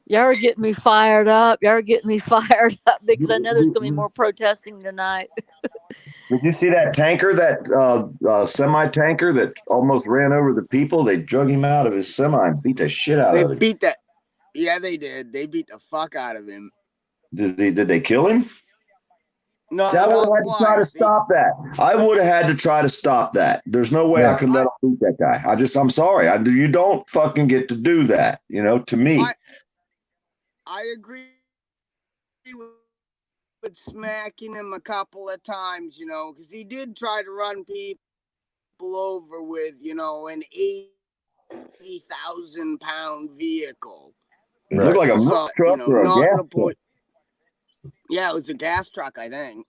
Y'all are getting me fired up. Because I know there's going to be more protesting tonight. Did you see that tanker, that semi-tanker that almost ran over the people? They drug him out of his semi and beat the shit out of him. Yeah, they did. They beat the fuck out of him. Did they kill him? No, I would have had to try to stop that. I would have had to try to stop that. There's no way I could let him beat that guy. I'm sorry. You don't fucking get to do that, to me. I agree with smacking him a couple of times, because he did try to run people over with, an 80,000-pound vehicle. It looked like a milk truck or a gas truck. Yeah, it was a gas truck, I think.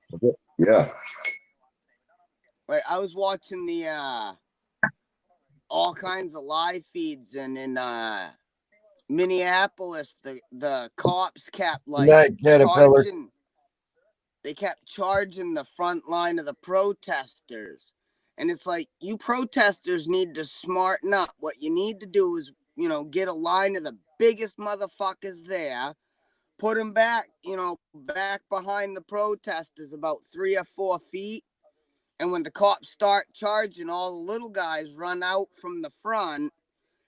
Yeah. Wait, I was watching the all kinds of live feeds, and in Minneapolis, the cops kept charging. They kept charging the front line of the protesters. And it's like, you protesters need to smarten up. What you need to do is, get a line of the biggest motherfuckers there, put them back, back behind the protesters about 3 or 4 feet. And when the cops start charging, all the little guys run out from the front.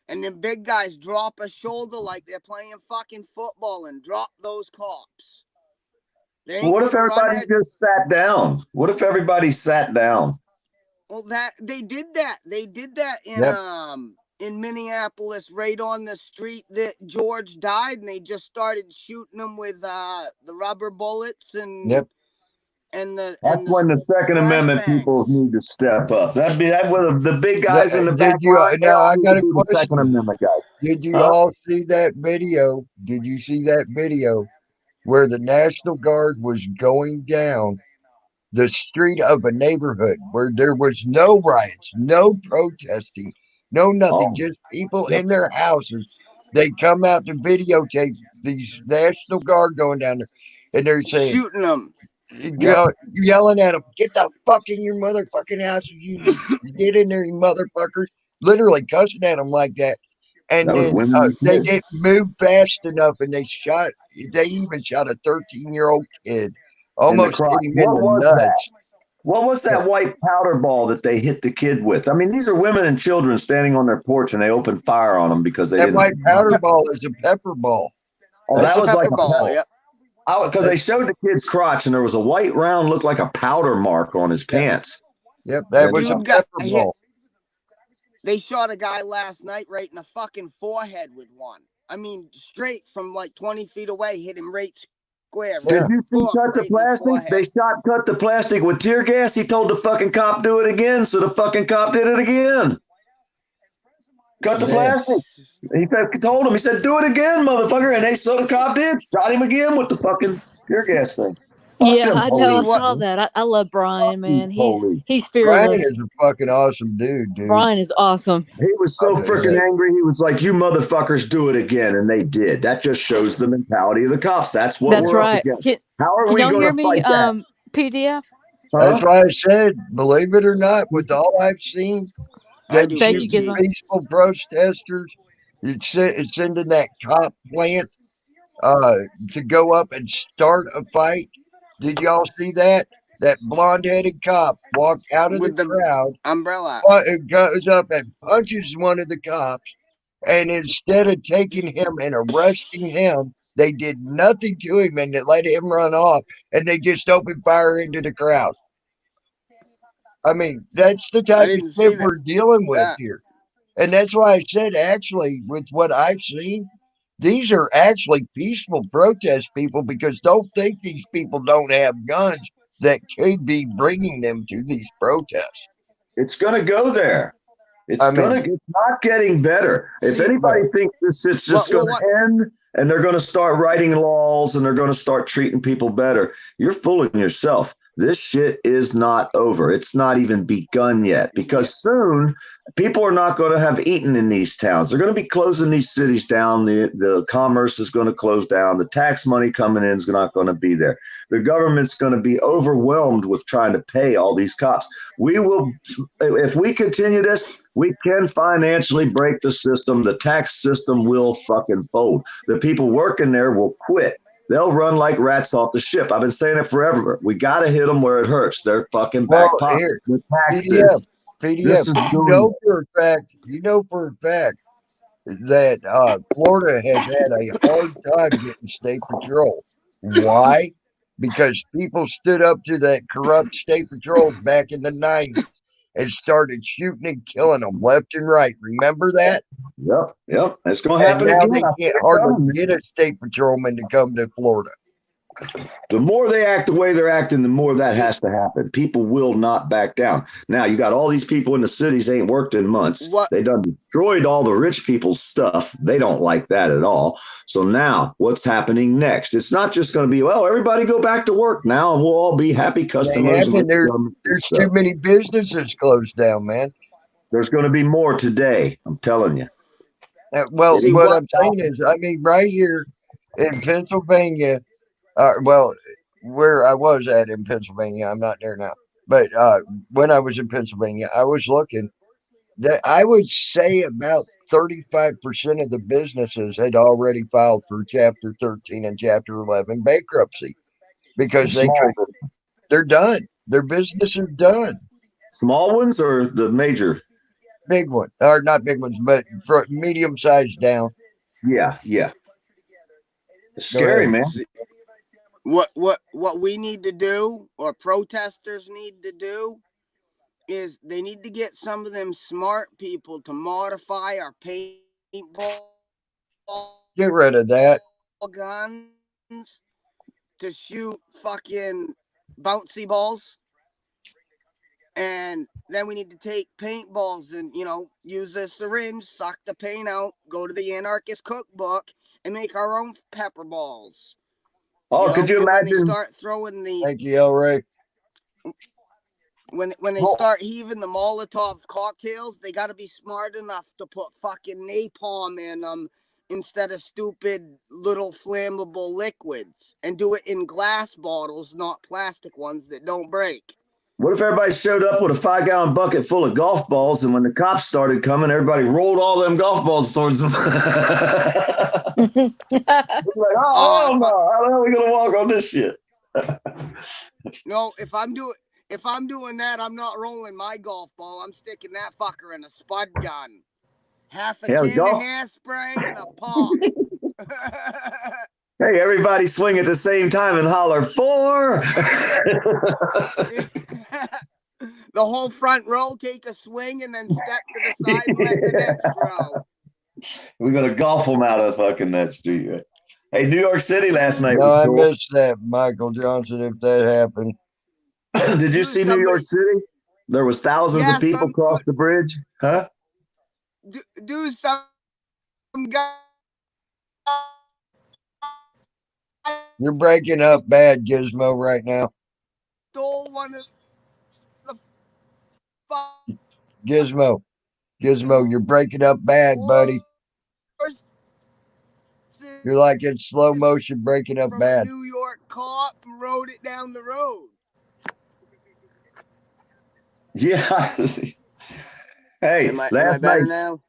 And then big guys drop a shoulder like they're playing fucking football and drop those cops. What if everybody just sat down? What if everybody sat down? Well, they did that. They did that in Minneapolis, right on the street that George died, and they just started shooting them with the rubber bullets and That's when the Second Amendment people need to step up. That'd be the big guys in the back. Now I got a question. Second Amendment guys. Did you all see that video? Did you see that video where the National Guard was going down the street of a neighborhood where there was no riots, no protesting, no nothing, just people in their houses? They come out to videotape these National Guard going down there, and they're saying, shooting them. Yelling at them, get the fuck in your motherfucking house. You get in there, you motherfuckers. Literally cussing at them like that. And then they didn't move fast enough, and they even shot a 13-year-old kid. Almost hit him in the nuts. What was that white powder ball that they hit the kid with? I mean, these are women and children standing on their porch, and they opened fire on them because they didn't. That white powder ball is a pepper ball. Oh, that was like a ball, yep. Because they showed the kid's crotch, and there was a white round, looked like a powder mark on his pants. Yep, that was a pepper ball. They shot a guy last night right in the fucking forehead with one. I mean, straight from like 20 feet away, hit him right square. Did you see Cut the Plastic? They shot Cut the Plastic with tear gas. He told the fucking cop do it again, so the fucking cop did it again. Cut the plastic. He told him, he said, do it again, motherfucker. And so the cop did. Shot him again with the fucking tear gas thing. Yeah, I know. I saw that. I love Brian, man. He's fearless. Brian is a fucking awesome dude. Brian is awesome. He was so freaking angry. He was like, you motherfuckers do it again. And they did. That just shows the mentality of the cops. That's what we're up against. How are we going to fight that? PDF? That's why I said, believe it or not, with all I've seen, that peaceful protesters, it's sending that cop plant to go up and start a fight. Did y'all see that? That blonde-headed cop walked out of the crowd, umbrella, goes up and punches one of the cops, and instead of taking him and arresting him, they did nothing to him and they let him run off, and they just opened fire into the crowd. I mean, that's the type of shit we're dealing with here. And that's why I said, actually, with what I've seen, these are actually peaceful protest people, because don't think these people don't have guns that could be bringing them to these protests. It's going to go there. It's not getting better. If anybody thinks it's just going to end and they're going to start writing laws and they're going to start treating people better, you're fooling yourself. This shit is not over. It's not even begun yet, because soon people are not going to have eaten in these towns. They're going to be closing these cities down. The commerce is going to close down. The tax money coming in is not going to be there. The government's going to be overwhelmed with trying to pay all these cops. We will, if we continue this, we can financially break the system. The tax system will fucking fold. The people working there will quit. They'll run like rats off the ship. I've been saying it forever. We got to hit them where it hurts. They're fucking back pocket. The taxes. PDF. You know for a fact that Florida has had a hard time getting state patrol. Why? Because people stood up to that corrupt state patrol back in the 90s and started shooting and killing them left and right. Remember that? Yep. It's going to happen now again. They can't hardly get a state patrolman to come to Florida. The more they act the way they're acting, the more that has to happen. People will not back down. Now, you got all these people in the cities ain't worked in months. They done destroyed all the rich people's stuff. They don't like that at all. So now what's happening next? It's not just going to be, well, everybody go back to work now and we'll all be happy customers. There's too many businesses closed down, man. There's going to be more today. I'm telling you. What I'm saying is, I mean, right here in Pennsylvania, where I was at in Pennsylvania, I'm not there now. But when I was in Pennsylvania, I was looking that I would say about 35% of the businesses had already filed for Chapter 13 and Chapter 11 bankruptcy because they're done. Their business is done. Small ones or the major? Big one, or not big ones, but for medium size down. Yeah. It's scary, man. What we need to do, or protesters need to do, is they need to get some of them smart people to modify our paintball. Get rid of that. Guns to shoot fucking bouncy balls. And then we need to take paintballs and, use a syringe, suck the paint out, go to the anarchist cookbook, and make our own pepper balls. Oh, could you imagine? When they start throwing the... Thank you, El Ray. When they start heaving the Molotov cocktails, they got to be smart enough to put fucking napalm in them instead of stupid little flammable liquids, and do it in glass bottles, not plastic ones that don't break. What if everybody showed up with a 5-gallon bucket full of golf balls, and when the cops started coming, everybody rolled all them golf balls towards them? Like, no, how the hell are we gonna walk on this shit? No, if I'm doing that, I'm not rolling my golf ball. I'm sticking that fucker in a spud gun. Half a can of hairspray and a pump. Hey, everybody swing at the same time and holler 4. The whole front row take a swing and then step to the side and let the next row. We're gonna golf them out of fucking that street. Right? Hey, New York City last night. No, I missed that, Michael Johnson. If that happened, did you see New York City? There was thousands of people across the bridge, huh? Do some guy. You're breaking up bad, Gizmo, right now. Stole one of the Gizmo, you're breaking up bad, buddy. You're like in slow motion breaking up bad. New York cop and rode it down the road. Yeah. Hey, am I better night, now?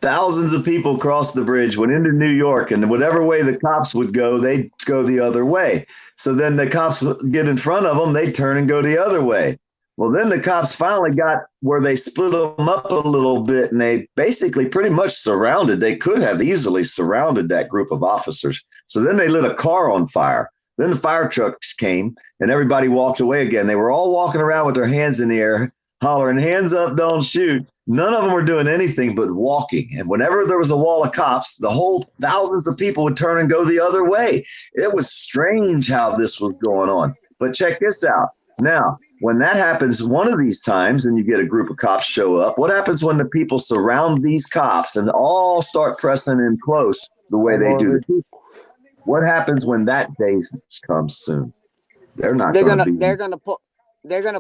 Thousands of people crossed the bridge, went into New York, and whatever way the cops would go, they'd go the other way. So then the cops would get in front of them, they'd turn and go the other way. Well, then the cops finally got where they split them up a little bit, and they basically pretty much surrounded. They could have easily surrounded that group of officers. So then they lit a car on fire. Then the fire trucks came, and everybody walked away again. They were all walking around with their hands in the air, hollering, hands up, don't shoot. None of them were doing anything but walking. And whenever there was a wall of cops, the whole thousands of people would turn and go the other way. It was strange how this was going on. But check this out. Now, when that happens one of these times and you get a group of cops show up, what happens when the people surround these cops and all start pressing in close the way they do? What happens when that day comes soon? They're gonna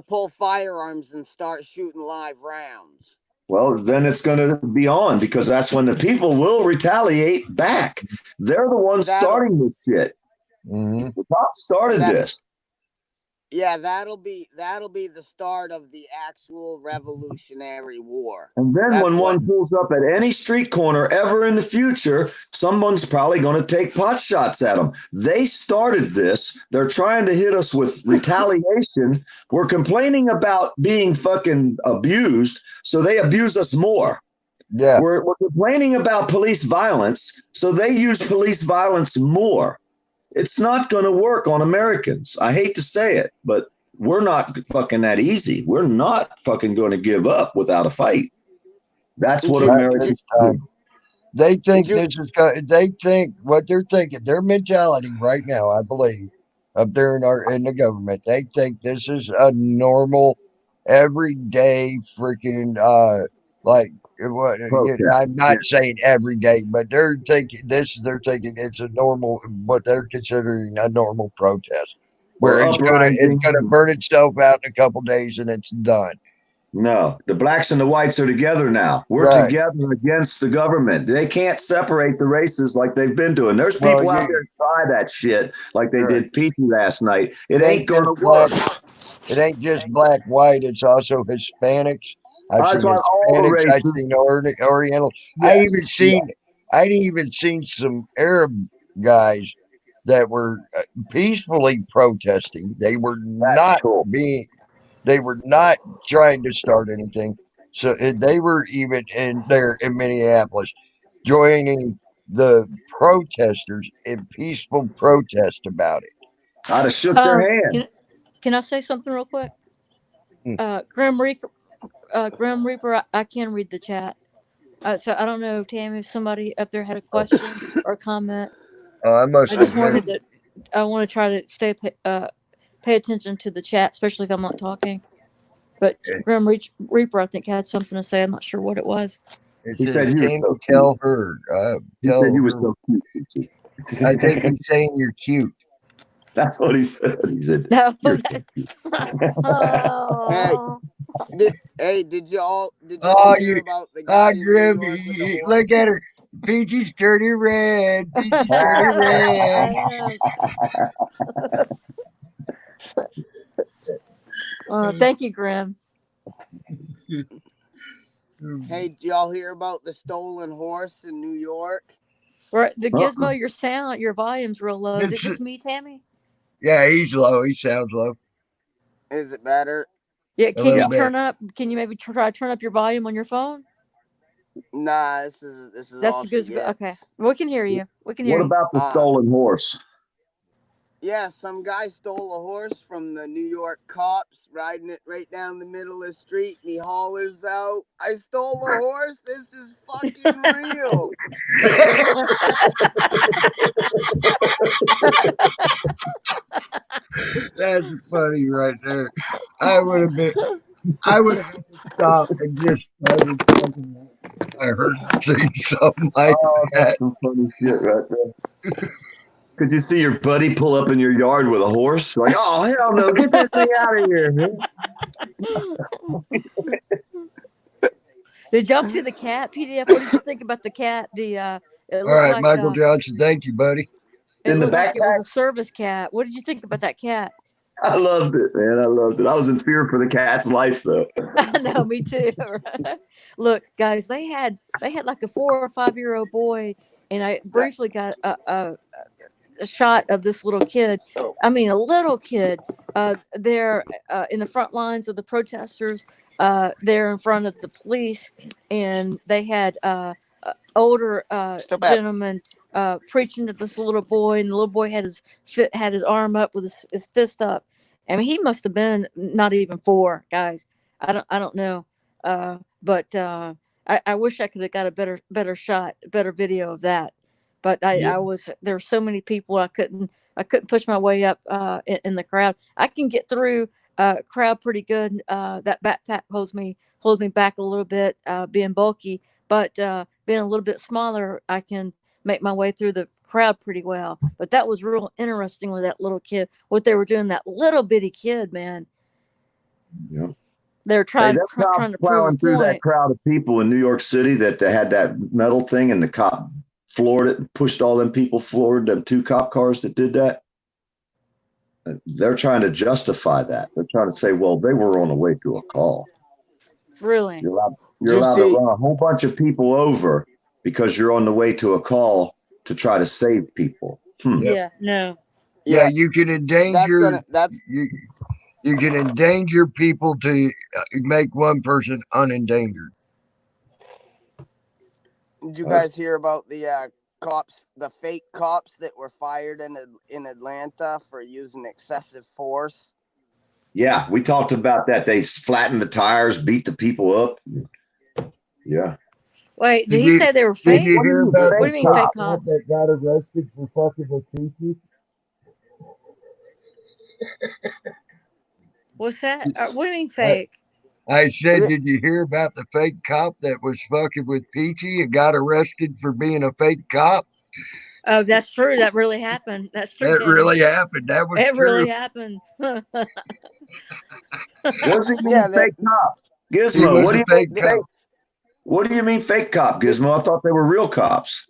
pull firearms and start shooting live rounds. Well, then it's going to be on, because that's when the people will retaliate back. They're the ones starting this shit. Mm-hmm. The cops started this. Yeah, that'll be the start of the actual Revolutionary War. And then when one pulls up at any street corner ever in the future, someone's probably going to take pot shots at them. They started this. They're trying to hit us with retaliation. We're complaining about being fucking abused, so they abuse us more. Yeah. We're complaining about police violence, so they use police violence more. It's not going to work on Americans. I hate to say it, but we're not fucking that easy. We're not fucking going to give up without a fight. That's what Americans do. They think they think what they're thinking, their mentality right now, I believe, up there in the government, they think this is a normal, everyday freaking I'm not saying every day, but they're thinking it's a normal, what they're considering a normal protest, where it's gonna burn itself out in a couple days and it's done. No, the blacks and the whites are together now. We're together against the government. They can't separate the races like they've been doing. There's people out there try that shit like they did Petey last night. It ain't gonna work. It ain't just black, white. It's also Hispanics. I've That's seen why all the Hispanics. I've races. seen Oriental. Yes. Yeah. I even seen some Arab guys that were peacefully protesting. They were That's not cool. they were not trying to start anything. So they were even in there in Minneapolis joining the protesters in peaceful protest about it. I'd have shook their hand. Can I say something real quick? Hmm. Grim Reaper, I can read the chat. So I don't know, Tammy, if somebody up there had a question or a comment. I must I have just wanted to. I want to try to pay attention to the chat, especially if I'm not talking. But Grim Reaper, I think, had something to say. I'm not sure what it was. It He says, said you were "Can so you cute. tell her? He said you were so cute. Peachy. I think he's saying you're cute." That's what he said. He said, No. "You're so cute." Oh. Did y'all Oh, hear you, about the guy in New Grim, York with the horse? look at her. Peachy's turning red. Peachy's turning red. I know. Thank you, Grim. Hey, did y'all hear about the stolen horse in New York? The Gizmo, your volume's real low. Is it just me, Tammy? Yeah, he's low. He sounds low. Is it better? Yeah. A Can little you bit. turn up? Can you maybe try turn up your volume on your phone? Nah, this is That's all the she good. gets. Okay, we can hear you. We can hear What you. about the stolen horse? Yeah, some guy stole a horse from the New York cops, riding it right down the middle of the street, and he hollers out, "I stole a horse! This is fucking real!" That's funny right there. I would have stopped and just started talking. I heard say something like that. That's some funny shit right there. Could you see your buddy pull up in your yard with a horse? Like, oh hell no, get that thing out of here, man. Did y'all see the cat PDF? What did you think about the cat? It All looked right, like Michael Johnson. Thank you, buddy. it In the looked like it was backpack? a service cat. What did you think about that cat? I loved it, man. I loved it. I was in fear for the cat's life, though. I know, me too. Look, guys, they had like a 4 or 5 year old boy, and I briefly got a shot of this little kid. I mean, a little kid. There in the front lines of the protesters. There in front of the police, and they had older gentleman preaching to this little boy, and the little boy had his arm up with his fist up. I mean, he must have been not even 4, guys. I don't know, but I wish I could have got a better shot, better video of that. But I was there were so many people I couldn't push my way up in the crowd. I can get through crowd pretty good. That backpack holds me back a little bit, being bulky, but being a little bit smaller, I can make my way through the crowd pretty well. But that was real interesting with that little kid, what they were doing. That little bitty kid, man. Yeah. They're Hey, trying that cop to prove a plowing through that point. crowd of people in New York City that they had that metal thing, and the cop floored it and pushed all them people forward. Them 2 cop cars that did that. They're trying to justify that. They're trying to say, well, they were on the way to a call. Really, You're allowed to run a whole bunch of people over because you're on the way to a call to try to save people. Yeah, no. Yeah, you can endanger. That's You can endanger people to make one person unendangered. Did you guys hear about the cops, the fake cops that were fired in Atlanta for using excessive force? Yeah, we talked about that. They flattened the tires, beat the people up. Yeah. Wait, did he say they were fake? Did you hear about What do you mean fake cops? that got arrested for fucking with Peachy? What's that? What do you mean fake? I said, did you hear about the fake cop that was fucking with Peachy and got arrested for being a fake cop? Oh, that's true. That really happened. That's true. That really happened. That was it true. really happened. What's he mean fake cop? Gizmo, what do you mean fake? What do you mean fake cop, Gizmo? I thought they were real cops.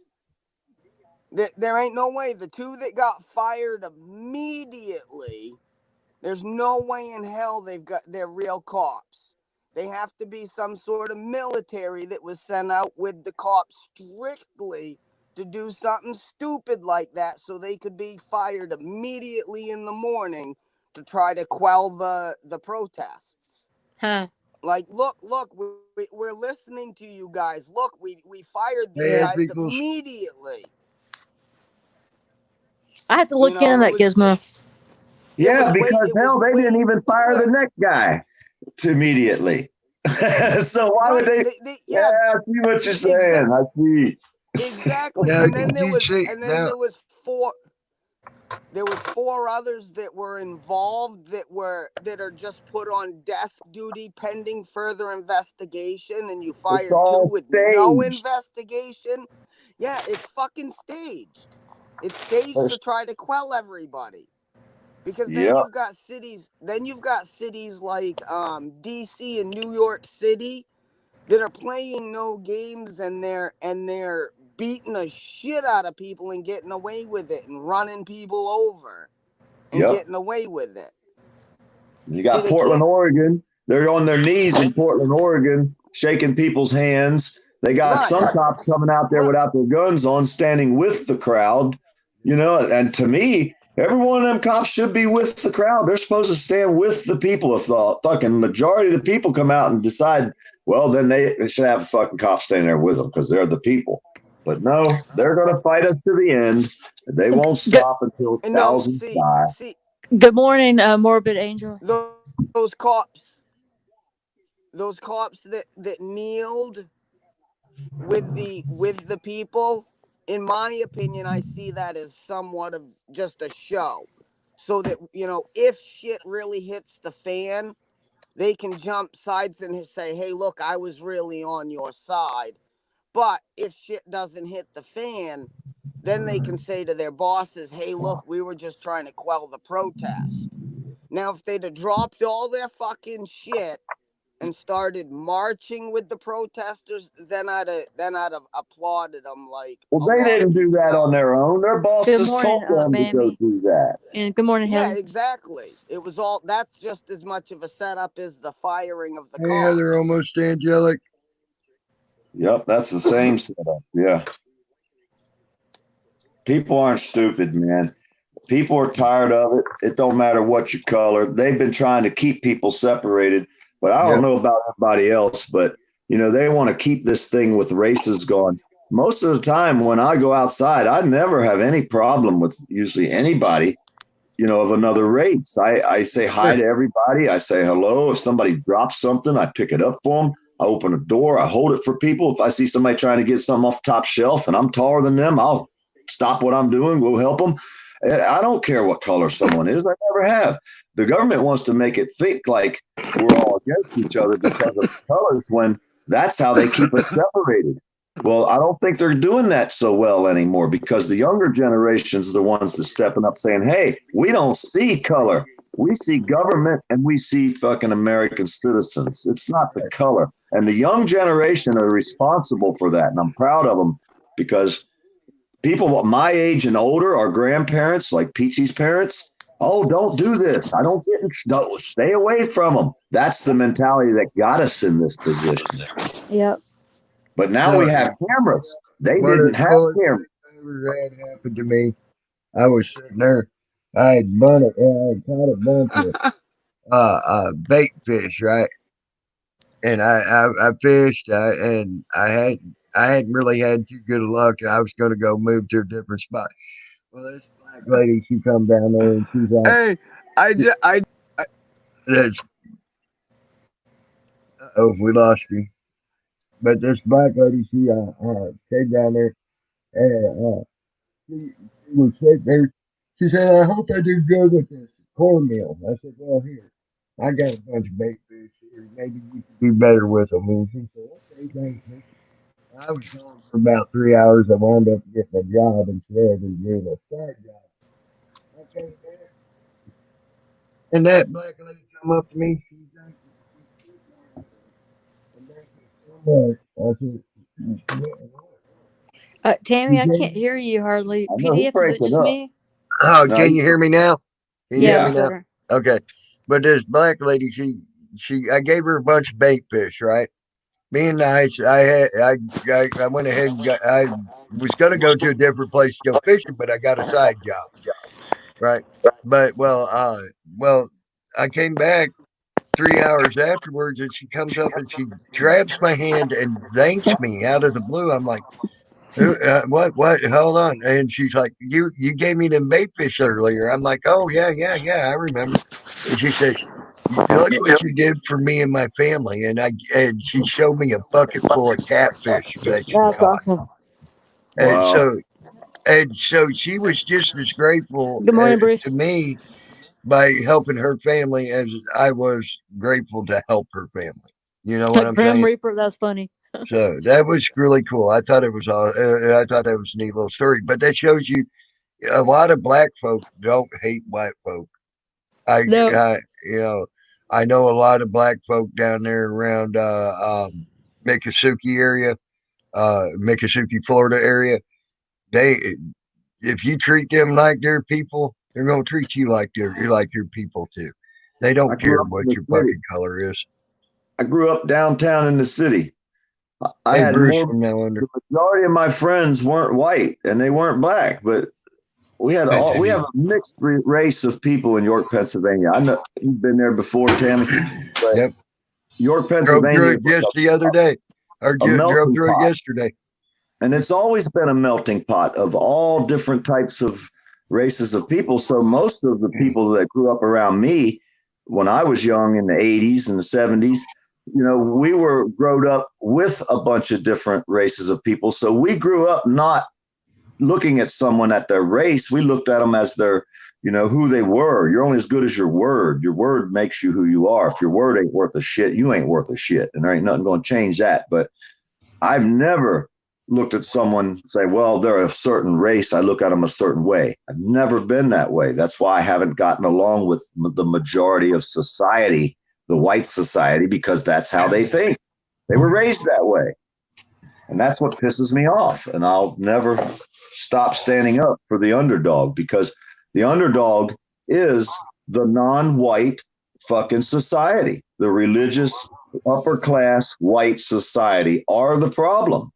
There ain't no way. The 2 that got fired immediately, there's no way in hell they're real cops. They have to be some sort of military that was sent out with the cops strictly to do something stupid like that, so they could be fired immediately in the morning to try to quell the protests. Huh. Like, look, we're listening to you guys. Look, we fired these Hey, guys people. immediately. I have to look know, into that, it was- Gizmo. Yeah, was way- because it was hell, they way didn't even fire the quick. next guy immediately. So why would Right, they? Yeah, I see what you're saying. Exact- I see. exactly. Now, And then did there you was, see- and then now- there was four. There was four others that were involved that are just put on desk duty pending further investigation, and you fired all two with no staged. investigation. Yeah, it's fucking staged. It's staged to try to quell everybody. Because then Yep. you've got cities like DC and New York City that are playing no games, and they're beating the shit out of people and getting away with it, and running people over and Yep. getting away with it. You got they Portland, can't- Oregon. They're on their knees in Portland, Oregon, shaking people's hands. They got Right. some cops coming out there Right. without their guns on, standing with the crowd. You know, and to me, every one of them cops should be with the crowd. They're supposed to stand with the people. If the fucking majority of the people come out and decide, well, then they should have a fucking cop standing there with them because they're the people. But no, they're going to fight us to the end. They won't stop until And no, thousands die. see, Good morning, Morbid Angel. those cops that kneeled with the people, in my opinion, I see that as somewhat of just a show, so that, you know, if shit really hits the fan, they can jump sides and say, hey, look, I was really on your side. But if shit doesn't hit the fan, then they can say to their bosses, hey, look, we were just trying to quell the protest. Now, if they'd have dropped all their fucking shit and started marching with the protesters, then I'd have applauded them. Like, Well, they didn't do that on their own. Their bosses morning, told them to go Mammy. do that. And good morning, Yeah, Heather. exactly. It was all, that's just as much of a setup as the firing of the Hey, cops. Heather, almost angelic. Yep, that's the same setup. Yeah. People aren't stupid, man. People are tired of it. It don't matter what your color. They've been trying to keep people separated, but I don't know about everybody else, but you know, they want to keep this thing with races going. Most of the time when I go outside, I never have any problem with usually anybody, you know, of another race. I say hi to everybody. I say hello. If somebody drops something, I pick it up for them. I open a door. I hold it for people. If I see somebody trying to get something off the top shelf and I'm taller than them, I'll stop what I'm doing. Go help them. I don't care what color someone is. I never have. The government wants to make it think like we're all against each other because of colors, when that's how they keep us separated. Well, I don't think they're doing that so well anymore, because the younger generations are the ones that stepping up saying, hey, we don't see color. We see government and we see fucking American citizens. It's not the color. And the young generation are responsible for that. And I'm proud of them, because people my age and older, our grandparents, like Peachy's parents, oh, don't do this. I don't get in, no, stay away from them. That's the mentality that got us in this position. Yep. But now we have cameras. They What didn't have cameras. That happened to me. I was sitting there. I had caught a bunch of bait fish, right? And I fished, and I hadn't really had too good of luck. I was going to go move to a different spot. Well, this black lady, she come down there and she's like, Hey, we lost you. But this black lady, she came down there and she was sitting there. She said, I hope I do good with this cornmeal. I said, well, here, I got a bunch of bait fish here. Maybe you can do better with them. And she said, okay, thanks, man. I was gone for about 3 hours. I wound up getting a job instead of doing a side job. Okay, man. And that black lady come up to me. She thanked me. And thank you so much. I said, Tammy, I can't hear you hardly. I know, he's PDF, is it breaking just up. me? oh, No, can you hear me now? Can you Yeah, hear me now? better. Okay. But this black lady, she I gave her a bunch of bait fish, right? Being nice, I went ahead and I was going to go to a different place to go fishing, but I got a side job, right? But well, I came back 3 hours afterwards, and she comes up and she grabs my hand and thanks me out of the blue. I'm like, what? Hold on. And she's like, you gave me them bait fish earlier. I'm like, oh yeah, I remember. And she says, look what you did for me and my family. And she showed me a bucket full of catfish that she That's caught. awesome. And Wow. so she was just as grateful Good morning, Bruce. to me by helping her family as I was grateful to help her family. You know what I'm Grim saying? Reaper, that's funny. So that was really cool. I thought it was I thought that was a neat little story. But that shows you a lot of black folk don't hate white folk. No. I know a lot of black folk down there around Miccosukee area, Miccosukee, Florida area. They if you treat them like they're people, they're gonna treat you like you're like your people too. They I don't grew care up in what the your city. fucking color is. I grew up downtown in the city. I Hey had Bruce more. from now under. The majority of my friends weren't white and they weren't black, but we have a mixed race of people in York, Pennsylvania. I know you've been there before, Tammy, but Yep. York, Drove through Pennsylvania it just the other day. Or a drove melting through it pot. yesterday. And it's always been a melting pot of all different types of races of people. So most of the people that grew up around me when I was young in the 80s and the 70s, we were grown up with a bunch of different races of people. So we grew up not looking at someone at their race. We looked at them as their, who they were. You're only as good as your word. Your word makes you who you are. If your word ain't worth a shit, you ain't worth a shit. And there ain't nothing going to change that. But I've never looked at someone and say, well, they're a certain race. I look at them a certain way. I've never been that way. That's why I haven't gotten along with the majority of society, the white society, because that's how they think. They were raised that way. And that's what pisses me off. And I'll never stop standing up for the underdog, because the underdog is the non-white fucking society. The religious upper class white society are the problem.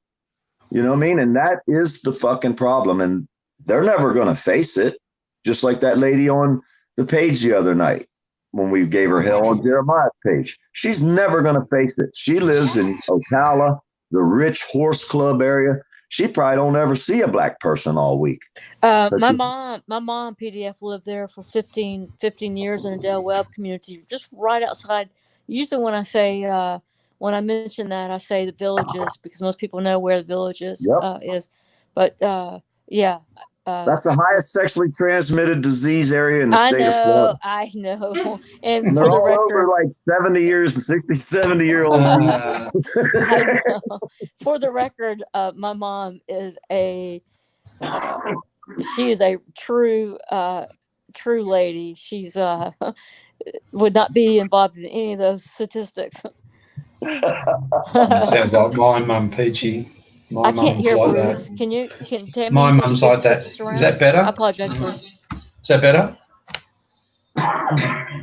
You know what I mean? And that is the fucking problem. And they're never going to face it. Just like that lady on the page the other night when we gave her hell on Jeremiah's page. She's never going to face it. She lives in Ocala, the rich horse club area. She probably don't ever see a black person all week. My mom PDF lived there for 15 years in a Del Webb community, just right outside. Usually when I say, when I mention that, I say the Villages, because most people know where the Villages is. But yeah. That's the highest sexually transmitted disease area in the state of Florida. I know. And they're for the all record, over like 70 years and 60, 70-year-old. I know. For the record, my mom is she is a true lady. She's would not be involved in any of those statistics. Sounds like my mum, Peachy. I can't hear like Bruce. That. Can Tammy? My mum's like that. Is that better? I apologize, Bruce. Is that better?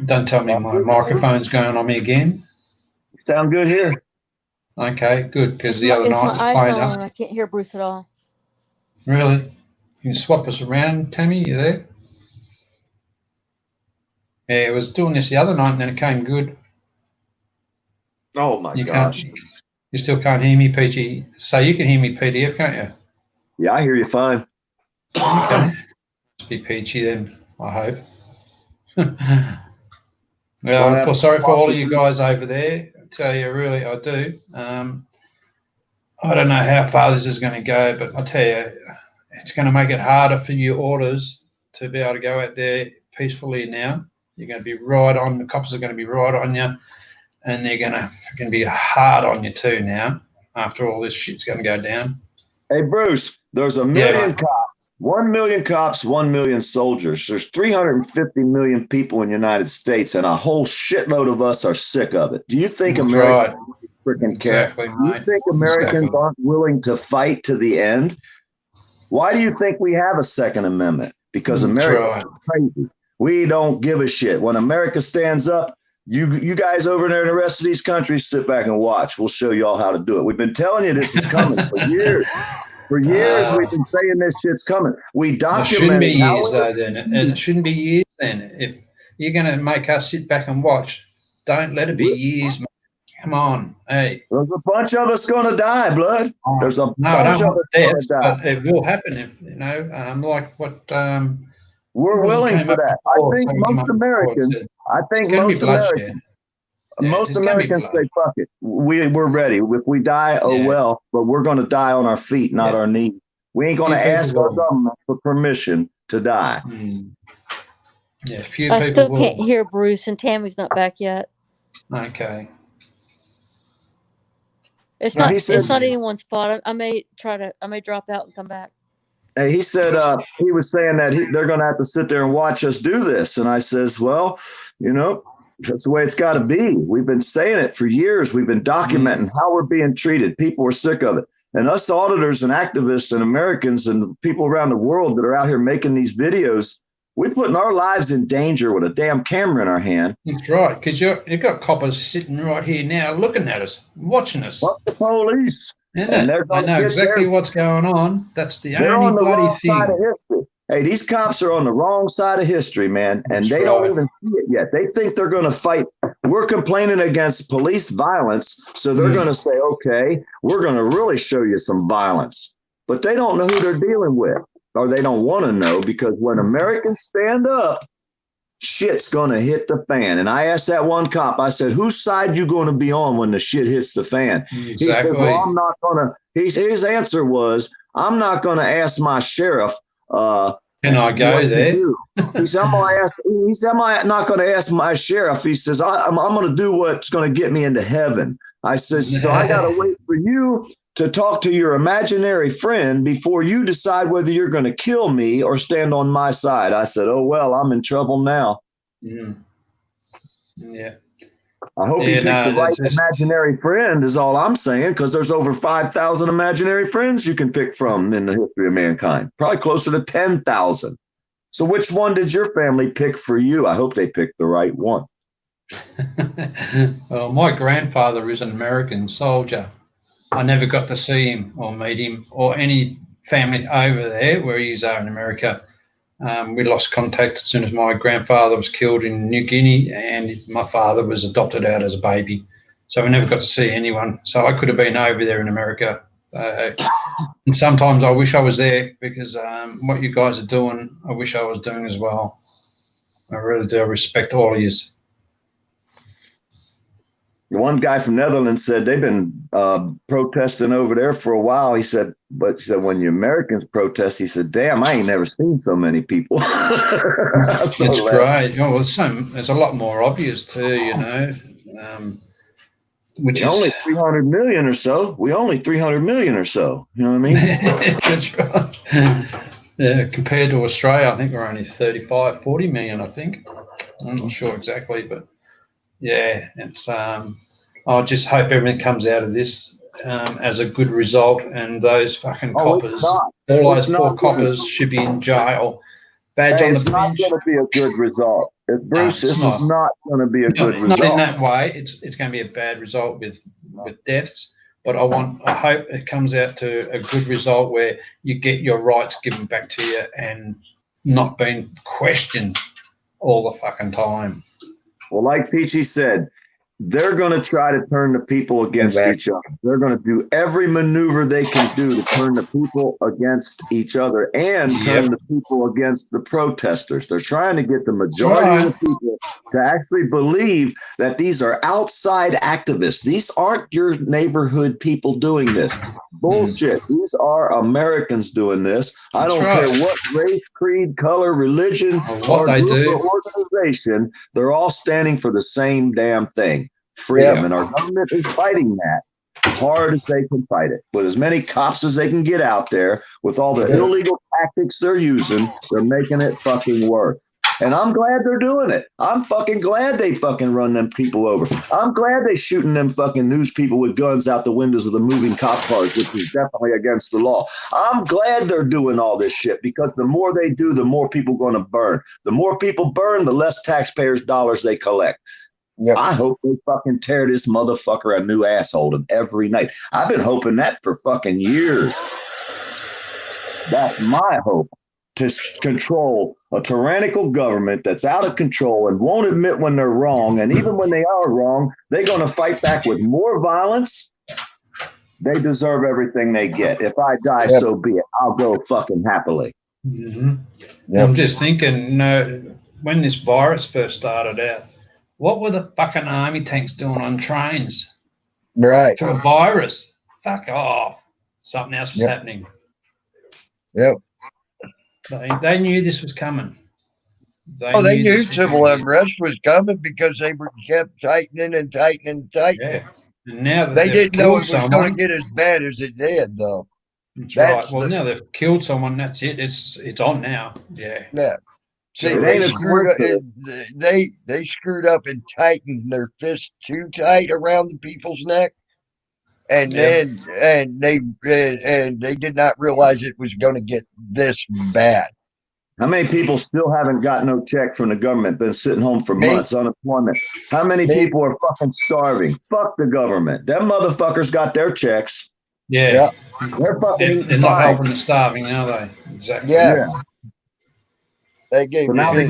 Don't tell me my microphone's going on me again. Sound good here. Okay, good, because the other night was playing up. I can't hear Bruce at all. Really? You can swap us around, Tammy. You there? Yeah, it was doing this the other night, and then it came good. Oh my gosh! You still can't hear me, Peachy. So you can hear me, PDF, can't you? Yeah, I hear you fine. Okay. Must be Peachy then, I hope. Well, I feel sorry for all of you guys over there. I tell you, really, I do. I don't know how far this is going to go, but I tell you, it's going to make it harder for you orders to be able to go out there peacefully now. You're going to be right on, the cops are going to be right on you, and they're going to be hard on you too now after all this shit's going to go down. Hey, Bruce, there's 1 million cops, 1 million cops, 1 million soldiers. There's 350 million people in the United States, and a whole shitload of us are sick of it. Do you think Americans freaking care? Do you think Americans aren't willing to fight to the end? Why do you think we have a Second Amendment? Because America is crazy. We don't give a shit. When America stands up, You guys over there in the rest of these countries, sit back and watch. We'll show you all how to do it. We've been telling you this is coming for years. For years, we've been saying this shit's coming. We It shouldn't be documented how years, though, then. And it shouldn't be years, then. If you're going to make us sit back and watch, don't let it be years, mate. Come on. Hey. There's a bunch of us going to die, blood. There's a No, I bunch don't of want us going to death, die. but it will happen if, like what... We're willing for that. I think most Americans most Americans say, fuck it. We're ready. If we die, oh well, but we're going to die on our feet, not our knees. We ain't going to ask our government for permission to die. Yeah, few I people still will. can't hear Bruce, and Tammy's not back yet. Okay. It's No, not. he said- It's not anyone's fault. I may drop out and come back. Hey, he said he was saying that they're going to have to sit there and watch us do this. And I says, well, that's the way it's got to be. We've been saying it for years. We've been documenting how we're being treated. People are sick of it. And us auditors and activists and Americans and people around the world that are out here making these videos, we're putting our lives in danger with a damn camera in our hand. That's right, because you've got coppers sitting right here now looking at us, watching us. Fuck the police. And I know exactly what's going on. That's the only bloody thing. Side of history. Hey, these cops are on the wrong side of history, man, and they don't even see it yet. They think they're going to fight. We're complaining against police violence, so they're going to say, okay, we're going to really show you some violence. But they don't know who they're dealing with, or they don't want to know, because when Americans stand up, shit's going to hit the fan. And I asked that one cop, I said, whose side you going to be on when the shit hits the fan? Exactly. He says, well, I'm not going to. His answer was, I'm not going to ask my sheriff. Can I go there? He said, I'm not going to ask my sheriff. He says, I'm going to do what's going to get me into heaven. I says, so I got to wait for you to talk to your imaginary friend before you decide whether you're going to kill me or stand on my side. I said, oh, well, I'm in trouble now. Yeah. I hope you picked the right imaginary friend is all I'm saying, because there's over 5,000 imaginary friends you can pick from in the history of mankind, probably closer to 10,000. So which one did your family pick for you? I hope they picked the right one. Well, my grandfather is an American soldier. I never got to see him or meet him or any family over there where he's in America. We lost contact as soon as my grandfather was killed in New Guinea, and my father was adopted out as a baby. So we never got to see anyone. So I could have been over there in America. And sometimes I wish I was there, because what you guys are doing, I wish I was doing as well. I really do. I respect all of you. One guy from Netherlands said they've been protesting over there for a while. He said, but when the Americans protest, he said, damn, I ain't never seen so many people. It's great. Oh, well, there's a lot more obvious too, which is only 300 million or so. We only 300 million or so. You know what I mean? That's right. Yeah, compared to Australia, I think we're only 35, 40 million, I think. I'm not sure exactly, but yeah, it's I just hope everything comes out of this as a good result, and those fucking coppers, all those poor coppers should be in jail. Badge on the bench. It's not going to be a good result. Bruce, this is not going to be a good result. Not in that way. It's going to be a bad result with deaths. But I hope it comes out to a good result where you get your rights given back to you and not being questioned all the fucking time. Well, like Peachy said, they're going to try to turn the people against each other. They're going to do every maneuver they can do to turn the people against each other and turn the people against the protesters. They're trying to get the majority of the people to actually believe that these are outside activists. These aren't your neighborhood people doing this. Bullshit. These are Americans doing this. I don't care what race, creed, color, religion, what they do, or organization. They're all standing for the same damn thing. Freedom. And our government is fighting that hard as they can fight it, with as many cops as they can get out there, with all the illegal tactics they're using. They're making it fucking worse. And I'm glad they're doing it. I'm fucking glad they fucking run them people over. I'm glad they shooting them fucking news people with guns out the windows of the moving cop cars, which is definitely against the law. I'm glad they're doing all this shit, because the more they do, the more people going to burn. The more people burn, the less taxpayers' dollars they collect. Yep. I hope they fucking tear this motherfucker a new asshole every night. I've been hoping that for fucking years. That's my hope, to control a tyrannical government that's out of control and won't admit when they're wrong. And even when they are wrong, they're going to fight back with more violence. They deserve everything they get. If I die, Yep. so be it. I'll go fucking happily. Mm-hmm. Yep. I'm just thinking, when this virus first started out, what were the fucking army tanks doing on trains Right. for a virus? Fuck off. Something else was Yep. happening. Yep. They knew this was coming. They knew this was civil coming. unrest was coming because they were kept tightening and tightening and tightening. Yeah. And now that They they've didn't know killed it was going someone, to get as bad as it did, though. that's That's right. Well, now they've killed someone. That's it. It's on now. Yeah. Yeah. See, It they ain't a screwed up. coincidence. They screwed up and tightened their fist too tight around the people's neck, and Yep. then they did not realize it was going to get this bad. How many people still haven't got no check from the government, been sitting home for Me. months, unemployment? How many Me. people are fucking starving? Fuck the government. Them motherfuckers got their checks. Yeah. They're fucking They're eating not fine. helping the starving, are they? Exactly. Yeah. They gave So now it.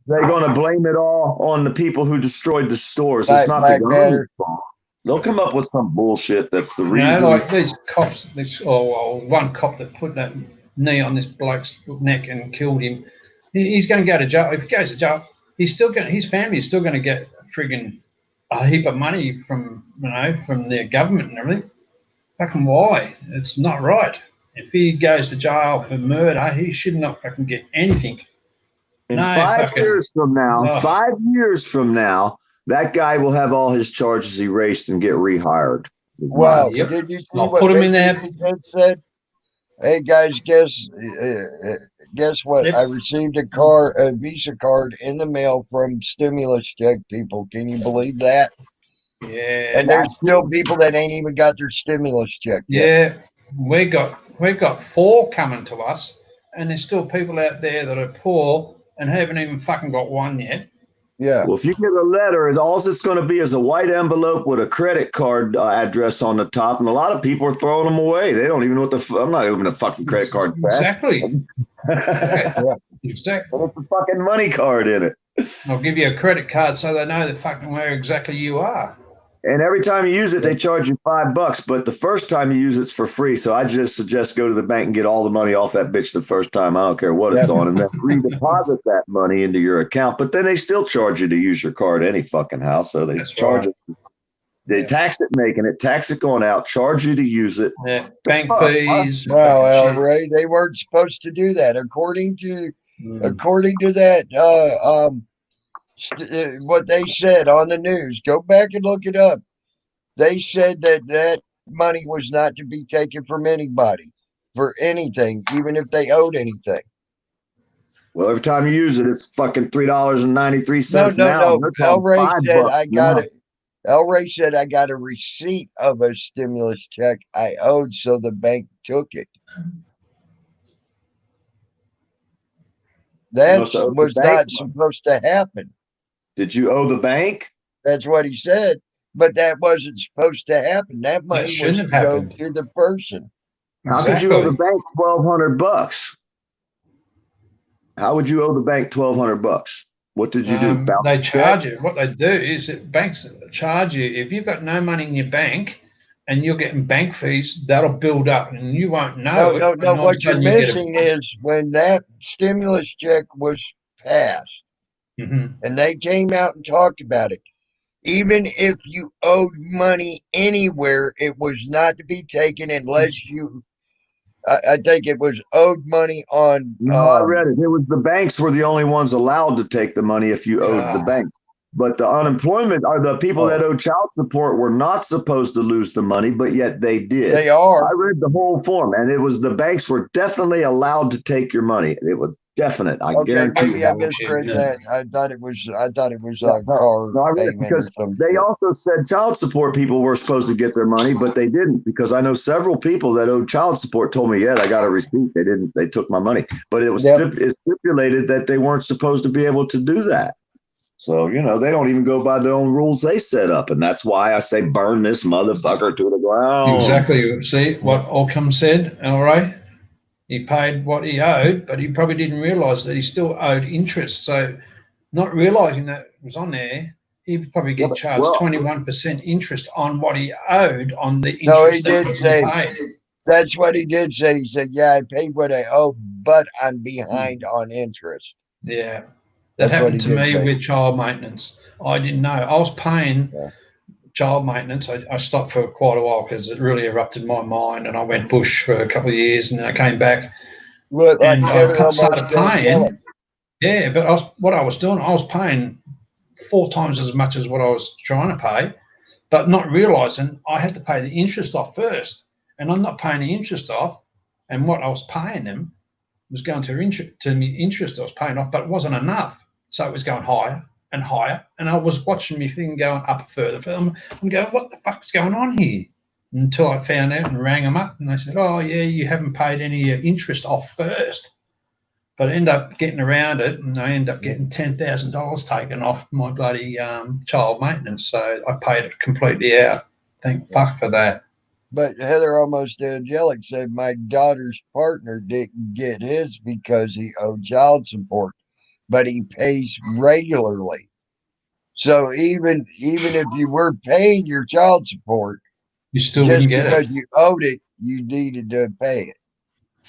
they're gonna blame it all on the people who destroyed the stores. Right, It's not Black the Matter. government's fault. They'll come up with some bullshit that's the reason. Like these cops, one cop that put that knee on this bloke's neck and killed him. He's going to go to jail. If he goes to jail, his family is still going to get friggin' a heap of money from their government and everything. Fucking why? It's not right. If he goes to jail for murder, he should not fucking get anything. In 5 years from now, 5 years from now, that guy will have all his charges erased and get rehired. Wow. Yep. Did you see I'll what put him in there. Baker said? Hey guys, guess what? Yep. I received a Visa card in the mail from stimulus check people. Can you believe that? Yeah. And there's still people that ain't even got their stimulus check yet. Yeah. We got 4 coming to us, and there's still people out there that are poor and haven't even fucking got one yet. Yeah. Well, if you get a letter, all it's going to be is a white envelope with a credit card address on the top, and a lot of people are throwing them away. They don't even know what I'm not opening a fucking credit card. Exactly. Yeah. Exactly. It's a fucking money card in it. I'll give you a credit card so they know fucking where exactly you are. And every time you use it, they charge you $5. But the first time you use it's for free. So I just suggest go to the bank and get all the money off that bitch the first time. I don't care what it's on, and then redeposit that money into your account. But then they still charge you to use your card any fucking house. So they charge it. They tax it making it, tax it going out, charge you to use it. Yeah, bank fees. Wow, El Ray, they weren't supposed to do that. According to that, what they said on the news, go back and look it up. They said that money was not to be taken from anybody for anything, even if they owed anything. Well, every time you use it, it's fucking $3.93 now. No. El Ray said El Ray said I got a receipt of a stimulus check I owed, so the bank took it. That was not supposed to happen. Did you owe the bank? That's what he said, but that wasn't supposed to happen. That money was to go to the person. How could you owe the bank $1,200? How would you owe the bank $1,200? What did you do? They charge you. What they do is that banks charge you. If you've got no money in your bank and you're getting bank fees, that'll build up and you won't know. No. What you're missing is when that stimulus check was passed and they came out and talked about it. Even if you owed money anywhere, it was not to be taken unless you, I think it was owed money on. I read it. It was the banks were the only ones allowed to take the money if you owed the bank. But the unemployment or the people that owe child support were not supposed to lose the money, but yet they did. They are. I read the whole form, and it was the banks were definitely allowed to take your money. It was definite. I guarantee maybe you. I misread that. I thought it was a car. No, I read it because they also said child support people were supposed to get their money, but they didn't, because I know several people that owed child support told me, I got a receipt. They didn't. They took my money, but it was it's stipulated that they weren't supposed to be able to do that. So, you know, they don't even go by their own rules they set up. And that's why I say burn this motherfucker to the ground. Exactly. See what Allcom said, all right? He paid what he owed, but he probably didn't realise that he still owed interest. So not realising that it was on there, he'd probably get charged 21% interest on what he owed on the interest No, he that did was say, paid. that's what he did say. He said, yeah, I paid what I owe, but I'm behind on interest. Yeah. That's That what happened he to did me say. with child maintenance. I didn't know. I was paying child maintenance. I stopped for quite a while because it really erupted my mind, and I went bush for a couple of years, and then I came back. Look like and Heather I almost started paying. angelic. Yeah, but what I was doing, I was paying 4 times as much as what I was trying to pay, but not realising I had to pay the interest off first, and I'm not paying the interest off, and what I was paying them was going to the interest I was paying off, but it wasn't enough, so it was going higher and higher, and I was watching my thing going up further. I'm going, what the fuck's going on here? Until I found out and rang them up, and they said, oh yeah, you haven't paid any interest off first. But I end up getting around it, and I end up getting $10,000 taken off my bloody child maintenance. So I paid it completely out. Thank fuck for that. But Heather almost angelic said my daughter's partner didn't get his because he owed child support, but he pays regularly. So even if you were paying your child support, you still just wouldn't get because it. you owed it, you needed to pay it.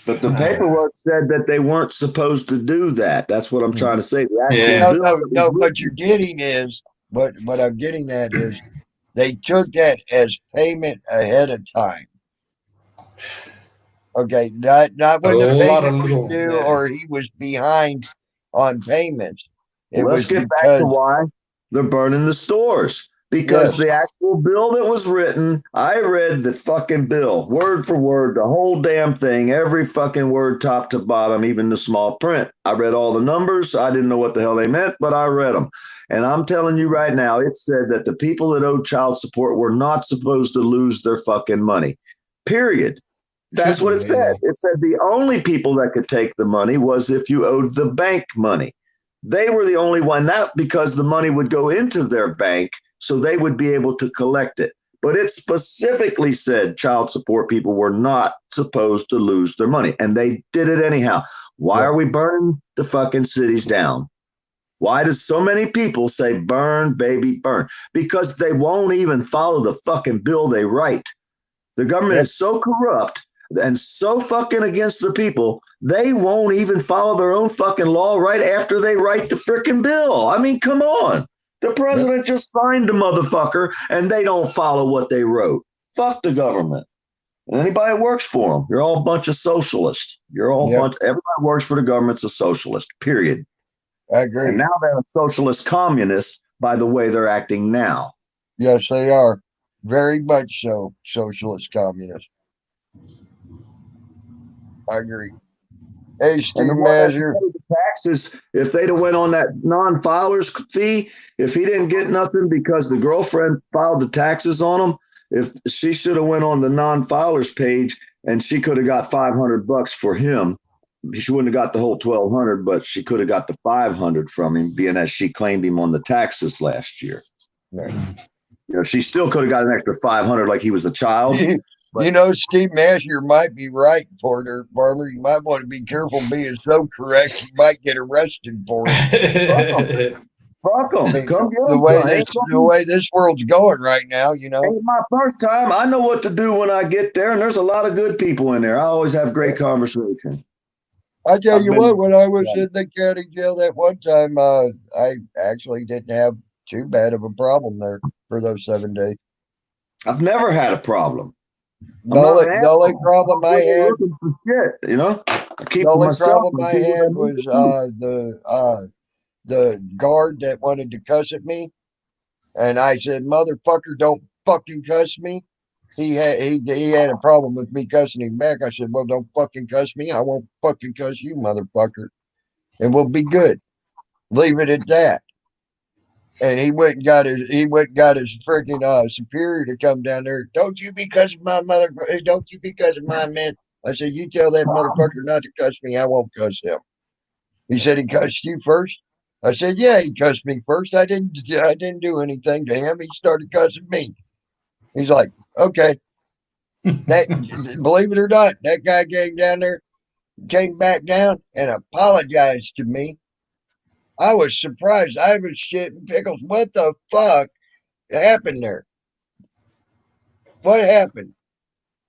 But the paperwork said that they weren't supposed to do that. That's what I'm trying to say. The actual No, what you're getting is what I'm getting at is they took that as payment ahead of time. Okay, not when the payment was due or he was behind on payments. Let's get back to why they're burning the stores. Because the actual bill that was written, I read the fucking bill, word for word, the whole damn thing, every fucking word, top to bottom, even the small print. I read all the numbers. I didn't know what the hell they meant, but I read them. And I'm telling you right now, it said that the people that owed child support were not supposed to lose their fucking money, period. That's what it said. It said the only people that could take the money was if you owed the bank money. They were the only one, that because the money would go into their bank, so they would be able to collect it. But it specifically said child support people were not supposed to lose their money, and they did it anyhow. Why are we burning the fucking cities down? Why does so many people say burn, baby, burn? Because they won't even follow the fucking bill they write. The government is so corrupt and so fucking against the people, they won't even follow their own fucking law right after they write the freaking bill. I mean, come on. The president just signed the motherfucker, and they don't follow what they wrote. Fuck the government. And anybody that works for them, you're all a bunch of socialists. You're all a bunch. Everybody who works for the government's a socialist, period. I agree. And now they're a socialist communist by the way they're acting now. Yes, they are. Very much so, socialist communist. I agree. Hey, Steve Measure. Taxes, if they'd have went on that non-filers fee, if he didn't get nothing because the girlfriend filed the taxes on him, if she should have went on the non-filers page and she could have got $500 for him, she wouldn't have got the whole $1,200, but she could have got the $500 from him, being as she claimed him on the taxes last year. Right. You know, she still could have got an extra $500 like he was a child. You know, Steve Masher might be right, Porter Farmer. You might want to be careful being so correct. You might get arrested for it. Fuck them. I mean, Come get the way this world's going right now, you know. Ain't my first time. I know what to do when I get there, and there's a lot of good people in there. I always have great conversation. I tell you what, when I was in the county jail that one time, I actually didn't have too bad of a problem there for those 7 days. I've never had a problem. The only problem I had, you know, the only problem I had was the guard that wanted to cuss at me, and I said, "Motherfucker, don't fucking cuss me." He had a problem with me cussing him back. I said, "Well, don't fucking cuss me. I won't fucking cuss you, motherfucker, and we'll be good. Leave it at that." And he went and got his freaking superior to come down there. Don't you be cussing my mother? Don't you be cussing my man? I said, you tell that motherfucker not to cuss me. I won't cuss him. He said he cussed you first. I said, yeah, he cussed me first. I didn't do anything to him. He started cussing me. He's like, okay. That believe it or not, that guy came back down and apologized to me. I was surprised. I was shitting pickles. What the fuck happened there? What happened?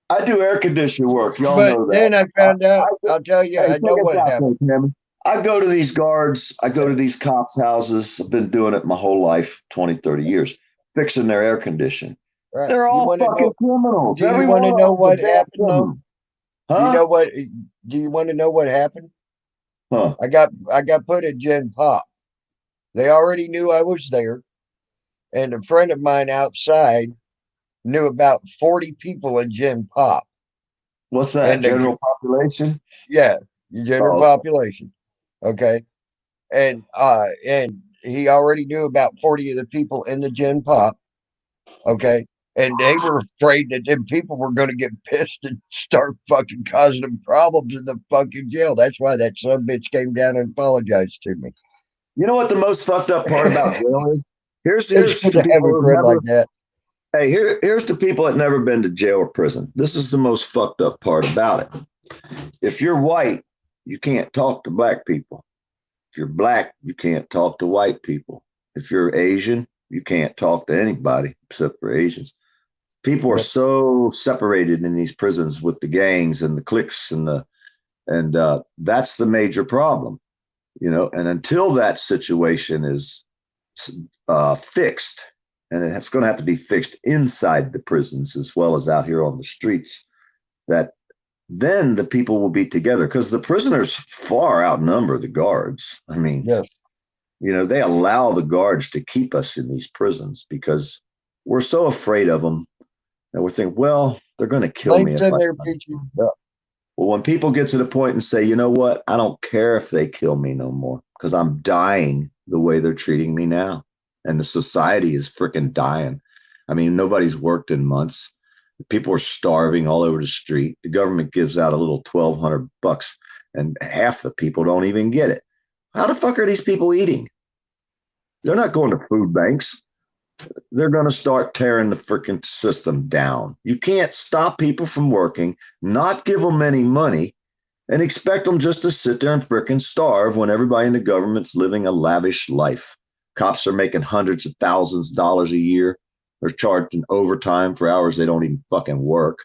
I do air conditioning work. Y'all But know that. then I found out, I'll tell you, Hey, I know check what this out, happened. Tammy. I go to these guards. I go to these cops' houses. I've been doing it my whole life, 20, 30 years, fixing their air conditioning. Right. They're You all want to fucking know? criminals. Do you Every want one to of know them is what a damn happened though? criminal. Do you Huh? know what? Do you want to know what happened? Huh? I got put in Gen Pop. They already knew I was there, and a friend of mine outside knew about 40 people in Gen Pop. What's that? And General population? yeah, general Oh, population. Okay. And he already knew about 40 of the people in the Gen Pop. Okay. And they were afraid that them people were going to get pissed and start fucking causing them problems in the fucking jail. That's why that son bitch came down and apologized to me. you know what the most fucked up part about jail is? Here's It's good the to have people a who friend never. like that. Hey, here's the people that never been to jail or prison. This is the most fucked up part about it. If you're white, you can't talk to black people. If you're black, you can't talk to white people. If you're Asian, you can't talk to anybody except for Asians. People are Yep. so separated in these prisons with the gangs and the cliques and that's the major problem, you know. And until that situation is fixed, and it's going to have to be fixed inside the prisons as well as out here on the streets, that then the people will be together because the prisoners far outnumber the guards. I mean, Yes. you know, they allow the guards to keep us in these prisons because we're so afraid of them that we're thinking, well, they're going to kill me Links if in I. there, Peachy. Well, when people get to the point and say, you know what, I don't care if they kill me no more because I'm dying the way they're treating me now. And the society is freaking dying. I mean, nobody's worked in months. People are starving all over the street. The government gives out a little $1,200 and half the people don't even get it. How the fuck are these people eating? They're not going to food banks. They're going to start tearing the freaking system down. You can't stop people from working, not give them any money, and expect them just to sit there and freaking starve when everybody in the government's living a lavish life. Cops are making hundreds of thousands of dollars a year. They're charging overtime for hours they don't even fucking work.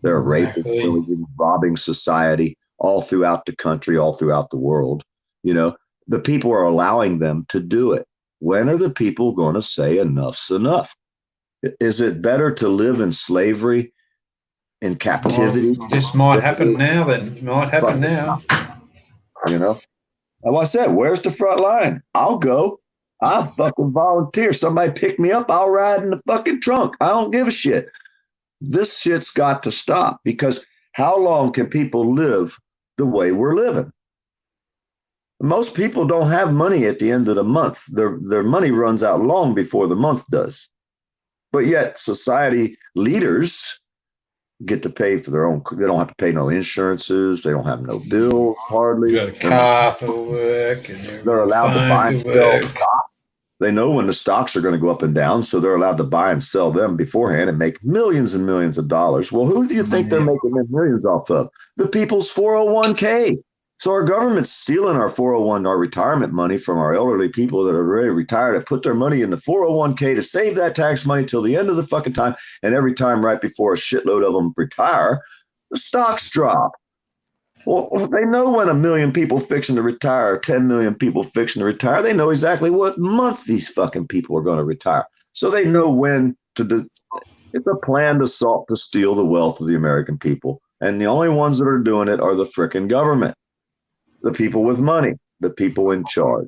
They're Exactly. rapists, robbing society all throughout the country, all throughout the world. You know, the people are allowing them to do it. When are the people going to say enough's enough? Is it better to live in slavery, in captivity? Well, this might happen now then. Might happen now. You know, like I said, where's the front line? I'll go. I'll fucking volunteer. Somebody pick me up. I'll ride in the fucking trunk. I don't give a shit. This shit's got to stop because how long can people live the way we're living? Most people don't have money at the end of the month. Their money runs out long before the month does. But yet society leaders get to pay for their own. They don't have to pay no insurances. They don't have no bills hardly. You got a car for work and They're allowed to buy and phone sell for work. stocks. They know when the stocks are going to go up and down, so they're allowed to buy and sell them beforehand and make millions and millions of dollars. Well, who do you think they're making their millions off of? The people's 401k. So our government's stealing our 401, our retirement money from our elderly people that are already retired and put their money in the 401k to save that tax money till the end of the fucking time. And every time right before a shitload of them retire, the stocks drop. Well, they know when 1 million people fixing to retire, 10 million people fixing to retire. They know exactly what month these fucking people are going to retire. So they know when to do. It's a plan to steal the wealth of the American people. And the only ones that are doing it are the frickin' government. The people with money, the people in charge.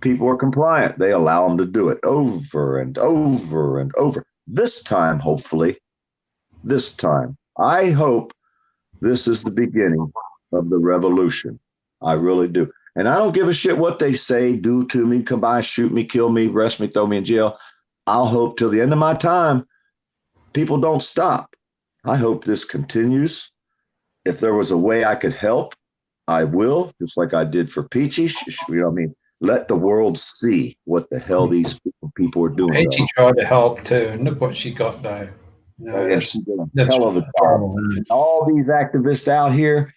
People are compliant. They allow them to do it over and over and over. This time, hopefully, I hope this is the beginning of the revolution. I really do. And I don't give a shit what they say, do to me, come by, shoot me, kill me, arrest me, throw me in jail. I'll hope till the end of my time, people don't stop. I hope this continues. If there was a way I could help, I will, just like I did for Peachy. You know what I mean? let the world see what the hell these people are doing. Peachy tried to help too, and look what she got though. No, And she did a hell of a job. And all these activists out here,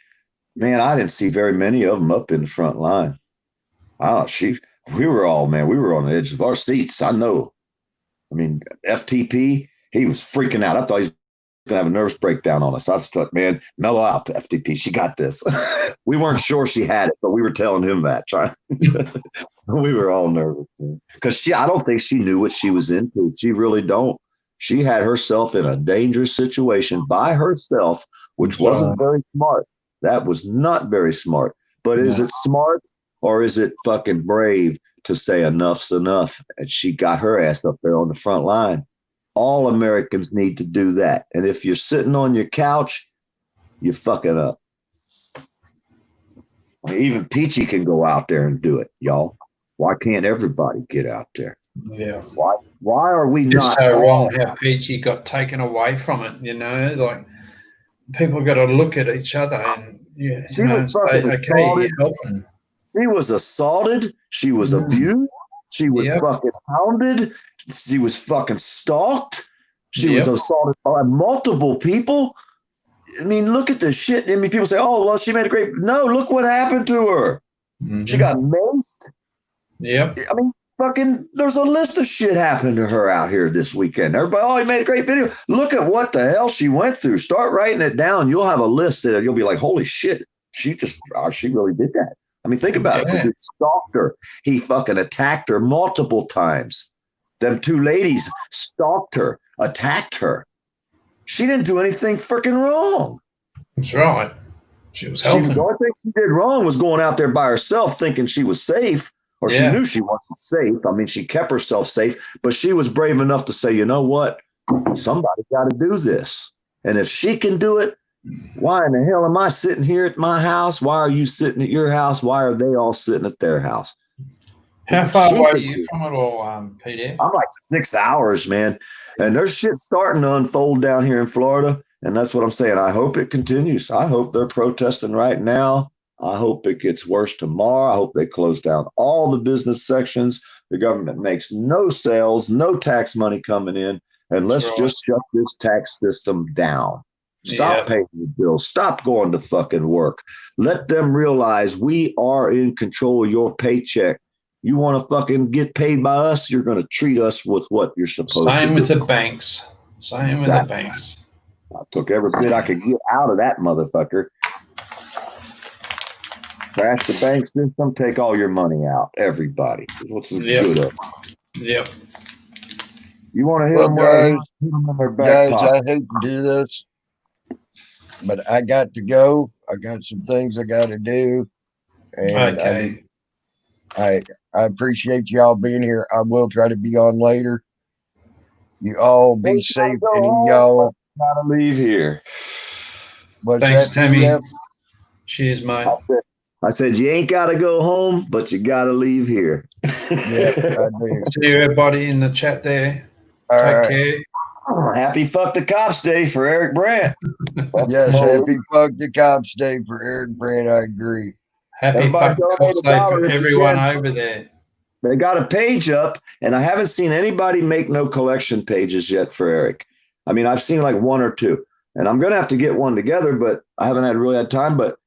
man, I didn't see very many of them up in the front line. We were on the edge of our seats. I know. I mean, FTP, he was freaking out. I thought he was going to have a nervous breakdown on us. I was like, man, mellow out, FTP. She got this. We weren't sure she had it, but we were telling him that. We were all nervous because I don't think she knew what she was into. She really don't. She had herself in a dangerous situation by herself, which wasn't very smart. That was not very smart. But is it smart or is it fucking brave to say enough's enough? And she got her ass up there on the front line. All Americans need to do that. And if you're sitting on your couch, you're fucking up. Even Peachy can go out there and do it, y'all. Why can't everybody get out there? Yeah. Why are we it's not? It's so wrong how Peachy got taken away from it, you know? Like, people got to look at each other and, she was fucking assaulted. She was assaulted. She was abused. She was fucking hounded. She was fucking stalked. She was assaulted by multiple people. I mean, look at this shit. I mean, people say, oh, well, she made a great... No, look what happened to her. She got maced. Yep. I mean, fucking, there's a list of shit happening to her out here this weekend. Everybody, oh, he made a great video. Look at what the hell she went through. Start writing it down. You'll have a list that you'll be like, holy shit, she really did that. I mean, think about it. The dude stalked her. He fucking attacked her multiple times. Them two ladies stalked her, attacked her. She didn't do anything freaking wrong. That's right. She was helping. The only thing she did wrong was going out there by herself thinking she was safe, or she knew she wasn't safe. I mean, she kept herself safe, but she was brave enough to say, you know what? Somebody got to do this. And if she can do it, why in the hell am I sitting here at my house? Why are you sitting at your house? Why are they all sitting at their house? How far away are you from it all, PDF? I'm like 6 hours, man. And there's shit starting to unfold down here in Florida. And that's what I'm saying. I hope it continues. I hope they're protesting right now. I hope it gets worse tomorrow. I hope they close down all the business sections. The government makes no sales, no tax money coming in. And let's just shut this tax system down. Stop paying the bills. Stop going to fucking work. Let them realize we are in control of your paycheck. You want to fucking get paid by us, you're going to treat us with what you're supposed to do. Same with the banks. Same with the banks. I took every bit I could get out of that motherfucker. Crash the bank system, take all your money out. Everybody. What's the good of? Yep. You want to hit them where hit them in their back pocket. I hate to do this, but I got to go. I got some things I got to do. And I appreciate y'all being here. I will try to be on later. You all be safe. Any of y'all gotta leave here. Thanks, Tammy. Cheers, mate. I said you ain't gotta go home, but you gotta leave here. Yeah, I do. See everybody in the chat there. Take care. Happy Fuck the Cops Day for Eric Brandt. Yes, happy Fuck the Cops Day for Eric Brandt. I agree. Happy Fuck the Cops Day for everyone over there. They got a page up, and I haven't seen anybody make no collection pages yet for Eric. I mean, I've seen like one or two, and I'm going to have to get one together, but I haven't really had time, but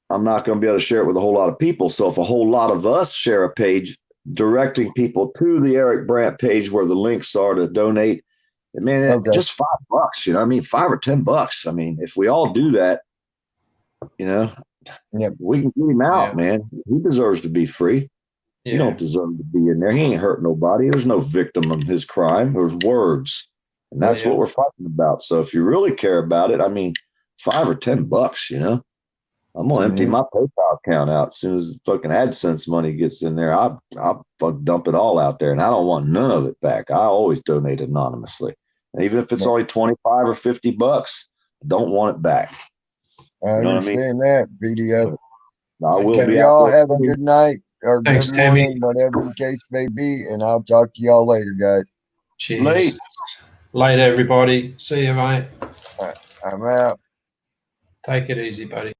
I'm not going to be able to share it with a whole lot of people. So if a whole lot of us share a page directing people to the Eric Brandt page where the links are to donate, man, just $5, you know what I mean? $5 or $10. I mean, if we all do that, you know, we can get him out, man. He deserves to be free. He don't deserve to be in there. He ain't hurt nobody. There's no victim of his crime. There's words. And that's what we're fighting about. So if you really care about it, I mean, $5 or $10, you know, I'm going to empty my PayPal account out as soon as the fucking AdSense money gets in there. I'll dump it all out there, and I don't want none of it back. I always donate anonymously. And even if it's only $25 or $50, I don't want it back. I understand that, video. I will be. Y'all have a good night or Thanks, good morning, Tammy. whatever the case may be, and I'll talk to y'all later, guys. Cheers. Later, everybody. See you, mate. I'm out. Take it easy, buddy.